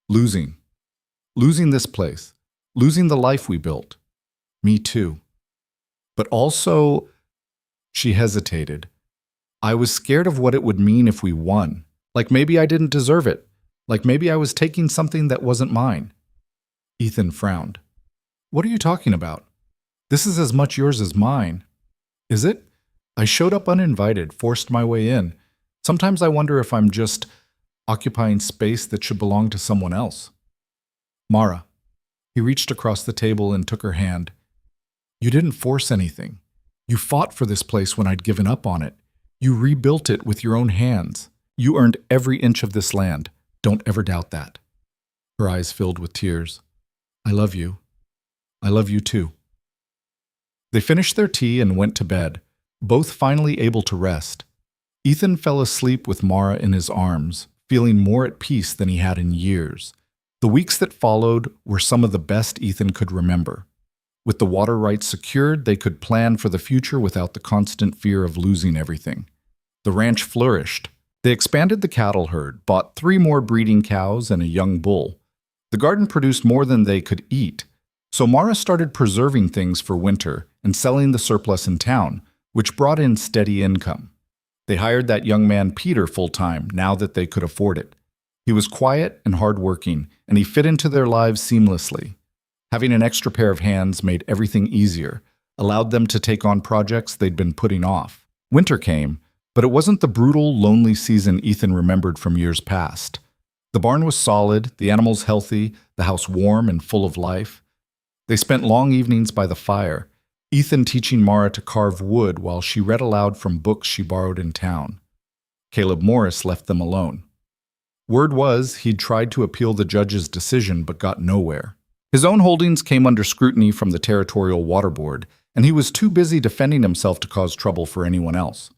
[SPEAKER 1] "Losing. Losing this place. Losing the life we built. Me too. But also," she hesitated, "I was scared of what it would mean if we won. Like maybe I didn't deserve it. Like maybe I was taking something that wasn't mine." Ethan frowned. "What are you talking about? This is as much yours as mine." "Is it? I showed up uninvited, forced my way in. Sometimes I wonder if I'm just occupying space that should belong to someone else." "Mara." He reached across the table and took her hand. "You didn't force anything. You fought for this place when I'd given up on it. You rebuilt it with your own hands. You earned every inch of this land. Don't ever doubt that." Her eyes filled with tears. "I love you. I love you too." They finished their tea and went to bed, both finally able to rest. Ethan fell asleep with Mara in his arms, feeling more at peace than he had in years. The weeks that followed were some of the best Ethan could remember. With the water rights secured, they could plan for the future without the constant fear of losing everything. The ranch flourished. They expanded the cattle herd, bought 3 more breeding cows and a young bull. The garden produced more than they could eat, so Mara started preserving things for winter and selling the surplus in town, which brought in steady income. They hired that young man Peter full-time now that they could afford it. He was quiet and hardworking, and he fit into their lives seamlessly. Having an extra pair of hands made everything easier, allowed them to take on projects they'd been putting off. Winter came, but it wasn't the brutal, lonely season Ethan remembered from years past. The barn was solid, the animals healthy, the house warm and full of life. They spent long evenings by the fire, Ethan teaching Mara to carve wood while she read aloud from books she borrowed in town. Caleb Morris left them alone. Word was he'd tried to appeal the judge's decision but got nowhere. His own holdings came under scrutiny from the Territorial Water Board, and he was too busy defending himself to cause trouble for anyone else.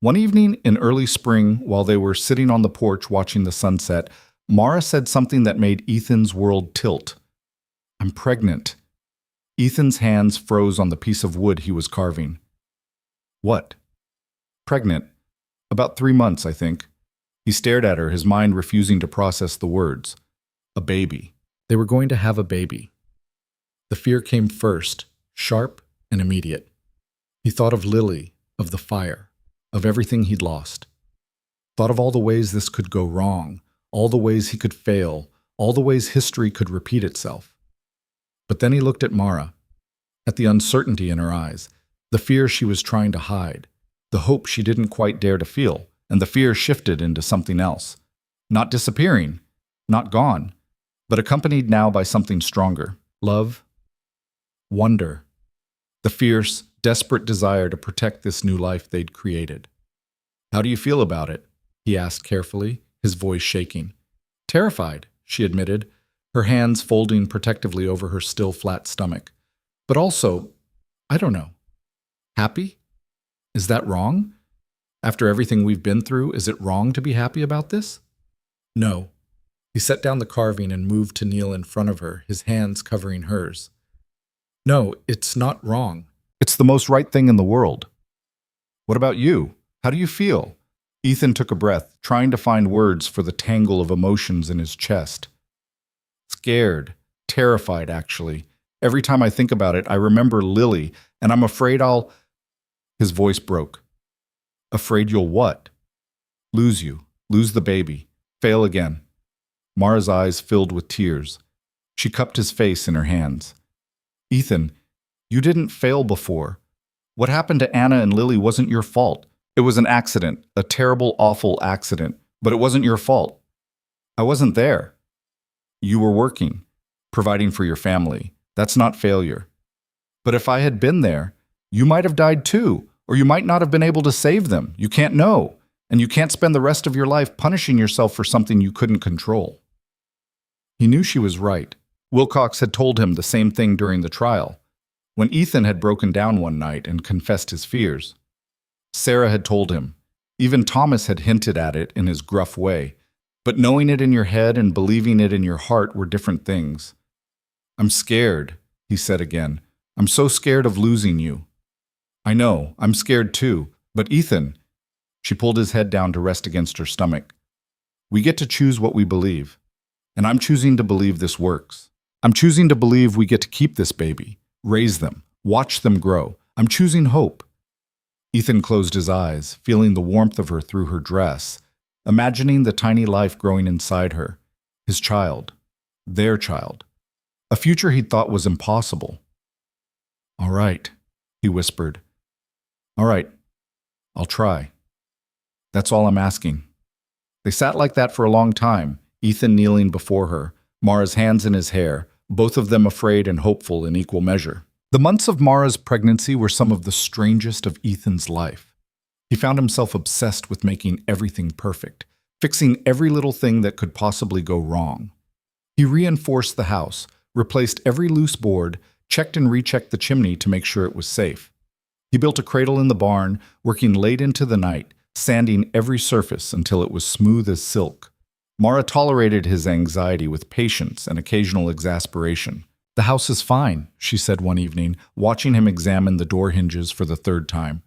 [SPEAKER 1] One evening in early spring, while they were sitting on the porch watching the sunset, Mara said something that made Ethan's world tilt. "I'm pregnant." Ethan's hands froze on the piece of wood he was carving. "What?" "Pregnant. About 3 months, I think." He stared at her, his mind refusing to process the words. A baby. They were going to have a baby. The fear came first, sharp and immediate. He thought of Lily, of the fire, of everything he'd lost. Thought of all the ways this could go wrong, all the ways he could fail, all the ways history could repeat itself. But then he looked at Mara, at the uncertainty in her eyes, the fear she was trying to hide, the hope she didn't quite dare to feel, and the fear shifted into something else. Not disappearing, not gone, but accompanied now by something stronger. Love, wonder, the fierce, desperate desire to protect this new life they'd created. "How do you feel about it?" he asked carefully, his voice shaking. "Terrified," she admitted, her hands folding protectively over her still flat stomach. "But also, I don't know. Happy? Is that wrong? After everything we've been through, is it wrong to be happy about this?" "No." He set down the carving and moved to kneel in front of her, his hands covering hers. "No, it's not wrong. It's the most right thing in the world." "What about you? How do you feel?" Ethan took a breath, trying to find words for the tangle of emotions in his chest. "Scared, terrified, actually. Every time I think about it, I remember Lily, and I'm afraid I'll—" His voice broke. "Afraid you'll what?" "Lose you, lose the baby, fail again." Mara's eyes filled with tears. She cupped his face in her hands. "Ethan, you didn't fail before. What happened to Anna and Lily wasn't your fault. It was an accident, a terrible, awful accident, but it wasn't your fault. I wasn't there. You were working, providing for your family. That's not failure. But if I had been there, you might have died too, or you might not have been able to save them. You can't know, and you can't spend the rest of your life punishing yourself for something you couldn't control." He knew she was right. Wilcox had told him the same thing during the trial, when Ethan had broken down one night and confessed his fears. Sarah had told him. Even Thomas had hinted at it in his gruff way. But knowing it in your head and believing it in your heart were different things. "I'm scared," he said again. "I'm so scared of losing you." "I know, I'm scared too. But Ethan," she pulled his head down to rest against her stomach, "we get to choose what we believe. And I'm choosing to believe this works. I'm choosing to believe we get to keep this baby, raise them, watch them grow. I'm choosing hope." Ethan closed his eyes, feeling the warmth of her through her dress, imagining the tiny life growing inside her, his child, their child, a future he'd thought was impossible. "All right," he whispered. "All right, I'll try. That's all I'm asking." They sat like that for a long time, Ethan kneeling before her, Mara's hands in his hair, both of them afraid and hopeful in equal measure. The months of Mara's pregnancy were some of the strangest of Ethan's life. He found himself obsessed with making everything perfect, fixing every little thing that could possibly go wrong. He reinforced the house, replaced every loose board, checked and rechecked the chimney to make sure it was safe. He built a cradle in the barn, working late into the night, sanding every surface until it was smooth as silk. Mara tolerated his anxiety with patience and occasional exasperation. "The house is fine," she said one evening, watching him examine the door hinges for the third time.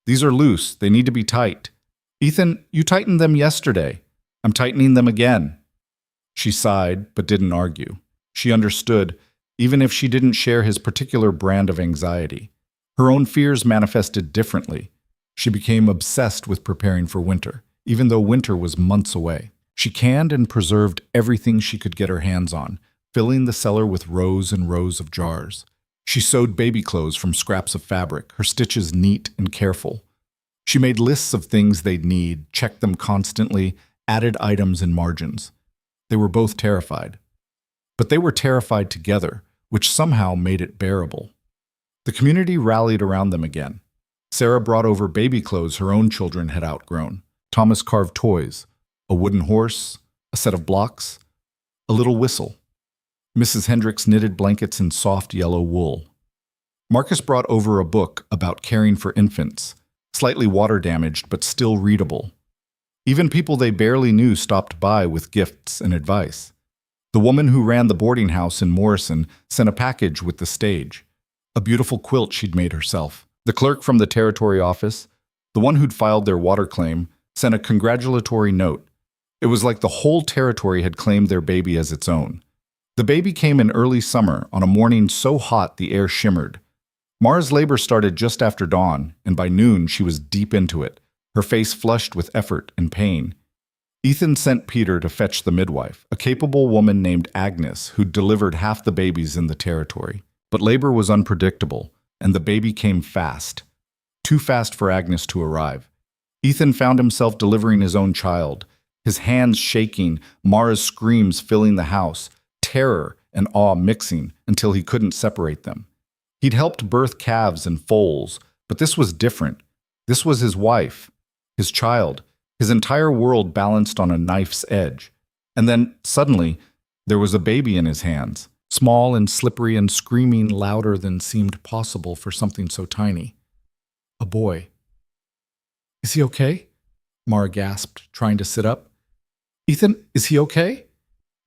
[SPEAKER 1] "These are loose. They need to be tight." "Ethan, you tightened them yesterday." "I'm tightening them again." She sighed, but didn't argue. She understood, even if she didn't share his particular brand of anxiety. Her own fears manifested differently. She became obsessed with preparing for winter, even though winter was months away. She canned and preserved everything she could get her hands on, filling the cellar with rows and rows of jars. She sewed baby clothes from scraps of fabric, her stitches neat and careful. She made lists of things they'd need, checked them constantly, added items in margins. They were both terrified. But they were terrified together, which somehow made it bearable. The community rallied around them again. Sarah brought over baby clothes her own children had outgrown. Thomas carved toys, a wooden horse, a set of blocks, a little whistle. Mrs. Hendricks knitted blankets in soft yellow wool. Marcus brought over a book about caring for infants, slightly water-damaged but still readable. Even people they barely knew stopped by with gifts and advice. The woman who ran the boarding house in Morrison sent a package with the stage, a beautiful quilt she'd made herself. The clerk from the territory office, the one who'd filed their water claim, sent a congratulatory note. It was like the whole territory had claimed their baby as its own. The baby came in early summer on a morning so hot the air shimmered. Mara's labor started just after dawn, and by noon she was deep into it, her face flushed with effort and pain. Ethan sent Peter to fetch the midwife, a capable woman named Agnes who'd delivered half the babies in the territory. But labor was unpredictable, and the baby came fast. Too fast for Agnes to arrive. Ethan found himself delivering his own child, his hands shaking, Mara's screams filling the house, terror and awe mixing until he couldn't separate them. He'd helped birth calves and foals, but this was different. This was his wife, his child, his entire world balanced on a knife's edge. And then, suddenly, there was a baby in his hands, small and slippery and screaming louder than seemed possible for something so tiny. A boy. "Is he okay?" Mara gasped, trying to sit up. "Ethan, is he okay?"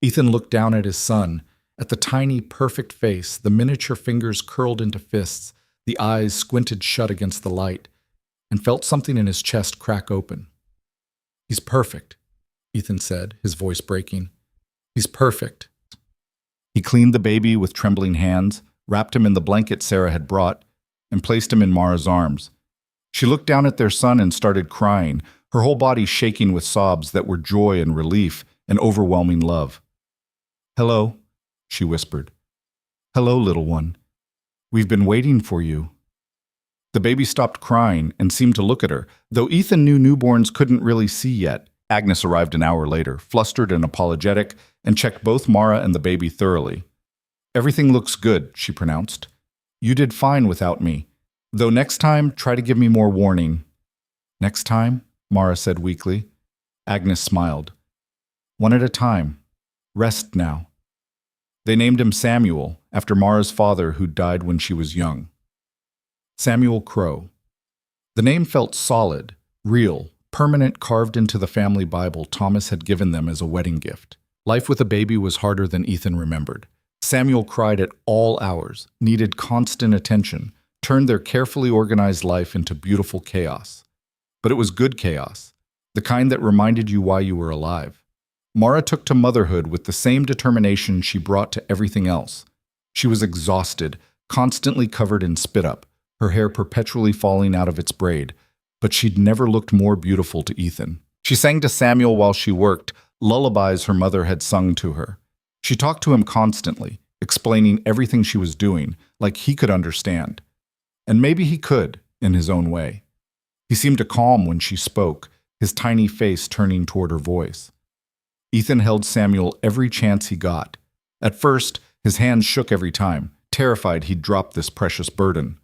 [SPEAKER 1] Ethan looked down at his son, at the tiny, perfect face, the miniature fingers curled into fists, the eyes squinted shut against the light, and felt something in his chest crack open. "He's perfect," Ethan said, his voice breaking. "He's perfect." He cleaned the baby with trembling hands, wrapped him in the blanket Sarah had brought, and placed him in Mara's arms. She looked down at their son and started crying, her whole body shaking with sobs that were joy and relief and overwhelming love. "Hello," she whispered. "Hello, little one. We've been waiting for you." The baby stopped crying and seemed to look at her, though Ethan knew newborns couldn't really see yet. Agnes arrived an hour later, flustered and apologetic, and checked both Mara and the baby thoroughly. "Everything looks good," she pronounced. "You did fine without me. Though next time, try to give me more warning." "Next time?" Mara said weakly. Agnes smiled. "One at a time. Rest now." They named him Samuel, after Mara's father who died when she was young. Samuel Crowe. The name felt solid, real, permanent, carved into the family Bible Thomas had given them as a wedding gift. Life with a baby was harder than Ethan remembered. Samuel cried at all hours, needed constant attention, turned their carefully organized life into beautiful chaos. But it was good chaos, the kind that reminded you why you were alive. Mara took to motherhood with the same determination she brought to everything else. She was exhausted, constantly covered in spit-up, her hair perpetually falling out of its braid, but she'd never looked more beautiful to Ethan. She sang to Samuel while she worked, lullabies her mother had sung to her. She talked to him constantly, explaining everything she was doing, like he could understand. And maybe he could, in his own way. He seemed to calm when she spoke, his tiny face turning toward her voice. Ethan held Samuel every chance he got. At first, his hands shook every time, terrified he'd drop this precious burden.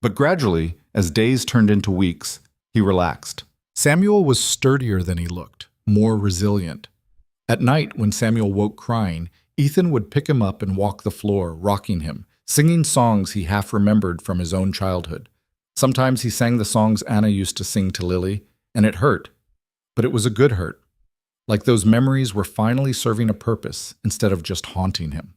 [SPEAKER 1] But gradually, as days turned into weeks, he relaxed. Samuel was sturdier than he looked, more resilient. At night, when Samuel woke crying, Ethan would pick him up and walk the floor, rocking him, singing songs he half remembered from his own childhood. Sometimes he sang the songs Anna used to sing to Lily, and it hurt. But it was a good hurt. Like those memories were finally serving a purpose instead of just haunting him.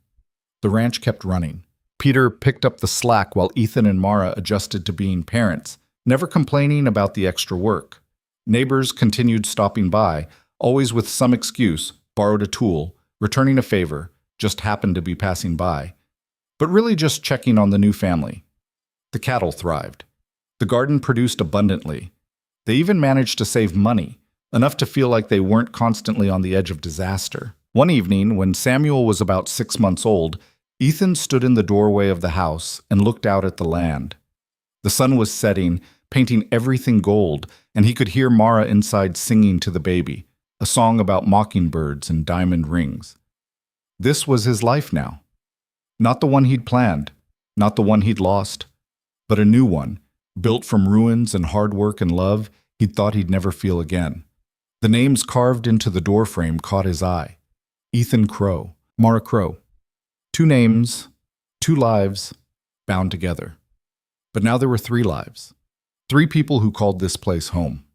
[SPEAKER 1] The ranch kept running. Peter picked up the slack while Ethan and Mara adjusted to being parents, never complaining about the extra work. Neighbors continued stopping by, always with some excuse, borrowed a tool, returning a favor, just happened to be passing by, but really just checking on the new family. The cattle thrived. The garden produced abundantly. They even managed to save money, enough to feel like they weren't constantly on the edge of disaster. One evening, when Samuel was about 6 months old, Ethan stood in the doorway of the house and looked out at the land. The sun was setting, painting everything gold, and he could hear Mara inside singing to the baby, a song about mockingbirds and diamond rings. This was his life now. Not the one he'd planned, not the one he'd lost, but a new one, built from ruins and hard work and love he'd thought he'd never feel again. The names carved into the doorframe caught his eye. Ethan Crowe, Mara Crowe. 2 names, 2 lives, bound together. But now there were 3 lives. 3 people who called this place home.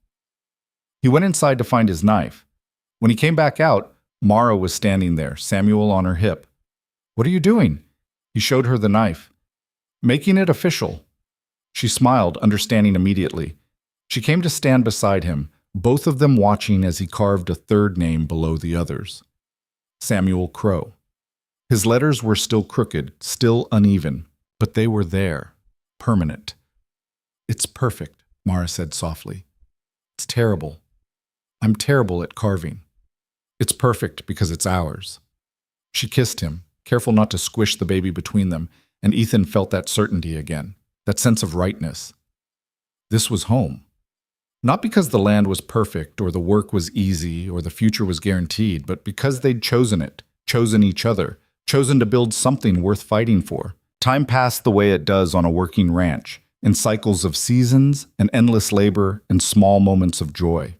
[SPEAKER 1] He went inside to find his knife. When he came back out, Mara was standing there, Samuel on her hip. "What are you doing?" He showed her the knife. "Making it official." She smiled, understanding immediately. She came to stand beside him, both of them watching as he carved a 3rd name below the others. Samuel Crowe. His letters were still crooked, still uneven, but they were there, permanent. "It's perfect," Mara said softly. "It's terrible. I'm terrible at carving. It's perfect because it's ours." She kissed him, careful not to squish the baby between them, and Ethan felt that certainty again, that sense of rightness. This was home. Not because the land was perfect, or the work was easy, or the future was guaranteed, but because they'd chosen it, chosen each other, chosen to build something worth fighting for. Time passed the way it does on a working ranch, in cycles of seasons and endless labor and small moments of joy.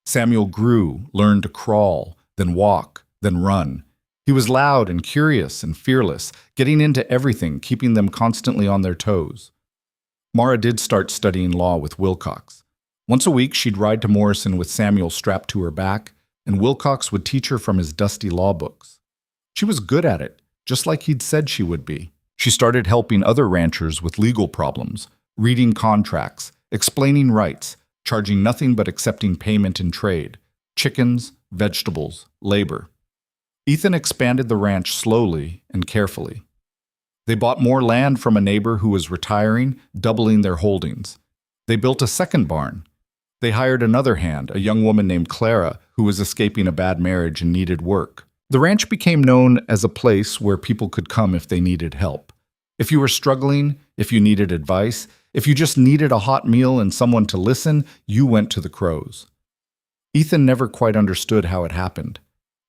[SPEAKER 1] Samuel grew, learned to crawl, then walk, then run. He was loud and curious and fearless, getting into everything, keeping them constantly on their toes. Mara did start studying law with Wilcox. Once a week, she'd ride to Morrison with Samuel strapped to her back, and Wilcox would teach her from his dusty law books. She was good at it, just like he'd said she would be. She started helping other ranchers with legal problems, reading contracts, explaining rights, charging nothing but accepting payment in trade, chickens, vegetables, labor. Ethan expanded the ranch slowly and carefully. They bought more land from a neighbor who was retiring, doubling their holdings. They built a second barn. They hired another hand, a young woman named Clara, who was escaping a bad marriage and needed work. The ranch became known as a place where people could come if they needed help. If you were struggling, if you needed advice, if you just needed a hot meal and someone to listen, you went to the Crowes. Ethan never quite understood how it happened,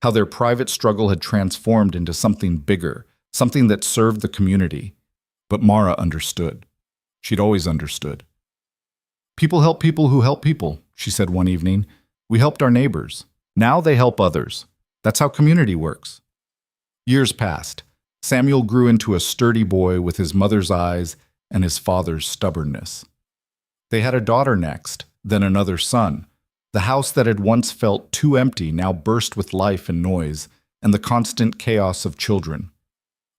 [SPEAKER 1] how their private struggle had transformed into something bigger, something that served the community. But Mara understood. She'd always understood. "People help people who help people," she said one evening. "We helped our neighbors. Now they help others. That's how community works." Years passed. Samuel grew into a sturdy boy with his mother's eyes and his father's stubbornness. They had a daughter next, then another son. The house that had once felt too empty now burst with life and noise, and the constant chaos of children.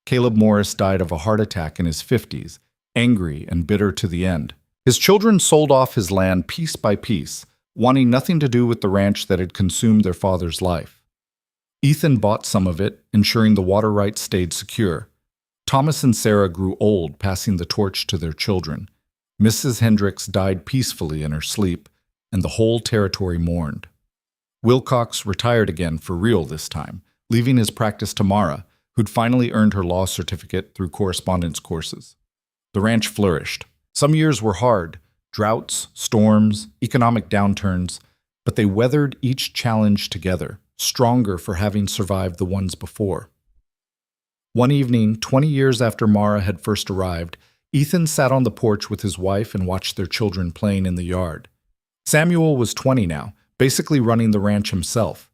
[SPEAKER 1] Caleb Morris died of a heart attack in his 50s, angry and bitter to the end. His children sold off his land piece by piece, wanting nothing to do with the ranch that had consumed their father's life. Ethan bought some of it, ensuring the water rights stayed secure. Thomas and Sarah grew old, passing the torch to their children. Mrs. Hendricks died peacefully in her sleep, and the whole territory mourned. Wilcox retired again for real this time, leaving his practice to Mara, who'd finally earned her law certificate through correspondence courses. The ranch flourished. Some years were hard, droughts, storms, economic downturns, but they weathered each challenge together, stronger for having survived the ones before. One evening, 20 years after Mara had first arrived, Ethan sat on the porch with his wife and watched their children playing in the yard. Samuel was 20 now, basically running the ranch himself.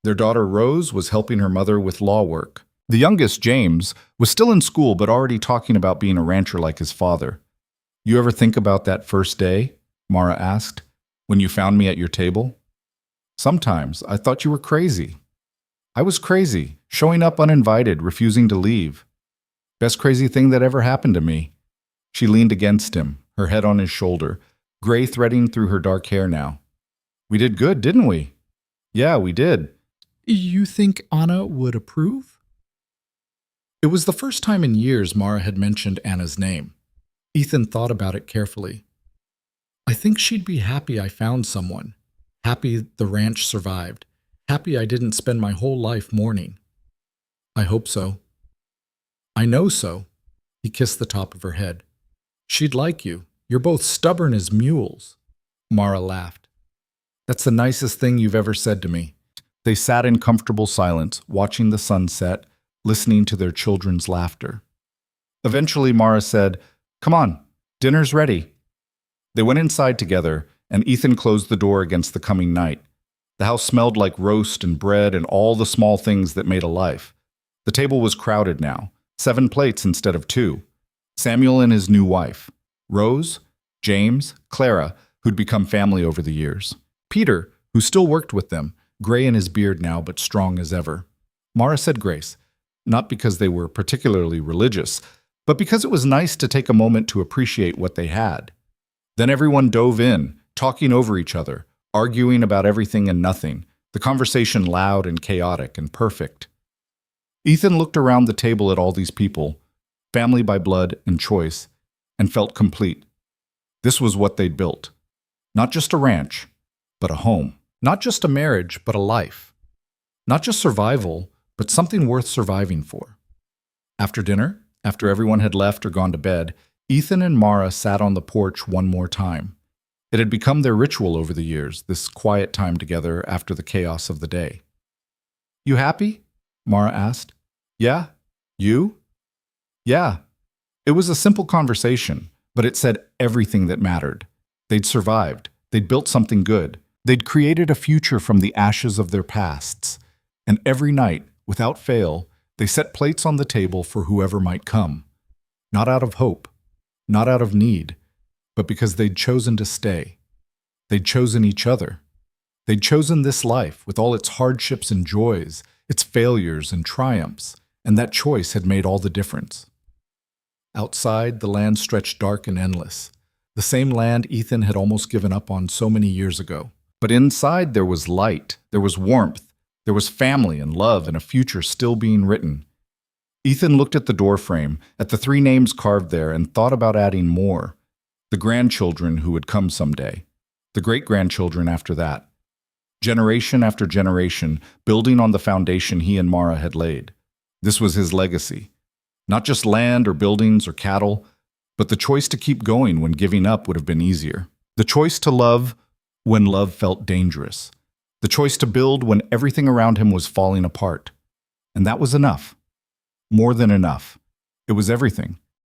[SPEAKER 1] Their daughter Rose was helping her mother with law work. The youngest, James, was still in school but already talking about being a rancher like his father. "You ever think about that first day?" Mara asked, "when you found me at your table?" "Sometimes. I thought you were crazy." "I was crazy, showing up uninvited, refusing to leave. Best crazy thing that ever happened to me." She leaned against him, her head on his shoulder, gray threading through her dark hair now. "We did good, didn't we?" "Yeah, we did." "You think Anna would approve?" It was the first time in years Mara had mentioned Anna's name. Ethan thought about it carefully. "I think she'd be happy I found someone. Happy the ranch survived. Happy I didn't spend my whole life mourning." "I hope so." "I know so." He kissed the top of her head. "She'd like you. You're both stubborn as mules." Mara laughed. "That's the nicest thing you've ever said to me." They sat in comfortable silence, watching the sunset, listening to their children's laughter. Eventually, Mara said, "Come on, dinner's ready." They went inside together, and Ethan closed the door against the coming night. The house smelled like roast and bread and all the small things that made a life. The table was crowded now, 7 plates instead of 2. Samuel and his new wife, Rose, James, Clara, who'd become family over the years, Peter, who still worked with them, gray in his beard now but strong as ever. Mara said grace, not because they were particularly religious, but because it was nice to take a moment to appreciate what they had. Then everyone dove in, talking over each other, arguing about everything and nothing, the conversation loud and chaotic and perfect. Ethan looked around the table at all these people, family by blood and choice, and felt complete. This was what they'd built. Not just a ranch, but a home. Not just a marriage, but a life. Not just survival, but something worth surviving for. After dinner, after everyone had left or gone to bed, Ethan and Mara sat on the porch one more time. It had become their ritual over the years, this quiet time together after the chaos of the day. "You happy?" Mara asked. "Yeah. You?" "Yeah." It was a simple conversation, but it said everything that mattered. They'd survived. They'd built something good. They'd created a future from the ashes of their pasts. And every night, without fail, they set plates on the table for whoever might come. Not out of hope, not out of need, but because they'd chosen to stay. They'd chosen each other. They'd chosen this life with all its hardships and joys, its failures and triumphs, and that choice had made all the difference. Outside, the land stretched dark and endless, the same land Ethan had almost given up on so many years ago. But inside there was light, there was warmth, there was family and love and a future still being written. Ethan looked at the doorframe, at the 3 names carved there, and thought about adding more. The grandchildren who would come someday, the great-grandchildren after that. Generation after generation, building on the foundation he and Mara had laid. This was his legacy. Not just land or buildings or cattle, but the choice to keep going when giving up would have been easier. The choice to love when love felt dangerous. The choice to build when everything around him was falling apart. And that was enough. More than enough. It was everything.